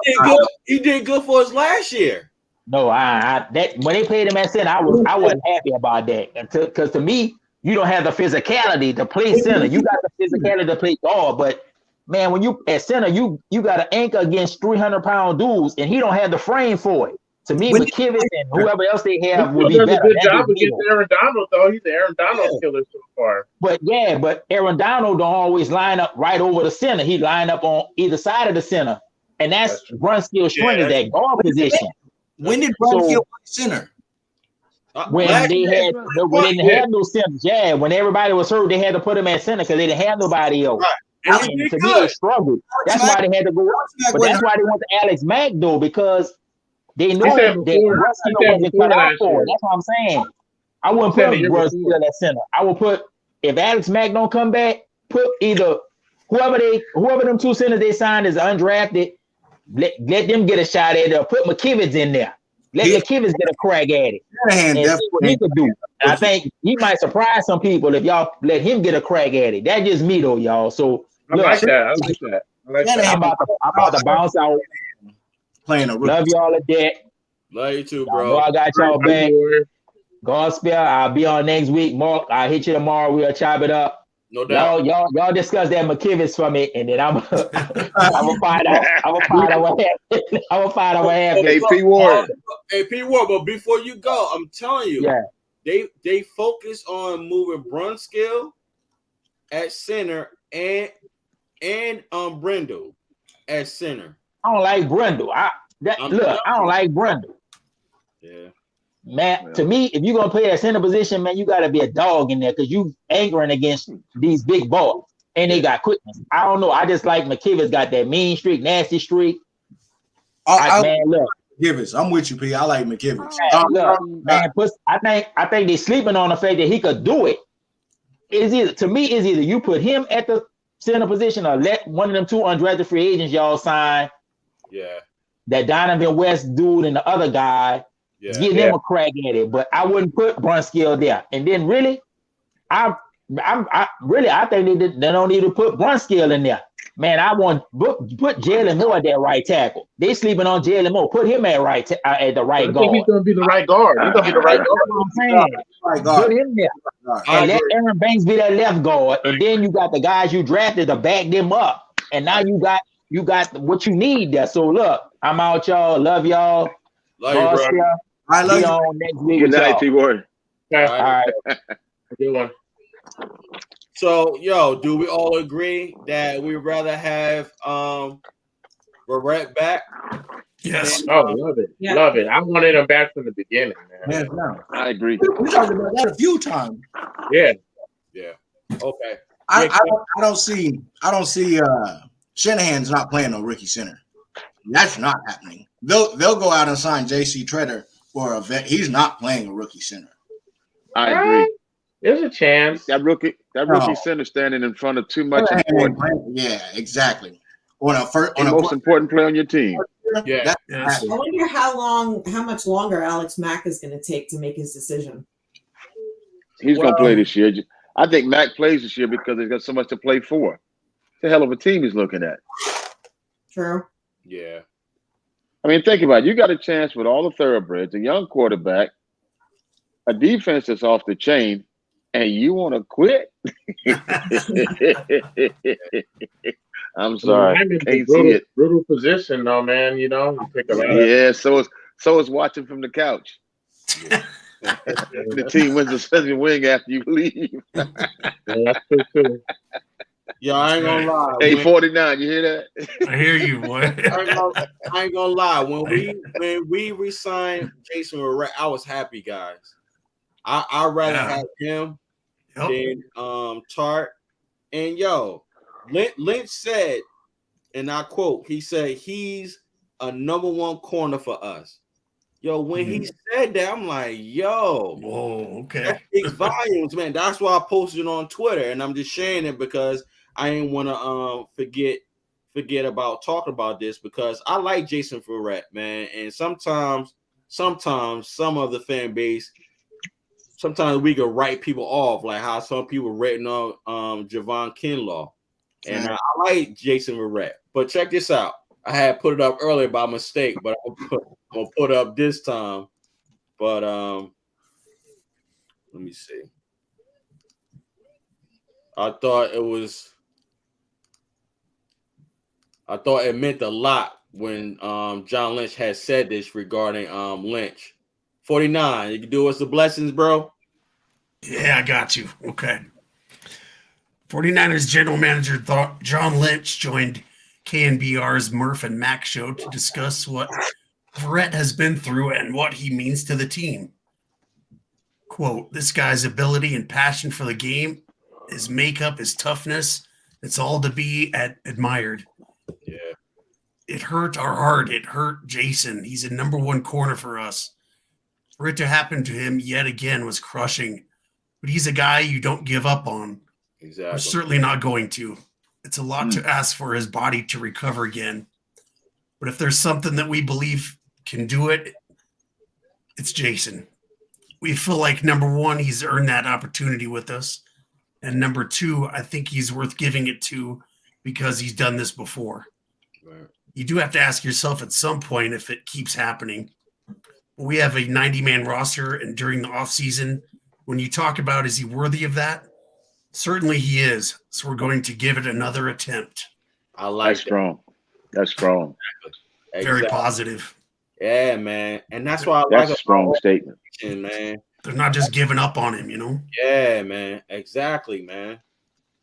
he did good for us last year. No, that when they played him at center, I wasn't happy about that. Because to me, you don't have the physicality to play center. You got the physicality to play guard, but man, when you at center, you got to anchor against 300-pound dudes, and he don't have the frame for it. To me, McKivitz and whoever else they have would be better. He does a good job against Aaron Donald, though. He's the Aaron Donald killer so far. But Aaron Donald don't always line up right over the center. He line up on either side of the center, and that's Brunskill's strength is that guard position. When did Brunskill play center? When they didn't have no centers. Yeah, when everybody was hurt, they had to put him at center because they didn't have nobody else. Right. And to me, they struggled. That's why they had to go. But that's why they went to Alex Mack, though, because they know that Brunskill wasn't cut out for it. That's what I'm saying. I wouldn't put Brunskill at center. I would put, if Alex Mack don't come back, put either whoever them two centers they signed is undrafted, let them get a shot at it, or put McKivitz in there. Let McKivitz get a crack at it. And see what he could do. And I think he might surprise some people if y'all let him get a crack at it. That's just me though, y'all. So I like that. I like that. I like that. I'm about to bounce out. Playing a rookie. Love y'all to death. Love you too, Y'all bro. know I got y'all back. Gospel, I'll be on next week. Mark, I'll hit you tomorrow. We'll chop it up. No doubt. Y'all discuss that McKivitz for me, and then I'm gonna find out. I'm gonna find out what happened. I'm gonna find out what happened. Hey, P. Ward. Hey, P. Ward, but before you go, I'm telling you, Yeah. they focus on moving Brunskill at center and Brindle at center. I don't like Brindle. I don't like Brindle. Yeah. Man, to me, if you're gonna play at center position, man, you gotta be a dog in there because you angering against these big boys. And they got quickness. I don't know. I just like McKivitz got that mean streak, nasty streak. Man, look. McKivitz. I'm with you, P. I like McKivitz. I think they're sleeping on the fact that he could do it. It's either you put him at the center position or let one of them two undrafted free agents y'all sign. Yeah. That Donovan West dude and the other guy. Yeah. Give them a crack at it, but I wouldn't put Brunskill there. And then really, I think they don't need to put Brunskill in there. Man, I want put Jalen Moore at that right tackle. They sleeping on Jalen Moore. Put him at at the right guard. He's gonna be the right guard. He's gonna be the right guard. That's what I'm saying. Put him there. And let Aaron Banks be that left guard. And then you got the guys you drafted to back them up. And now you got what you need there. So look, I'm out, y'all. Love y'all. Love you, bro. I love you. On next week. Good night, P. Ward. Okay. All right. Good one. So, do we all agree that we'd rather have Barrett back? Yes. Oh, love it. Yeah. Love it. I wanted him back from the beginning, man. Hands down. I agree. We talked about that a few times. Yeah. Yeah. Okay. I don't see Shanahan's not playing no rookie center. That's not happening. They'll go out and sign J.C. Treader for a vet. He's not playing a rookie center. I agree. There's a chance. That rookie center standing in front of too much important. Yeah, exactly. On The most important player on your team. Yeah. Yes. I wonder how much longer Alex Mack is going to take to make his decision. He's going to play this year. I think Mac plays this year because he's got so much to play for. It's a hell of a team he's looking at. True. Yeah. I mean, think about it. You got a chance with all the thoroughbreds, a young quarterback, a defense that's off the chain, and you want to quit? I'm sorry. Can't see it. Brutal position, though, man. You pick a lot. Yeah, so is watching from the couch. The team wins the second wing after you leave. Yeah, that's true, too. Yo, I ain't gonna lie. Hey, 49, you hear that? I hear you, boy. I ain't gonna lie. When we re-signed Jason Verrett, I was happy, guys. I'd rather have him than Tart. And Lynch said, and I quote, he said he's a number one corner for us. When he said that, I'm like, whoa, okay. That speaks volumes, man. That's why I posted it on Twitter, and I'm just sharing it because I didn't want to forget about talking about this because I like Jason Verrett, man. And sometimes some of the fan base, sometimes we can write people off, like how some people written on Javon Kinlaw. And I like Jason Verrett. But check this out. I had put it up earlier by mistake, but I'm gonna put it up this time. But let me see. I thought it meant a lot when John Lynch had said this regarding Lynch. 49, you can do us the blessings, bro. Yeah, I got you. Okay. 49ers general manager John Lynch joined KNBR's Murph and Mac show to discuss what Verrett has been through and what he means to the team. Quote, this guy's ability and passion for the game, his makeup, his toughness, it's all to be admired. Yeah. It hurt our heart. It hurt Jason. He's a number one corner for us. For it to happen to him yet again was crushing. But he's a guy you don't give up on. Exactly. We're certainly not going to. It's a lot to ask for his body to recover again. But if there's something that we believe can do it, it's Jason. we feel like, number one, he's earned that opportunity with us. And number two, I think he's worth giving it to because he's done this before. Right. You do have to ask yourself at some point if it keeps happening. We have a 90-man roster, and during the offseason, when you talk about is he worthy of that? Certainly he is. So we're going to give it another attempt. I like That's strong. That's strong. Very positive. Yeah, man. And that's why I That's like a strong statement. Man. They're not just giving up on him, you know? Yeah, man. Exactly, man.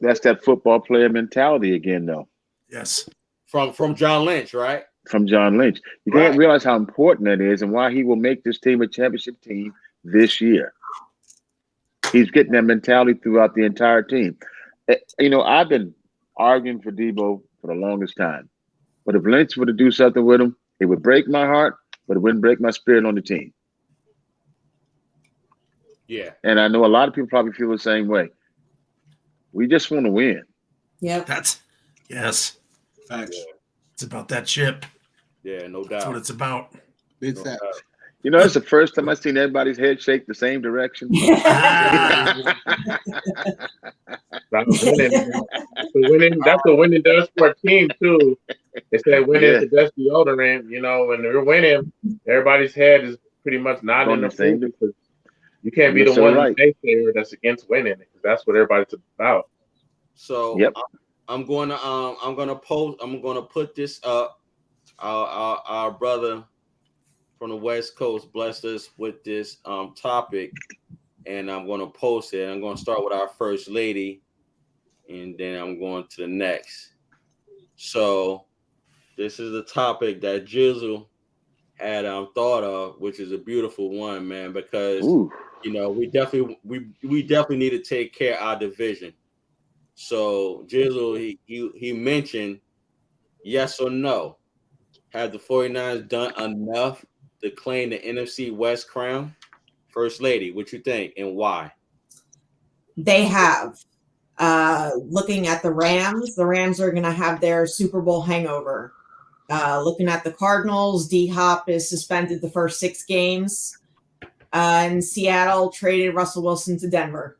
That's that football player mentality again, though. Yes. From John Lynch, right? From John Lynch. You can't realize how important that is and why he will make this team a championship team this year. He's getting that mentality throughout the entire team. You know, I've been arguing for Debo for the longest time. But if Lynch were to do something with him, it would break my heart, but it wouldn't break my spirit on the team. Yeah. And I know a lot of people probably feel the same way. We just want to win. Yep. Yes. Facts. It's about that chip. Yeah, no doubt. That's what it's about. Big No facts. doubt. You know, it's the first time I've seen everybody's head shake the same direction. That's what winning does for a team too. They said winning is the best deodorant. You know, when they're winning, everybody's head is pretty much not in the same because you can't be the one naysayer that's against winning because that's what everybody's about. So I'm going to put this up. Our brother from the West Coast blessed us with this topic, and I'm going to post it. I'm going to start with our first lady, and then I'm going to the next. So this is the topic that Jizzle had thought of, which is a beautiful one, man, because you know we definitely need to take care of our division. So Jizzle, he mentioned yes or no. Have the 49ers done enough to claim the NFC West Crown? First lady, what you think and why? They have. Looking at the Rams are going to have their Super Bowl hangover. Looking at the Cardinals, D-Hop is suspended the first 6 games. And Seattle traded Russell Wilson to Denver.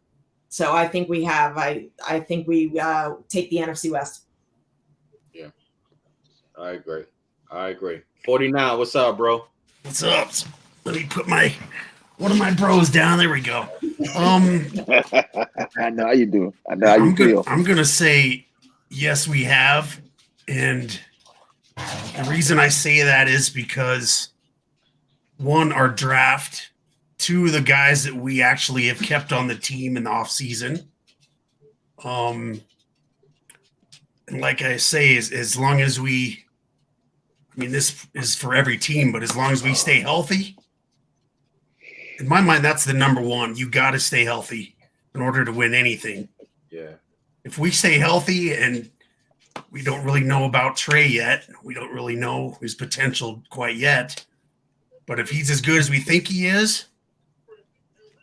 So I think we have. I think we take the NFC West. Yeah, I agree. 49, what's up, bro? What's up? Let me put one of my bros down. There we go. I know how you do. I know how you feel. I'm gonna say yes, we have, and the reason I say that is because one, our draft. 2, the guys that we actually have kept on the team in the off season. And like I say, as long as this is for every team, but as long as we stay healthy, in my mind, that's the number one. You got to stay healthy in order to win anything. Yeah. If we stay healthy and we don't really know about Trey yet, we don't really know his potential quite yet, but if he's as good as we think he is,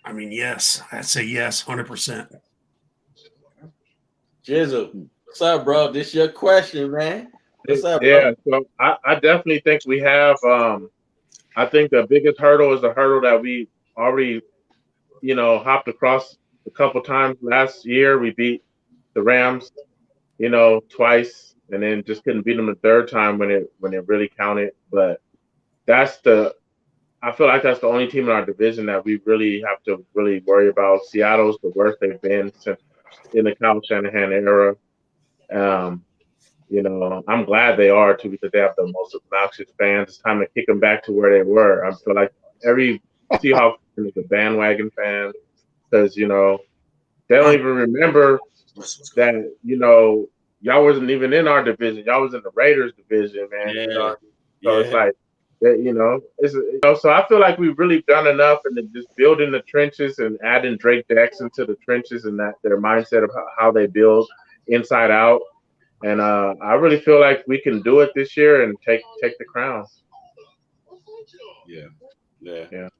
I mean, yes, I'd say yes, 100%. Jizzle, what's up, bro? This your question, man. What's up, bro? Yeah, so I definitely think we have. I think the biggest hurdle is the hurdle that we already, hopped across a couple times last year. We beat the Rams, twice, and then just couldn't beat them the third time when it really counted. But I feel like that's the only team in our division that we really have to really worry about. Seattle's the worst they've been since in the Kyle Shanahan era. I'm glad they are too because they have the most obnoxious fans. It's time to kick them back to where they were. I feel like every Seahawks fan is a bandwagon fan because they don't even remember that y'all wasn't even in our division. Y'all was in the Raiders division, man. Yeah. So it's like. So I feel like we've really done enough in just building the trenches and adding Drake Jackson to the trenches and that their mindset of how they build inside out. And I really feel like we can do it this year and take the crown. Yeah.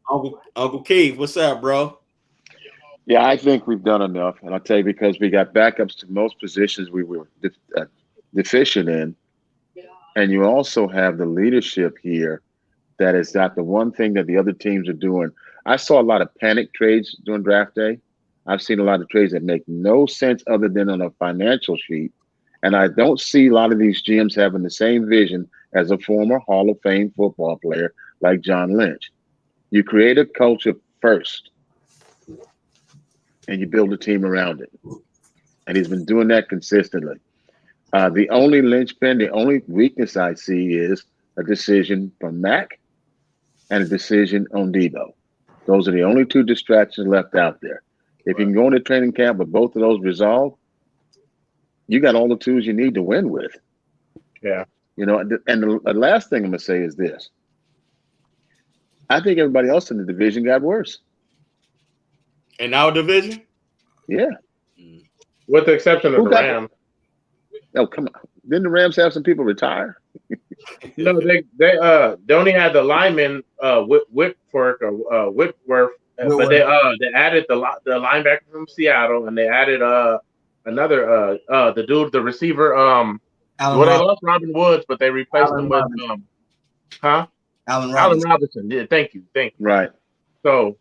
Uncle Keith, what's up, bro? Yeah, I think we've done enough, and I'll tell you because we got backups to most positions we were deficient in, and you also have the leadership here that is not the one thing that the other teams are doing. I saw a lot of panic trades during draft day. I've seen a lot of trades that make no sense other than on a financial sheet. And I don't see a lot of these GMs having the same vision as a former Hall of Fame football player like John Lynch. You create a culture first and you build a team around it. And he's been doing that consistently. The only linchpin, the only weakness I see is a decision from Mac and a decision on Debo. Those are the only two distractions left out there. If you can go into training camp with both of those resolved, you got all the tools you need to win with. Yeah. You know, and the last thing I'm going to say is this. I think everybody else in the division got worse. In our division? Yeah. With the exception of the Rams. Oh, come on. Didn't the Rams have some people retire? No, they only had the lineman Whitworth, but they added the linebacker from Seattle, and they added another the dude, the receiver they lost Robin Woods, but they replaced him with Allen Robinson. Yeah, thank you. Right. So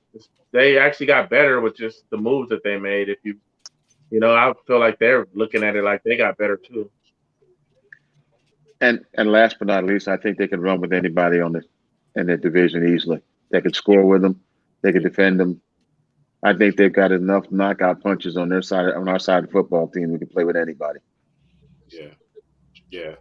they actually got better with just the moves that they made. If I feel like they're looking at it like they got better too. And last but not least, I think they can run with anybody in their division easily. They could score with them. They could defend them. I think they've got enough knockout punches on our side of the football team. We can play with anybody. Yeah.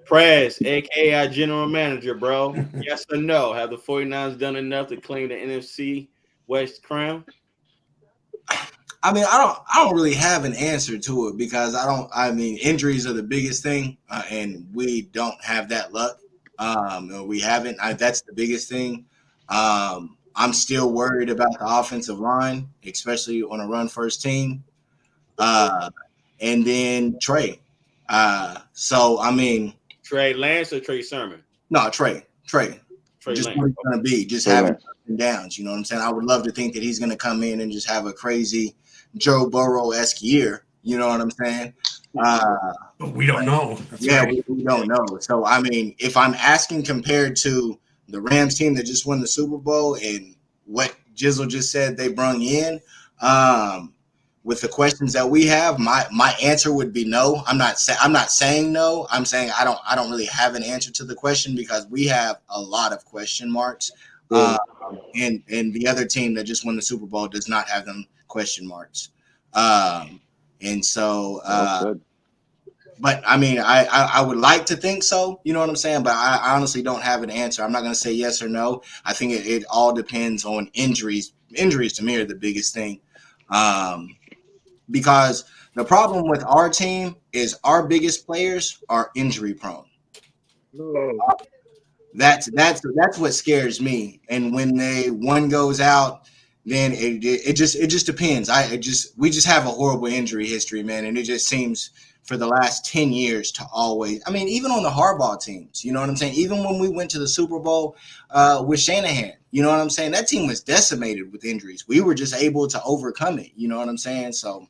Prez, aka our general manager, bro. Yes or no? Have the 49ers done enough to claim the NFC West Crown? I mean, I don't really have an answer to it because injuries are the biggest thing, and we don't have that luck. We haven't. That's the biggest thing. I'm still worried about the offensive line, especially on a run-first team. And then Trey. Trey Lance or Trey Sermon? No, Trey. Just Lance. what he's going to be. Just having ups and downs. You know what I'm saying? I would love to think that he's going to come in and just have a crazy Joe Burrow-esque year. You know what I'm saying? But we don't know. We don't know. So, I mean, if I'm asking compared to the Rams team that just won the Super Bowl and what Jizzle just said they brung in, with the questions that we have, my answer would be no. I'm not saying no. I'm saying I don't really have an answer to the question because we have a lot of question marks. And the other team that just won the Super Bowl does not have them question marks. And so but I mean, I would like to think so, you know what I'm saying? But I honestly don't have an answer. I'm not going to say yes or no. I think it all depends on injuries. Injuries to me are the biggest thing. Because the problem with our team is our biggest players are injury prone. That's what scares me. And when one goes out, then it just depends. We just have a horrible injury history, man, and it just seems for the last 10 years to always. I mean, even on the Harbaugh teams, you know what I'm saying? Even when we went to the Super Bowl with Shanahan, you know what I'm saying? That team was decimated with injuries. We were just able to overcome it, you know what I'm saying? So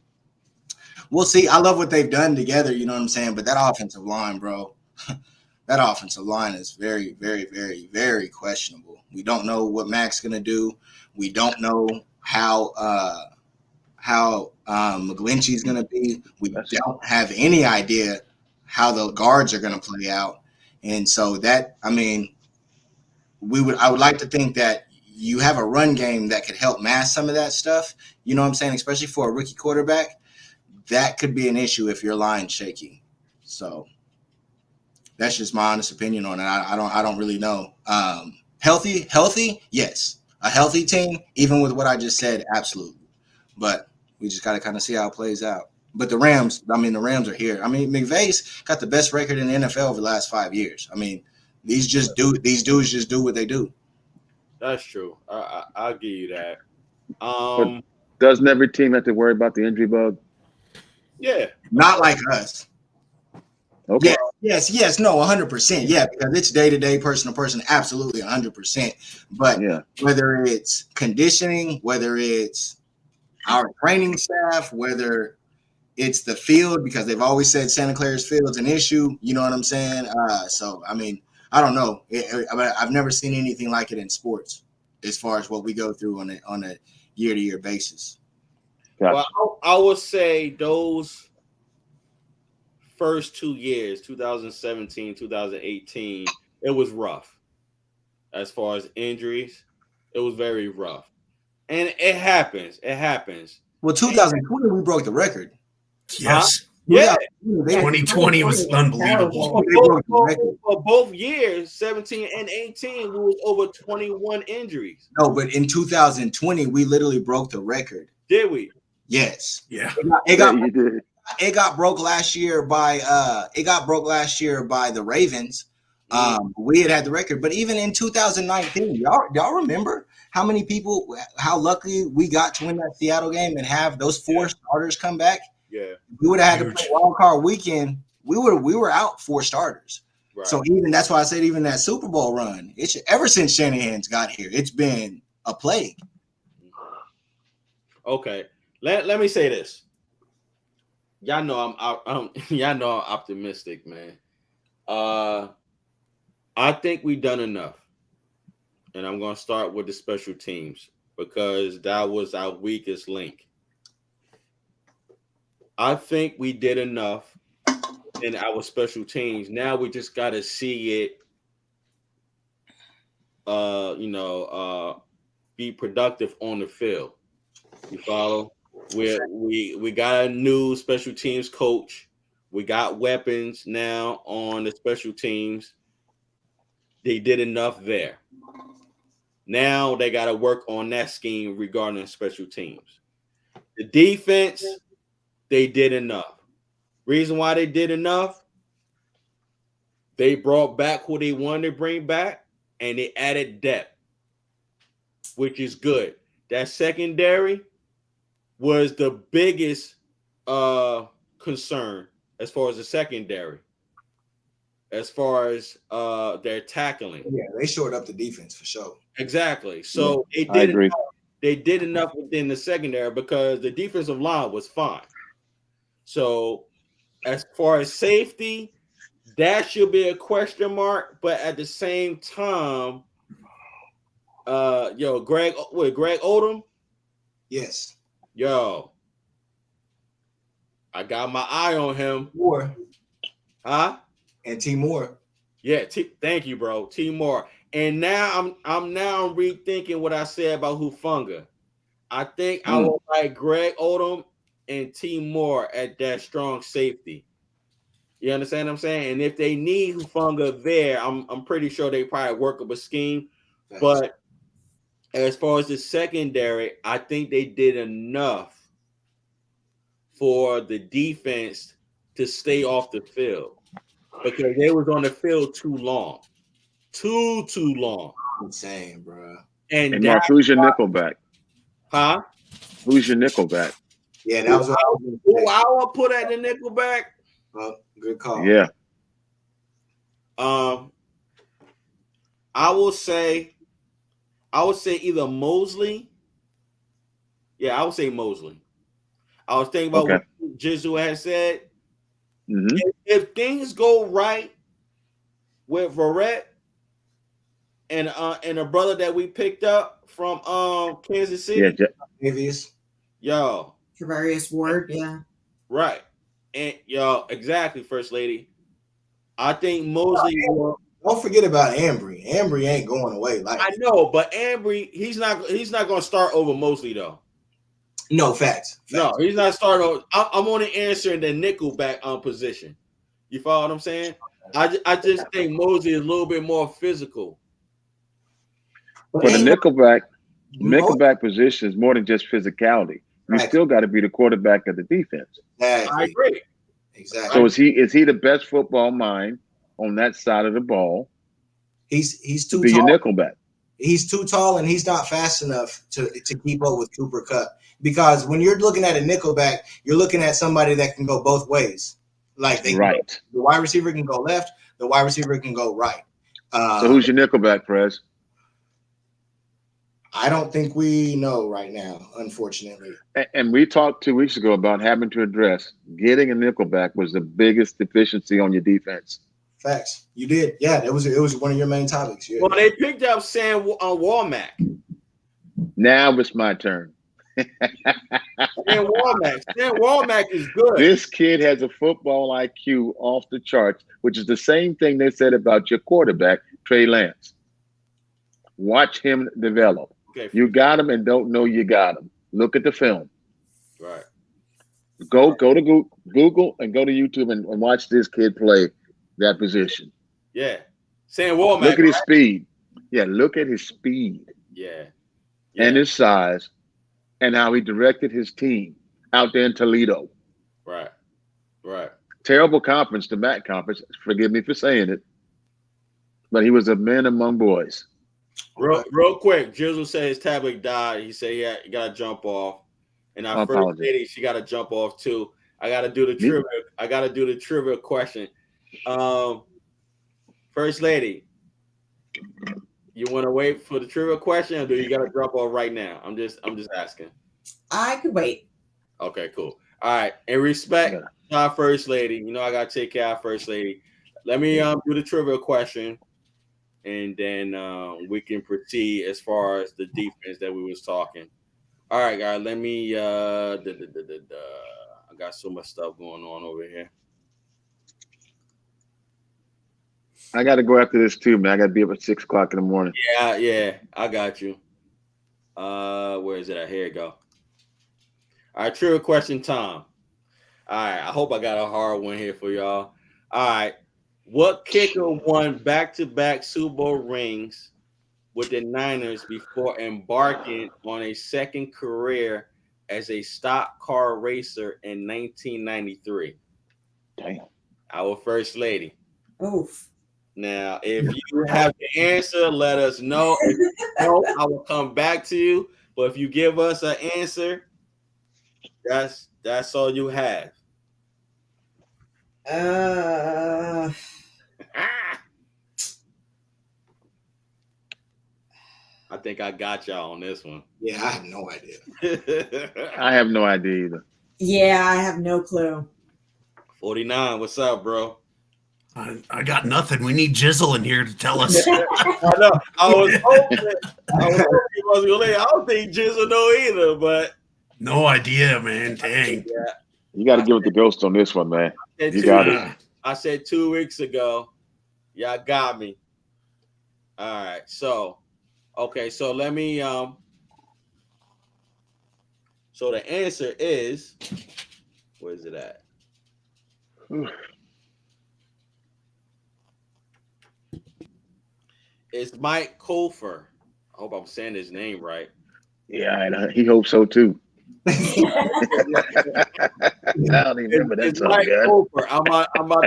we'll see. I love what they've done together, you know what I'm saying? But that offensive line, bro, that offensive line is very, very, very, very questionable. We don't know what Mac's going to do. We don't know how McGlinchey's going to be. We don't have any idea how the guards are going to play out. And so that, I mean, I would like to think that you have a run game that could help mask some of that stuff. You know what I'm saying? Especially for a rookie quarterback, that could be an issue if your line's shaky. So that's just my honest opinion on it. I don't really know. Healthy, yes. A healthy team, even with what I just said, absolutely. But we just got to kind of see how it plays out. But the Rams are here. I mean, McVay's got the best record in the NFL over the last 5 years. I mean, these dudes just do what they do. That's true. I'll give you that. But doesn't every team have to worry about the injury bug? Yeah. Not like us. Okay. Yes, no, 100%. Yeah, because it's day-to-day, person-to-person, absolutely 100%. But whether it's conditioning, whether it's our training staff, whether it's the field, because they've always said Santa Clara's field's an issue, you know what I'm saying? So, I mean, I don't know. I've never seen anything like it in sports as far as what we go through on a year-to-year basis. Gotcha. Well, I would say those first 2 years, 2017, 2018, it was rough. As far as injuries, it was very rough. And it happens. It happens. Well, 2020, we broke the record. Yes. Yeah. 2020 was unbelievable. For both years, 17 and 18, we was over 21 injuries. No, but in 2020, we literally broke the record. Did we? Yes. Yeah. It got broke last year by the Ravens. We had the record, but even in 2019, y'all remember how many people, how lucky we got to win that Seattle game and have those 4 starters come back? Yeah. We would have had to play wild card weekend. We were out 4 starters. Right. So that's why I said even that Super Bowl run, ever since Shanahan's got here, it's been a plague. Okay. Let me say this. Y'all know I'm optimistic, man. I think we've done enough. And I'm going to start with the special teams because that was our weakest link. I think we did enough in our special teams. Now we just got to see it, be productive on the field. You follow? We got a new special teams coach. We got weapons now on the special teams. They did enough there. Now they got to work on that scheme regarding special teams. The defense, they did enough. Reason why they did enough, they brought back who they wanted to bring back, and they added depth, which is good. That secondary was the biggest concern as far as the secondary. As far as their tackling. Yeah, they shored up the defense for sure. Exactly. So they did enough within the secondary because the defensive line was fine. So as far as safety, that should be a question mark. But at the same time, Greg Odom? Yes. Yo, I got my eye on him. Moore. Huh? And T Moore. Yeah, thank you, bro. T Moore. And now I'm rethinking what I said about Hufanga. I think I would like Greg Odom and T Moore at that strong safety. You understand what I'm saying? And if they need Hufanga there, I'm pretty sure they probably work up a scheme. Thanks. But as far as the secondary, I think they did enough for the defense to stay off the field. Because they was on the field too long. Too long. Insane, bro. And Mark, who's your nickelback? Huh? Who's your nickelback? Yeah, that was what I was going to say. I would put at the nickelback. Good call. Yeah. I would say either Mosley. Yeah, I would say Mosley. I was thinking about what Jizu had said. Mm-hmm. If things go right with Verrett and a brother that we picked up from Kansas City, Travarius Ward, yeah, right, and exactly, First Lady. I think Mosley. Don't forget about Ambry. Ambry ain't going away. I know, but Ambry, he's not going to start over Mosley though. No, facts. No, he's not starting over. I'm only answering the nickelback position. You follow what I'm saying? I just think Mosley is a little bit more physical. For the nickelback position is more than just physicality. You still got to be the quarterback of the defense. I agree. Exactly. So is he the best football mind on that side of the ball? He's too to be tall. Your nickelback. He's too tall and he's not fast enough to keep up with Cooper Kupp. Because when you're looking at a nickelback, you're looking at somebody that can go both ways. Like the wide receiver can go left, the wide receiver can go right. So who's your nickelback, Prez? I don't think we know right now, unfortunately. And we talked 2 weeks ago about having to address getting a nickelback was the biggest deficiency on your defense. Facts. You did. Yeah, it was one of your main topics. Yeah. Well, they picked up Sam Womack. Now it's my turn. Sam Womack is good. This kid has a football IQ off the charts, which is the same thing they said about your quarterback, Trey Lance. Watch him develop. Okay. You got him and don't know you got him. Look at the film. Right. Go to Google and go to YouTube and watch this kid play that position. Yeah. Sam Womack. Look at his speed. Yeah, look at his speed. Yeah. And his size and how he directed his team out there in Toledo. Right. Terrible conference, the MAC conference. Forgive me for saying it. But he was a man among boys. Real quick, Jizzle said his tablet died. He said he got to jump off. And our first lady, she got to jump off too. I got to do the trivia. I got to do the trivia question. First lady, you want to wait for the trivia question, or do you got to drop off right now? I'm just asking. I could wait. Okay, cool. All right. In respect to our first lady, you know I got to take care of our first lady. Let me do the trivia question, and then we can proceed as far as the defense that we was talking. All right, guys. Let me. I got so much stuff going on over here. I got to go after this too, man. I got to be up at 6 o'clock in the morning. Yeah. I got you. Where is it at? Here you go. All right, trivia question time. All right, I hope I got a hard one here for y'all. All right, what kicker won back-to-back Super Bowl rings with the Niners before embarking on a second career as a stock car racer in 1993? Damn. Our first lady. Oof. Now, if you have the answer, let us know. If you don't, I will come back to you. But if you give us an answer, that's all you have. I think I got y'all on this one. Yeah, I have no idea. I have no idea either. Yeah, I have no clue. 49, what's up, bro? I got nothing. We need Jizzle in here to tell us. I know. I was hoping he was gonna I don't think Jizzle know either, but No idea, man. Dang. Yeah. You got to give it the ghost on this one, man. You got it. I said 2 weeks ago, y'all got me. All right, so so let me so the answer is, where is it at? It's Mike Colfer. I hope I'm saying his name right. Yeah, and he hopes so too. I don't even remember that song, Mike guy. Colfer. I'm about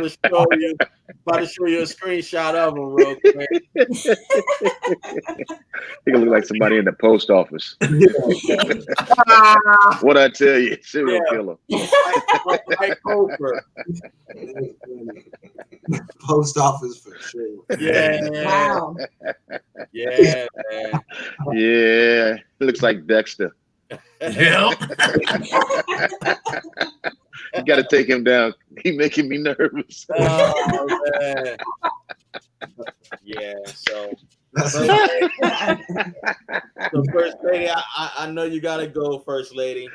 to show you a screenshot of him real quick. He can look like somebody in the post office. What I tell you, serial killer. Mike Colfer. Post office for sure. Yeah. Wow. Yeah, man. Yeah, looks like Dexter. Yeah. You got to take him down. He's making me nervous. Oh, man. Yeah, so First lady, I know you got to go, First Lady.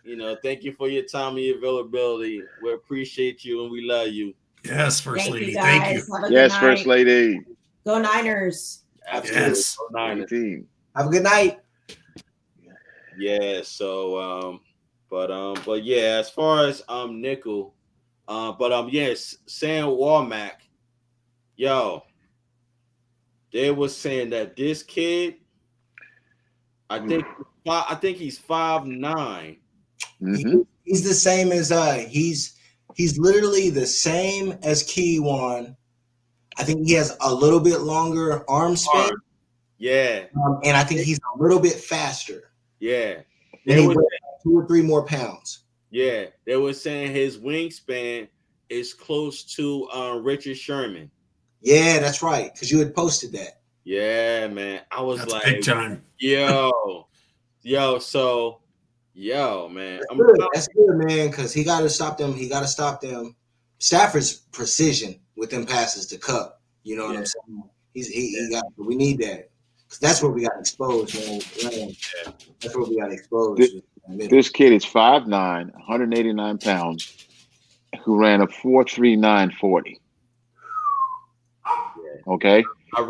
You know, thank you for your time and your availability. We appreciate you and we love you. Yes, First Thank Lady. you, Thank guys. you. Have a good Yes, night. First Lady. Go Niners. Absolutely. Yes. Go Niners. Team. Have a good night. Yeah, so but yeah, as far as nickel, yes, Sam Womack, yo, they was saying that this kid, I think he's 5'9". Mm-hmm. He's the same as he's literally the same as Keywan. I think he has a little bit longer arm span. Yeah. And I think he's a little bit faster. Yeah. And he weighs 2 or 3 more pounds. Yeah. They were saying his wingspan is close to Richard Sherman. Yeah, that's right. Because you had posted that. Yeah, man. I was That's like, big time. yo, man. That's good, man, because he got to stop them. Stafford's precision. with them passes to Cup. You know what I'm saying? He got. We need that because that's where we got exposed, man. That's where we got exposed. This kid is 5'9", 189 pounds, who ran a 4.3940. Okay,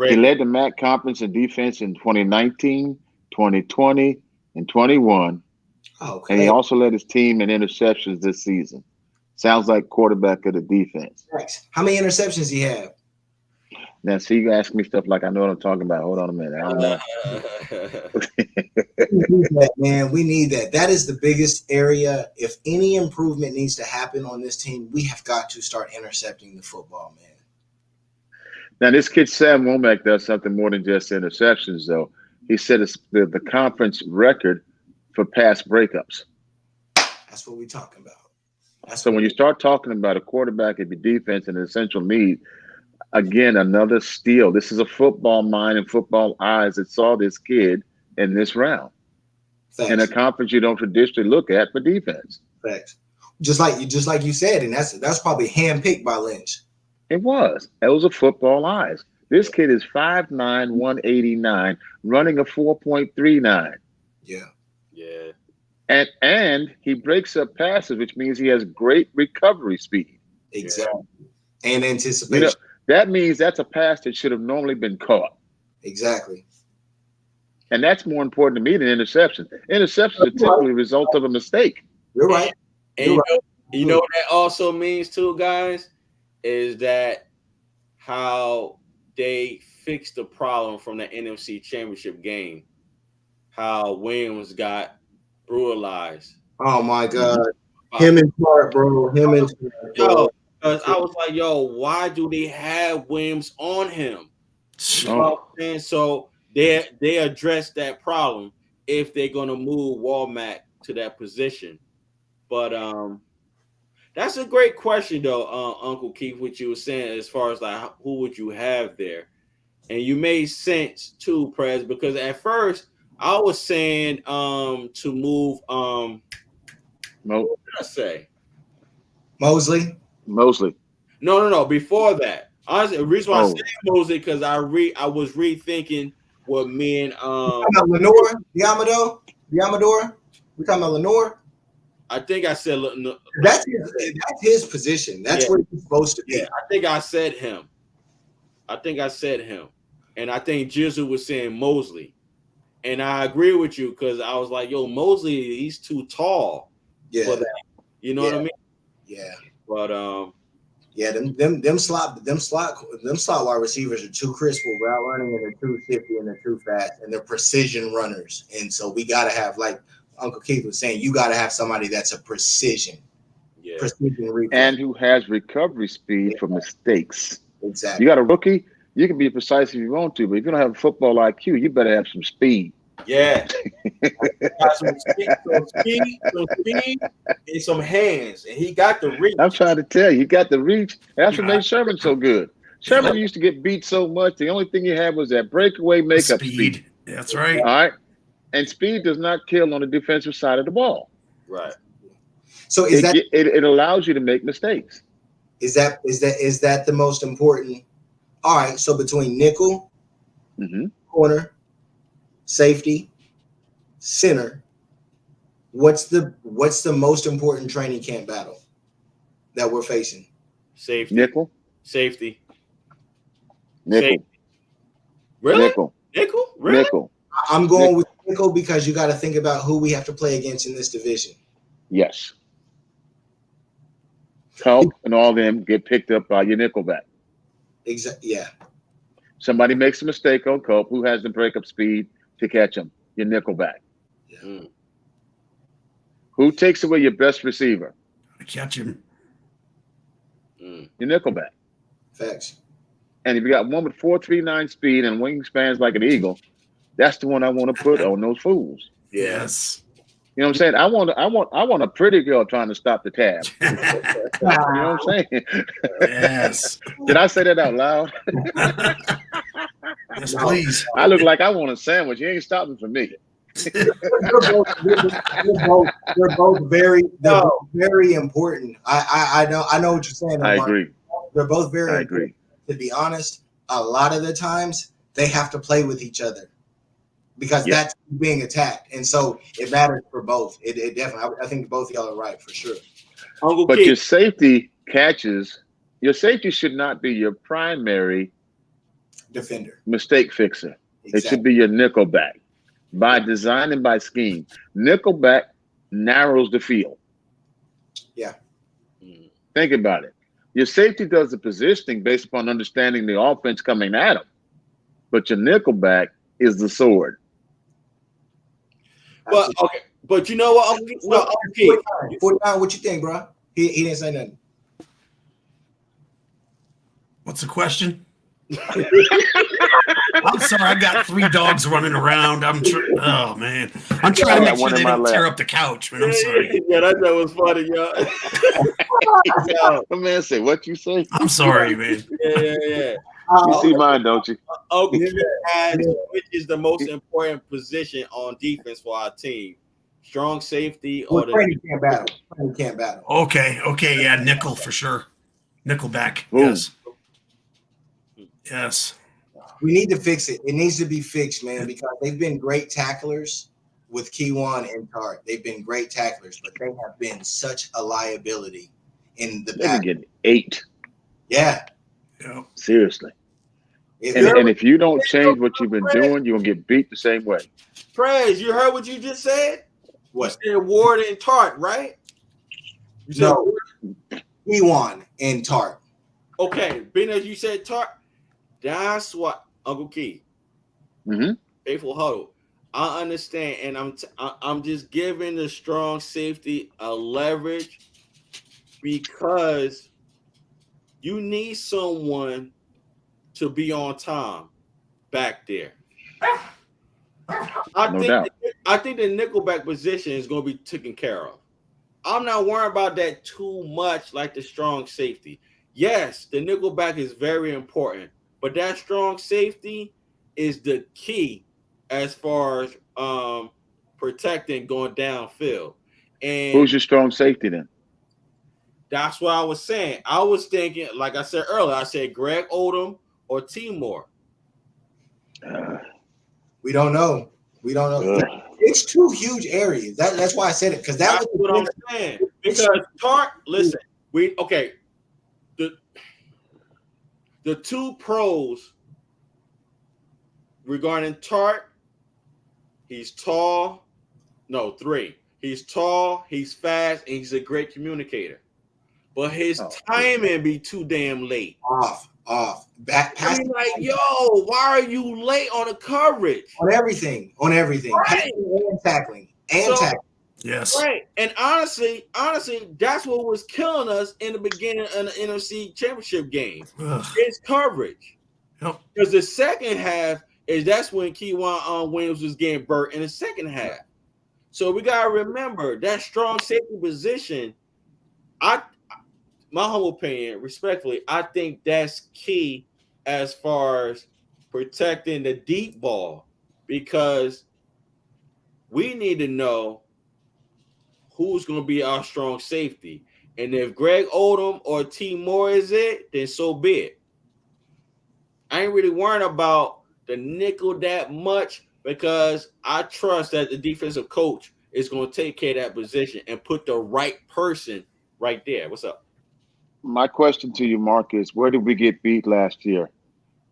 he led the MAC conference in defense in 2019, 2020, and 21. Okay. And he also led his team in interceptions this season. Sounds like quarterback of the defense. Thanks. How many interceptions he have? Now, see, you ask me stuff like I know what I'm talking about. Hold on a minute. I don't know. We need that, man. We need that. That is the biggest area. If any improvement needs to happen on this team, we have got to start intercepting the football, man. Now, this kid, Sam Womack, does something more than just interceptions, though. He set the conference record for pass breakups. That's what we're talking about. So when you start talking about a quarterback at the defense and an essential need, again, another steal. This is a football mind and football eyes that saw this kid in this round. Thanks. In a conference you don't traditionally look at for defense. Thanks. Just like you said, and that's probably handpicked by Lynch. It was. It was a football eyes. This kid is 5'9", 189, running a 4.39. Yeah. Yeah. And he breaks up passes, which means he has great recovery speed. Exactly. And anticipation. That means that's a pass that should have normally been caught. Exactly. And that's more important to me than interceptions. Interceptions are typically a result of a mistake. You're right. And you know what that also means too, guys, is that how they fixed the problem from the NFC Championship game. How Williams got brutalized. Oh my God. Him and Clark, bro. Yo, because I was like, yo, why do they have Williams on him? You know what I'm saying? So they addressed that problem if they're gonna move Womack to that position. But that's a great question though, Uncle Keith, what you were saying as far as like who would you have there? And you made sense too, Prez, because at first I was saying to move what did I say? Mosley. No. Before that, honestly, the reason why I said Mosley because I was rethinking what me and Lenore, Diamador. We talking about Lenore. I think I said that's his position. That's where he's supposed to be. Yeah, I think I said him, and I think Jizzle was saying Mosley, and I agree with you because I was like, yo, Mosley, he's too tall for that. You know what I mean? Yeah. But them slot wide receivers are too crisp for route running, and they're too shifty and they're too fast, and they're precision runners. And so we gotta have, like Uncle Keith was saying, you gotta have somebody that's a precision replay. And who has recovery speed for mistakes. Exactly. You got a rookie, you can be precise if you want to, but if you don't have a football IQ, you better have some speed. Yeah. some speed, and some hands, and he got the reach. I'm trying to tell you, he got the reach. That's what made Sherman so good. Sherman used to get beat so much. The only thing he had was that breakaway makeup speed. That's right. All right. And speed does not kill on the defensive side of the ball. Right. So it allows you to make mistakes. Is that the most important? All right. So between nickel, corner, safety, center, what's the most important training camp battle that we're facing? Safety. Nickel. Safety. Nickel. Safety. Really? Nickel. Really? Nickel. I'm going with nickel because you got to think about who we have to play against in this division. Yes. Help and all them get picked up by your nickelback. Exactly. Yeah. Somebody makes a mistake on Cope. Who has the breakup speed to catch him? Your nickelback. Yeah. Who takes away your best receiver? Catch him. Your nickelback. Facts. And if you got one with 4.39 speed and wingspans like an eagle, that's the one I want to put on those fools. Yes. You know what I'm saying? I want a pretty girl trying to stop the tab. You know what I'm saying? Yes. Did I say that out loud? Yes, please. I look like I want a sandwich. You ain't stopping for me. They're both very important. I know what you're saying. I agree. They're both very. I agree. To be honest, a lot of the times they have to play with each other because that's being attacked, and so it matters for both. It definitely. I think both of y'all are right for sure. But your safety catches. Your safety should not be your primary defender, mistake fixer. Exactly. It should be your nickelback. By design and by scheme, nickelback narrows the field. Yeah. Think about it. Your safety does the positioning based upon understanding the offense coming at him, but your nickelback is the sword. Well, okay, but you know what? 49, what you think, bro? He didn't say nothing. What's the question? I'm sorry, I got 3 dogs running around. Oh man, I'm trying to make sure they don't tear up the couch, man. I'm sorry. Yeah, that was funny, y'all. The man said, "What you say?" I'm sorry, man. Yeah. You see mine, don't you? Okay, which is the most important position on defense for our team? Strong safety or Brady can't battle. Brady can't battle. Okay, yeah, nickel for sure. Nickelback, Boom. Yes. We need to fix it. It needs to be fixed, man, because they've been great tacklers with Keywan and Tart. They've been great tacklers, but they have been such a liability in the They've back. been getting 8. Yeah. Seriously. And if you don't change what you've been doing, you're going to get beat the same way. Praise, you heard what you just said? What? You said Ward and Tart, right? No. Keywan and Tart. Okay, being as you said Tart, that's what Uncle Key. Faithful Huddle. I understand, and I'm just giving the strong safety a leverage because you need someone to be on time back there. I think the nickelback position is going to be taken care of. I'm not worried about that too much like the strong safety. Yes, the nickelback is very important, but that strong safety is the key as far as protecting going downfield. And who's your strong safety then? That's what I was saying. I was thinking, like I said earlier, I said Greg Odom or Timor. We don't know. It's 2 huge areas. That's why I said it, because that's what I'm saying. Because Tart, listen, the 2 pros regarding Tart, he's tall. No, 3. He's tall, he's fast, and he's a great communicator. But his timing be too damn late. Off. Back past. I mean, like, yo, why are you late on the coverage? On everything. Right. Passing and tackling. Yes. Right. And honestly, that's what was killing us in the beginning of the NFC Championship game. It's coverage. Because the second half that's when Keywan Williams was getting burnt in the second half. So we gotta remember that strong safety position. My humble opinion, respectfully, I think that's key as far as protecting the deep ball, because we need to know who's going to be our strong safety. And if Greg Odom or T. Moore is it, then so be it. I ain't really worrying about the nickel that much, because I trust that the defensive coach is going to take care of that position and put the right person right there. What's up? My question to you, Mark, is where did we get beat last year?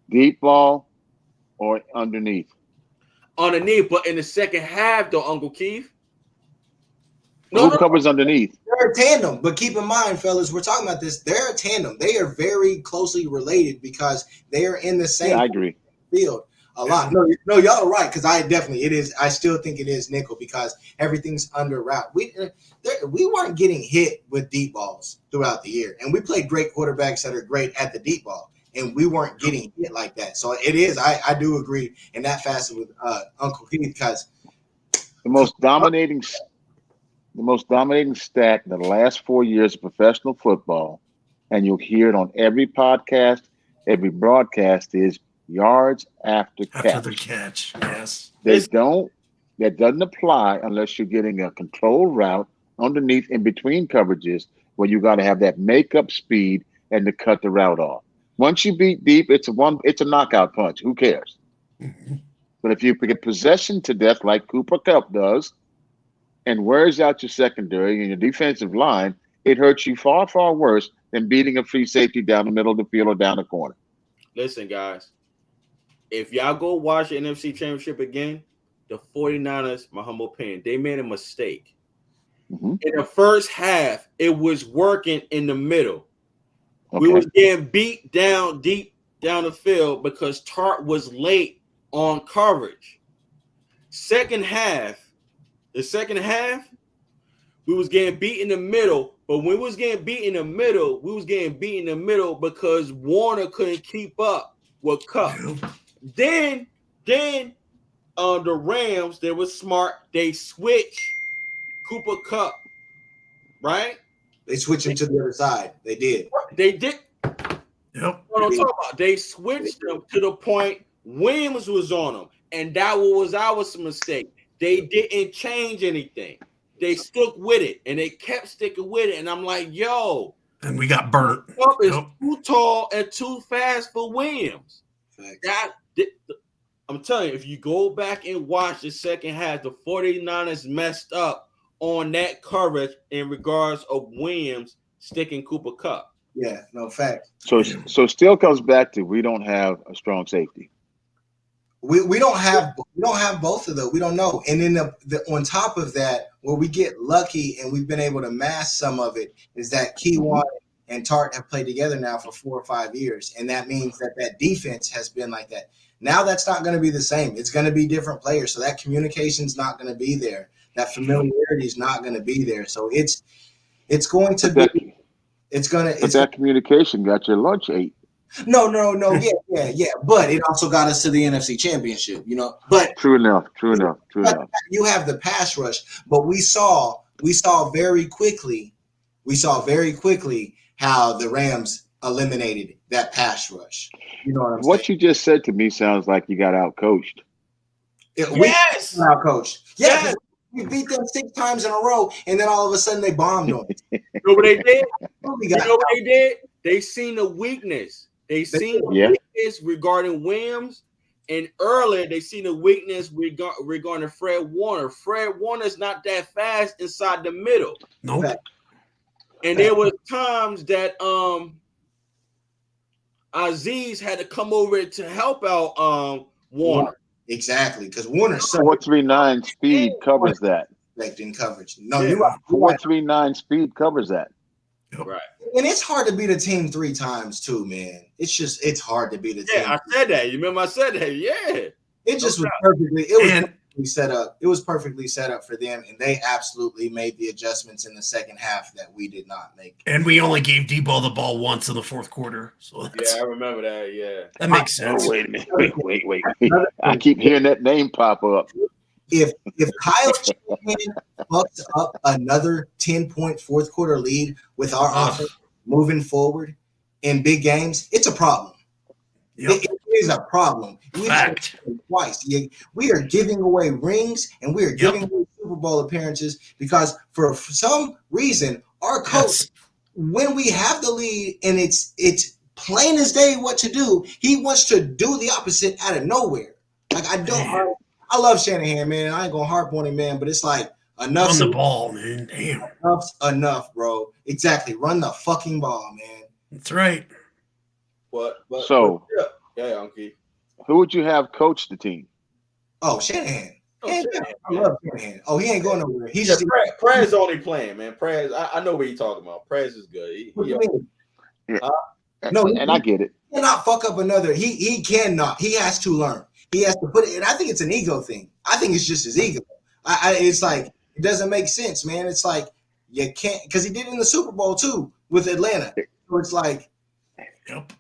Deep ball or underneath? Underneath, but in the second half, though, Uncle Keith. Who covers underneath? They're a tandem, but keep in mind, fellas, we're talking about this. They're a tandem. They are very closely related because they are in the same field a lot. No, y'all are right, because I still think it is nickel because everything's under route. We weren't getting hit with deep balls throughout the year, and we played great quarterbacks that are great at the deep ball, and we weren't getting hit like that. So it is. I do agree in that facet with Uncle Keith, because the most dominating stat in the last 4 years of professional football, and you'll hear it on every podcast, every broadcast, is yards after catch. After the catch, yes. That doesn't apply unless you're getting a controlled route underneath in between coverages, where you got to have that makeup speed and to cut the route off. Once you beat deep, it's a knockout punch. Who cares? But if you get possession to death like Cooper Kupp does, and wears out your secondary and your defensive line, it hurts you far, far worse than beating a free safety down the middle of the field or down the corner. Listen, guys, if y'all go watch the NFC Championship again, the 49ers, my humble opinion, they made a mistake. In the first half, it was working in the middle. We was getting beat down deep down the field because Tart was late on coverage. The second half, we was getting beat in the middle. But when we was getting beat in the middle, because Warner couldn't keep up with Kupp. Then the Rams, they were smart. They switched Cooper Kupp, right? They switched him to the other side. They did. Yep. What I'm talking about. They switched them to the point Williams was on them, and that was our mistake. They didn't change anything. They stuck with it, and they kept sticking with it. And I'm like, yo. And we got burnt. Kupp is too tall and too fast for Williams. I'm telling you, if you go back and watch the second half, the 49ers messed up on that coverage in regards of Williams sticking Cooper Kupp. Yeah, no fact. So still comes back to we don't have a strong safety. We don't have both of those. We don't know. And then on top of that, where we get lucky and we've been able to mask some of it is that Keywan and Tart have played together now for 4 or 5 years, and that means that defense has been like that. Now that's not going to be the same. It's going to be different players, so that communication's not going to be there. That familiarity is not going to be there. So it's going to be. It's going to. But that communication got your lunch ate. No. Yeah. But it also got us to the NFC Championship, But true enough. You have the pass rush, but we saw very quickly how the Rams eliminated that pass rush. You know what I'm saying? What you just said to me sounds like you got out coached. Yes, out coached. Yes. We beat them 6 times in a row, and then all of a sudden they bombed them. You know what they did? They seen the weakness. They seen the weakness regarding Williams, and earlier they seen the weakness regarding Fred Warner. Fred Warner's not that fast inside the middle. Nope. And there was times that Aziz had to come over to help out Warner. Exactly, because Warner's 4.39 speed covers that. In coverage. No, you are 4.39 speed covers that. Right. And it's hard to beat a team 3 times too, man. It's hard to beat a team. Yeah, I said that. You remember I said that? Yeah. It just was perfectly. It was perfectly set up. It was perfectly set up for them, and they absolutely made the adjustments in the second half that we did not make. And we only gave Debo the ball once in the fourth quarter. So yeah, I remember that. Yeah, that makes sense. Oh, wait a minute. Wait. I keep hearing that name pop up. If Kyle Shanahan fucks up another 10-point fourth quarter lead with our offense moving forward in big games, it's a problem. It is a problem. Fact. Twice. We are giving away rings and we are giving away Super Bowl appearances because for some reason our coach, when we have the lead and it's plain as day what to do, he wants to do the opposite out of nowhere. Like I love Shanahan, man. I ain't gonna harp on him, man, but it's like enough. Run the ball, man. Damn. Enough's enough, bro. Exactly. Run the fucking ball, man. That's right. Unky. Who would you have coach the team? Oh, Shanahan. I love Shanahan. Oh, he ain't going nowhere. He's just Prez only playing, man. Prez, I know what you're talking about. Prez is good. No, and I get it. He cannot fuck up another. He cannot. He has to learn. He has to put it. And I think it's an ego thing. I think it's just his ego. It's like it doesn't make sense, man. It's like you can't because he did it in the Super Bowl too with Atlanta. So it's like.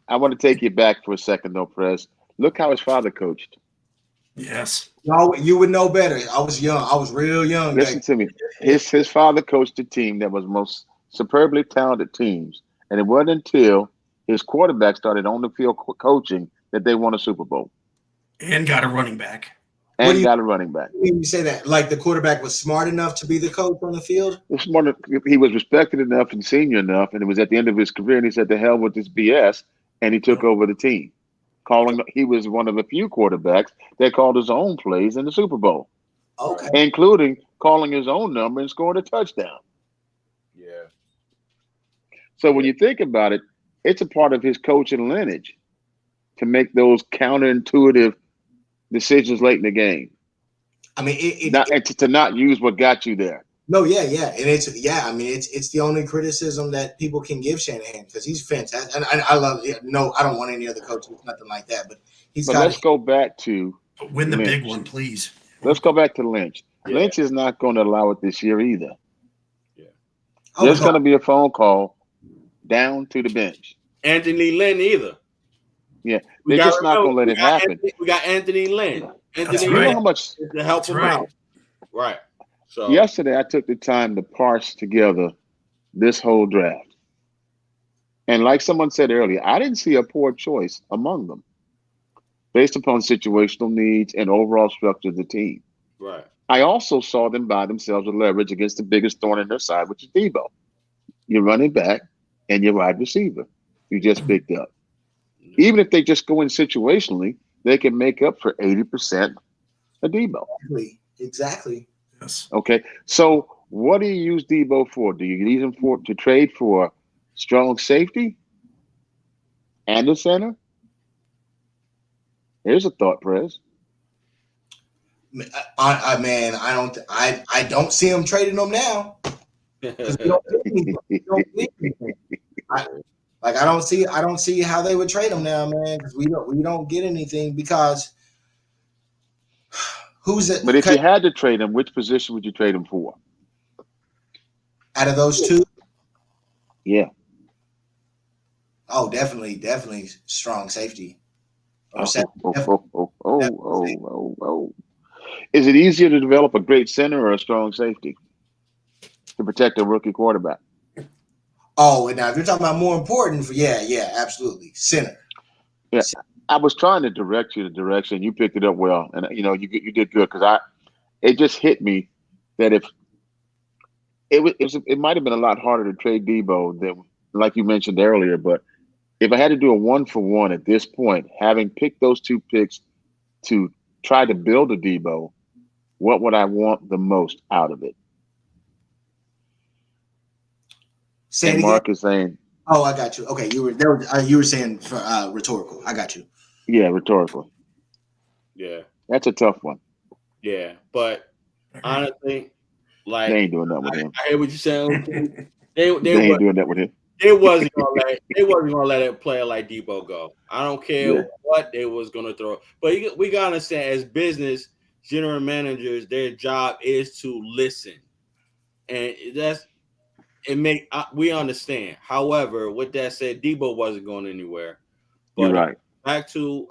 I want to take you back for a second, though, Prez. Look how his father coached. Yes. No, you would know better. I was young. I was real young. Listen to me. His father coached a team that was most superbly talented teams, and it wasn't until his quarterback started on the field coaching that they won a Super Bowl. And got a running back. and got a running back. You say that like the quarterback was smart enough to be the coach on the field? He was respected enough and senior enough, and it was at the end of his career, and he said, "The hell with this BS," and he took over the team. He was one of the few quarterbacks that called his own plays in the Super Bowl, including calling his own number and scoring a touchdown. Yeah. So when you think about it, it's a part of his coaching lineage to make those counterintuitive decisions late in the game. I mean, to not use what got you there. No, yeah, and it's the only criticism that people can give Shanahan because he's fantastic, and I love it. No, I don't want any other coach, nothing like that. But let's go back to win the Lynch. big one, please. Let's go back to Lynch. Yeah. Lynch is not going to allow it this year either. Yeah, there's going to be a phone call down to the bench. Anthony Lynn either. Yeah, they're just not going to let it happen. We got Anthony Lynn. That's you right. know how much to help him out. Right. So yesterday I took the time to parse together this whole draft. And like someone said earlier, I didn't see a poor choice among them based upon situational needs and overall structure of the team. Right. I also saw them buy themselves a leverage against the biggest thorn in their side, which is Debo. Your running back and your wide receiver you just picked up. Even if they just go in situationally, they can make up for 80% of Debo. Exactly. Yes. Okay. So what do you use Debo for? Do you use him to trade for strong safety and a center? Here's a thought, Prez. I don't see him trading them now. I don't see how they would trade him now, man. Because we don't get anything because who's it? But if you had to trade him, which position would you trade him for? Out of those two? Yeah. Oh, definitely strong safety. Is it easier to develop a great center or a strong safety to protect a rookie quarterback? Oh, now if you're talking about more important, absolutely, center. Yeah, I was trying to direct you the direction. You picked it up well, and you did good because it just hit me that if it might have been a lot harder to trade Debo than like you mentioned earlier, but if I had to do a 1-for-1 at this point, having picked those two picks to try to build a Debo, what would I want the most out of it? Say it Mark again. is saying, "Oh, I got you." Okay, you were saying for rhetorical. I got you. Yeah, rhetorical. Yeah, that's a tough one. Yeah, but honestly, like they ain't doing that with him. I hear what you're saying. They ain't doing that with him. They wasn't gonna let a player like Debo go. I don't care what they was gonna throw. But we gotta understand, as business general managers, their job is to listen, and we understand. However, with that said, Debo wasn't going anywhere. But you're right. Back to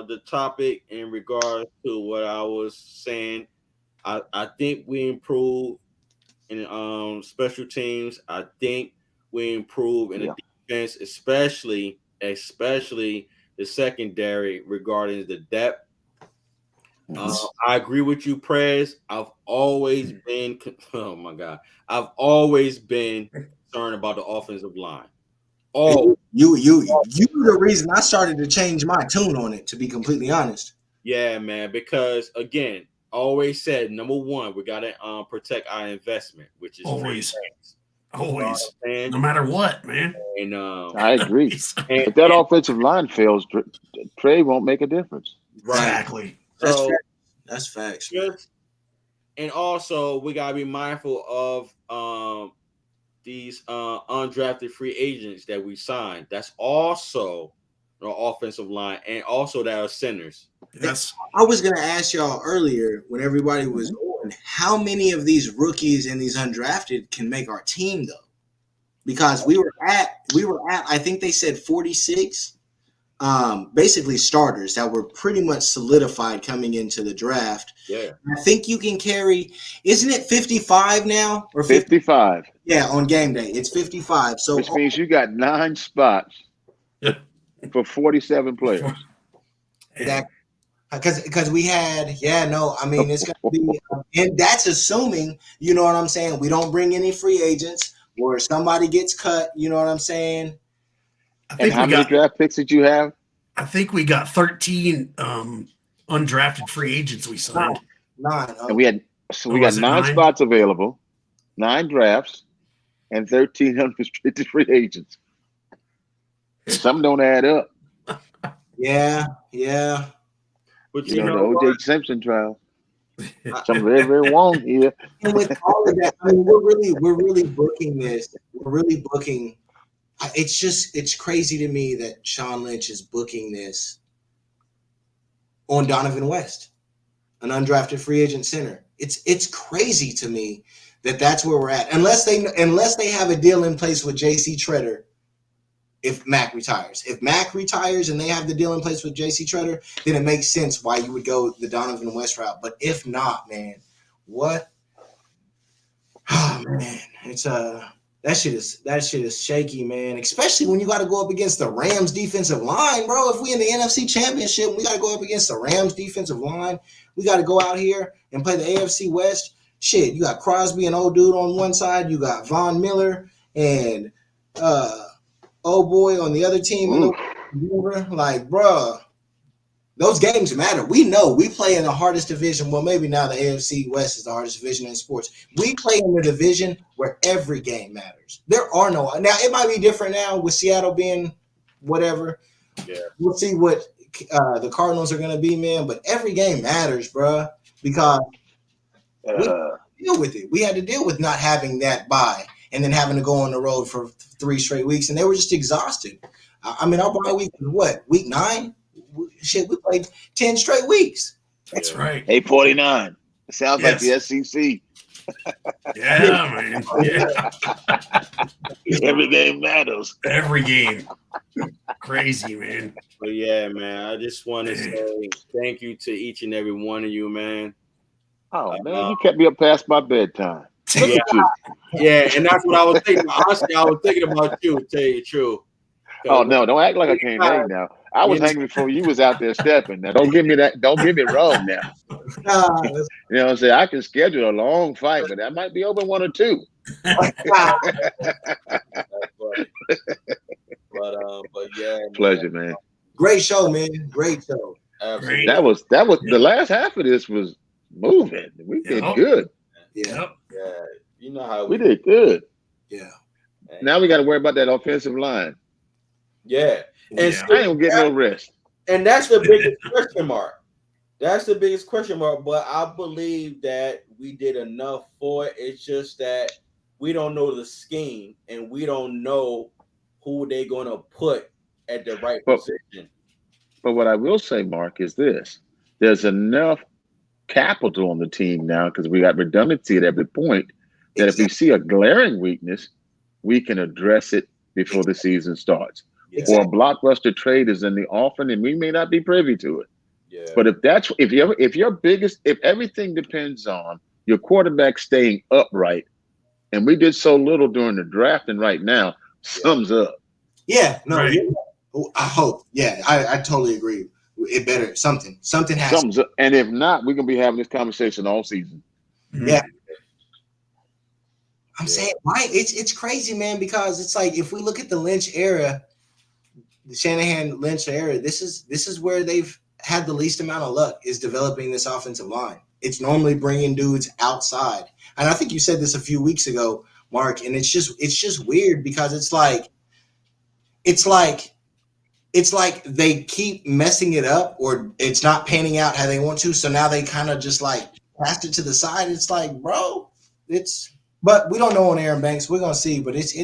the topic in regards to what I was saying, I think we improved in special teams. I think we improve in the defense, especially the secondary regarding the depth. I agree with you, Prez. I've always been concerned about the offensive line. Oh, you the reason I started to change my tune on it, to be completely honest. Yeah, man, because again, I always said, number one, we gotta protect our investment, which is always, no matter what, man. And I agree. If that offensive line fails, Trey won't make a difference. Exactly. So that's facts. And also, we gotta be mindful of these undrafted free agents that we signed. That's also the offensive line, and also that are centers. Yes. I was gonna ask y'all earlier when everybody was on, how many of these rookies and these undrafted can make our team though? Because we were at I think they said 46 basically starters that were pretty much solidified coming into the draft. Yeah. I think you can carry, isn't it 55 now? Or 55. Yeah, on game day. It's 55. So which means you got 9 spots for 47 players. Exactly. Because we had, I mean, it's gonna be, and that's assuming, you know what I'm saying, we don't bring any free agents or somebody gets cut, you know what I'm saying. And how many draft picks did you have? I think we got 13 undrafted free agents we signed. Nine. And we got 9 spots available, 9 drafts, and 13 unrestricted free agents. Some don't add up. Yeah. But you know the O.J. Simpson trial. Some very, very wrong here. And with all of that, I mean, we're really booking this. We're really booking. It's crazy to me that Sean Lynch is booking this on Donovan West, an undrafted free agent center. It's crazy to me that that's where we're at. Unless they have a deal in place with J.C. Treader. If Mac retires. If Mac retires and they have the deal in place with J.C. Treader, then it makes sense why you would go the Donovan West route. But if not, man, what? Oh man, it's that shit is shaky, man. Especially when you got to go up against the Rams defensive line, bro. If we in the NFC Championship, we got to go up against the Rams defensive line. We got to go out here and play the AFC West. Shit, you got Crosby and old dude on one side. You got Von Miller and old boy on the other team. Like, bruh, those games matter. We know we play in the hardest division. Well, maybe now the AFC West is the hardest division in sports. We play in the division where every game matters. There are no – now, it might be different now with Seattle being whatever. Yeah. We'll see what the Cardinals are going to be, man. But every game matters, bruh, because we had to deal with it. We had to deal with not having that bye and then having to go on the road for 3 straight weeks, and they were just exhausted. I mean, our bye week was what, week 9? Shit, we played 10 straight weeks. That's right. 849. It sounds like the SEC. Yeah, man. Yeah. Every game matters. Every game. Crazy, man. But yeah, man, I just want to say thank you to each and every one of you, man. Oh, man, you kept me up past my bedtime. Yeah, and that's what I was thinking. Honestly, I was thinking about you, to tell you the truth. Oh no, don't act like I can't hang now. I was hanging before you was out there stepping. Now don't get me wrong now. You know what I'm saying? I can schedule a long fight, but that might be open 1 or 2. But yeah, pleasure, man. Great show, man. Great show. Absolutely. That was the last half of this was moving. We did good. Yeah. Yeah. You know how we did good. Yeah. Now we got to worry about that offensive line. Yeah. And I ain't gonna get no rest. And that's the biggest question mark. That's the biggest question mark. But I believe that we did enough for it. It's just that we don't know the scheme and we don't know who they're gonna put at the right position. But what I will say, Mark, is this: there's enough capital on the team now because we got redundancy at every point that if we see a glaring weakness, we can address it before the season starts. Or a blockbuster trade is in the offing, and we may not be privy to it. Yeah. But if everything depends on your quarterback staying upright, and we did so little during the draft, and right now sums up. Yeah, no, right. I hope. Yeah, I totally agree. It better something has sums up, and if not, we're gonna be having this conversation all season. Yeah. I'm saying why it's crazy, man, because it's like if we look at the Lynch era, the Shanahan Lynch era, this is where they've had the least amount of luck is developing this offensive line. It's normally bringing dudes outside. And I think you said this a few weeks ago, Mark, and it's just weird because it's like they keep messing it up or it's not panning out how they want to. So now they kind of just like cast it to the side. It's like, bro, but we don't know on Aaron Banks. We're gonna see. But it's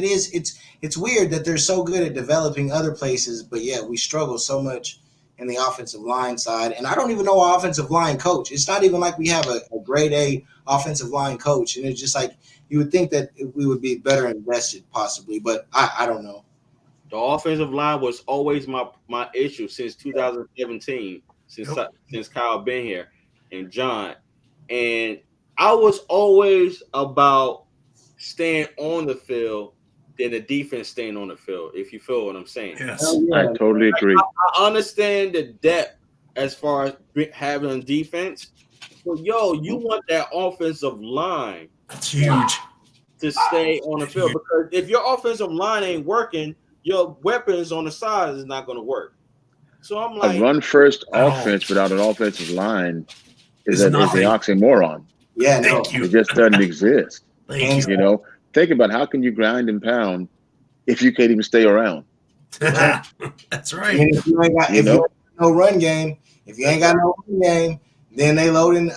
weird that they're so good at developing other places, but yeah, we struggle so much in the offensive line side. And I don't even know our offensive line coach. It's not even like we have a grade A offensive line coach. And it's just like you would think that we would be better invested possibly, but I don't know. The offensive line was always my issue since 2017, since Kyle been here and John. And I was always about staying on the field than the defense staying on the field, if you feel what I'm saying. Yes. I totally agree. I understand the depth as far as having defense. So, you want that offensive line That's huge. to stay on the field, because if your offensive line ain't working, your weapons on the side is not going to work. So I'm like, a run-first offense without an offensive line is an oxymoron. Yeah, no. Thank you. It just doesn't exist. Thank you. You know, think about how can you grind and pound if you can't even stay around? That's right. I mean, if you ain't got no run game, then they load in.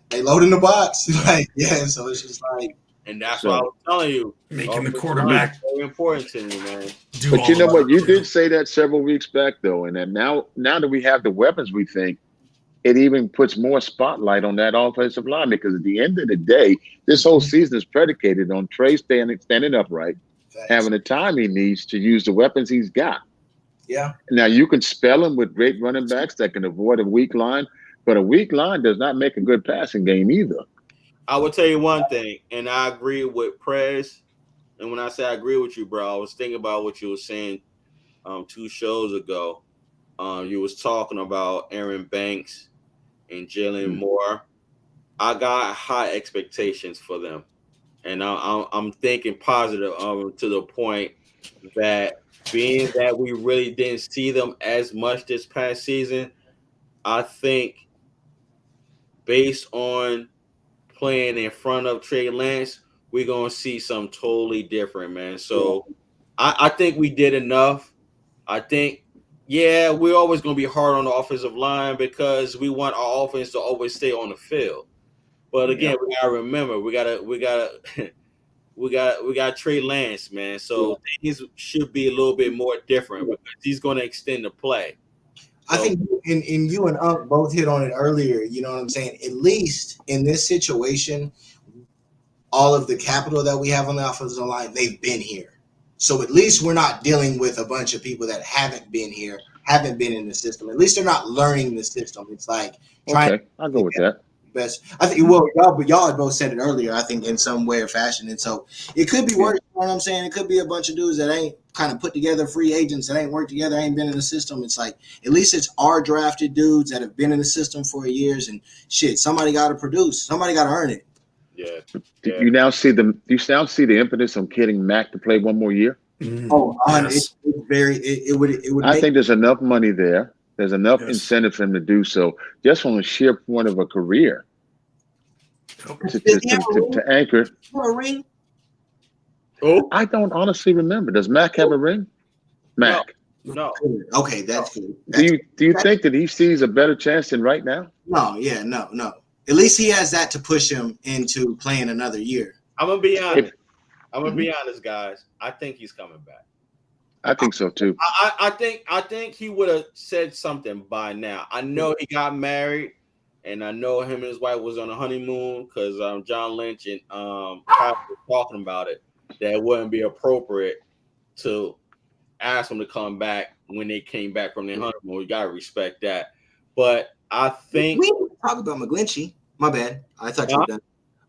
They load in the box. So it's just like. And that's why I was telling you, making the quarterback very important to me, man. But you know what? You did say that several weeks back, though, and then now that we have the weapons, we think it even puts more spotlight on that offensive line, because at the end of the day, this whole season is predicated on Trey standing upright, having the time he needs to use the weapons he's got. Yeah. Now you can spell him with great running backs that can avoid a weak line, but a weak line does not make a good passing game either. I will tell you one thing, and I agree with Prez. And when I say I agree with you, bro, I was thinking about what you were saying 2 shows ago. You was talking about Aaron Banks and Jalen Moore. I got high expectations for them, and I'm thinking positive to the point that, being that we really didn't see them as much this past season, I think based on playing in front of Trey Lance, we're going to see something totally different, man. So I think we did enough. I think, we're always going to be hard on the offensive line because we want our offense to always stay on the field. But again, we got to remember, we got Trey Lance, man. So things should be a little bit more different because he's going to extend the play. I think and you and Unc both hit on it earlier. You know what I'm saying? At least in this situation, all of the capital that we have on the offensive line, they've been here. So at least we're not dealing with a bunch of people that haven't been here, haven't been in the system. At least they're not learning the system. It's like trying. Okay, I'll go with that. Best. I think. Well, y'all had both said it earlier. I think in some way or fashion, and so it could be worse. You know what I'm saying? It could be a bunch of dudes that ain't kind of put together, free agents that ain't worked together, ain't been in the system. It's like at least it's our drafted dudes that have been in the system for years, and shit. Somebody got to produce. Somebody got to earn it. Yeah. You now see the impetus on getting Mac to play one more year? Yes. It would. I think there's enough money there. There's enough incentive for him to do so, just from the sheer point of a career to anchor. A ring? Oh, I don't honestly remember. Does Mac have a ring? Mac. No. Okay, that's good. Do you think that he sees a better chance than right now? No. At least he has that to push him into playing another year. I'm gonna be honest. Guys. I think he's coming back. I think so too. I think he would have said something by now. I know he got married, and I know him and his wife was on a honeymoon because John Lynch and Kyle were talking about it. That it wouldn't be appropriate to ask them to come back when they came back from their honeymoon. We gotta respect that. But I think we didn't even talk about McGlinchey. My bad. I thought you were done.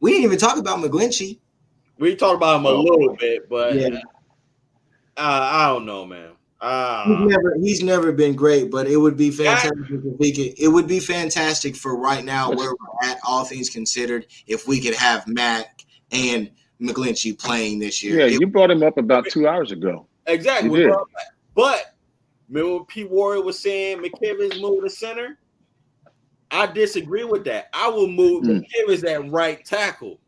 We didn't even talk about McGlinchey. We talked about him a little bit, but yeah. I don't know, man. He's never been great, but it would be fantastic if we could. It would be fantastic for right now, where we're at, all things considered, if we could have Mac and McGlinchey playing this year. Yeah, you brought him up about 2 hours ago. Exactly. But remember when Pete Warrior was saying McKivitz move to center? I disagree with that. I will move McKivitz at right tackle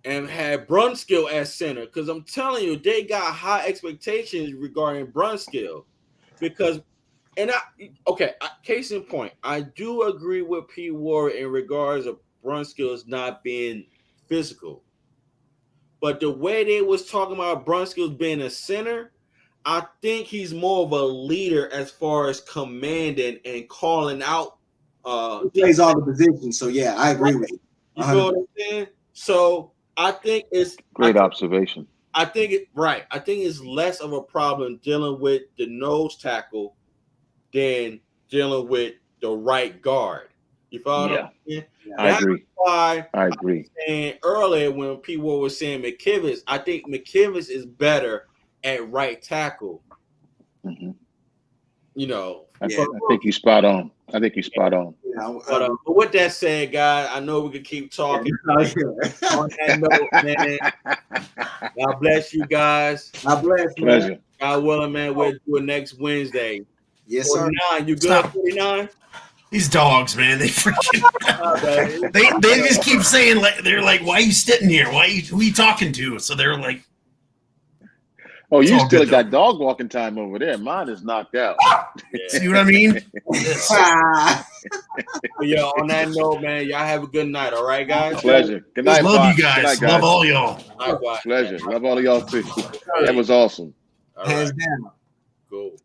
and have Brunskill as center, because I'm telling you, they got high expectations regarding Brunskill. Case in point, I do agree with Pete Warrior in regards of Brunskill's not being physical. But the way they was talking about Brunskill being a center, I think he's more of a leader as far as commanding and calling out. He plays all the positions, so yeah, I agree with you. You know what I'm saying? So I think it's great observation. I think it's less of a problem dealing with the nose tackle than dealing with the right guard. You follow what I'm saying? That's why I agree. And earlier when people were saying McKivitz, I think McKivitz is better at right tackle. Mm-hmm. you know. I think you spot on. I think you spot on. Yeah, But with that said, guys, I know we could keep talking. On that note, man, God bless you guys. God bless, man. Pleasure. God willing, man, we'll do it next Wednesday. Yes, sir. 49, you good? Stop. 49? These dogs, man, they freaking they just keep saying like they're like, why are you sitting here? Who are you talking to? So they're like, oh, you all still good, got dog walking time over there. Mine is knocked out. see what I mean? But yo, on that note, man, y'all have a good night. All right, guys. Pleasure. Good night, Love Fox. you guys. Good night, Love guys. all y'all. Likewise. Pleasure. Love all of y'all too. That was awesome. All Hands right. down. Cool.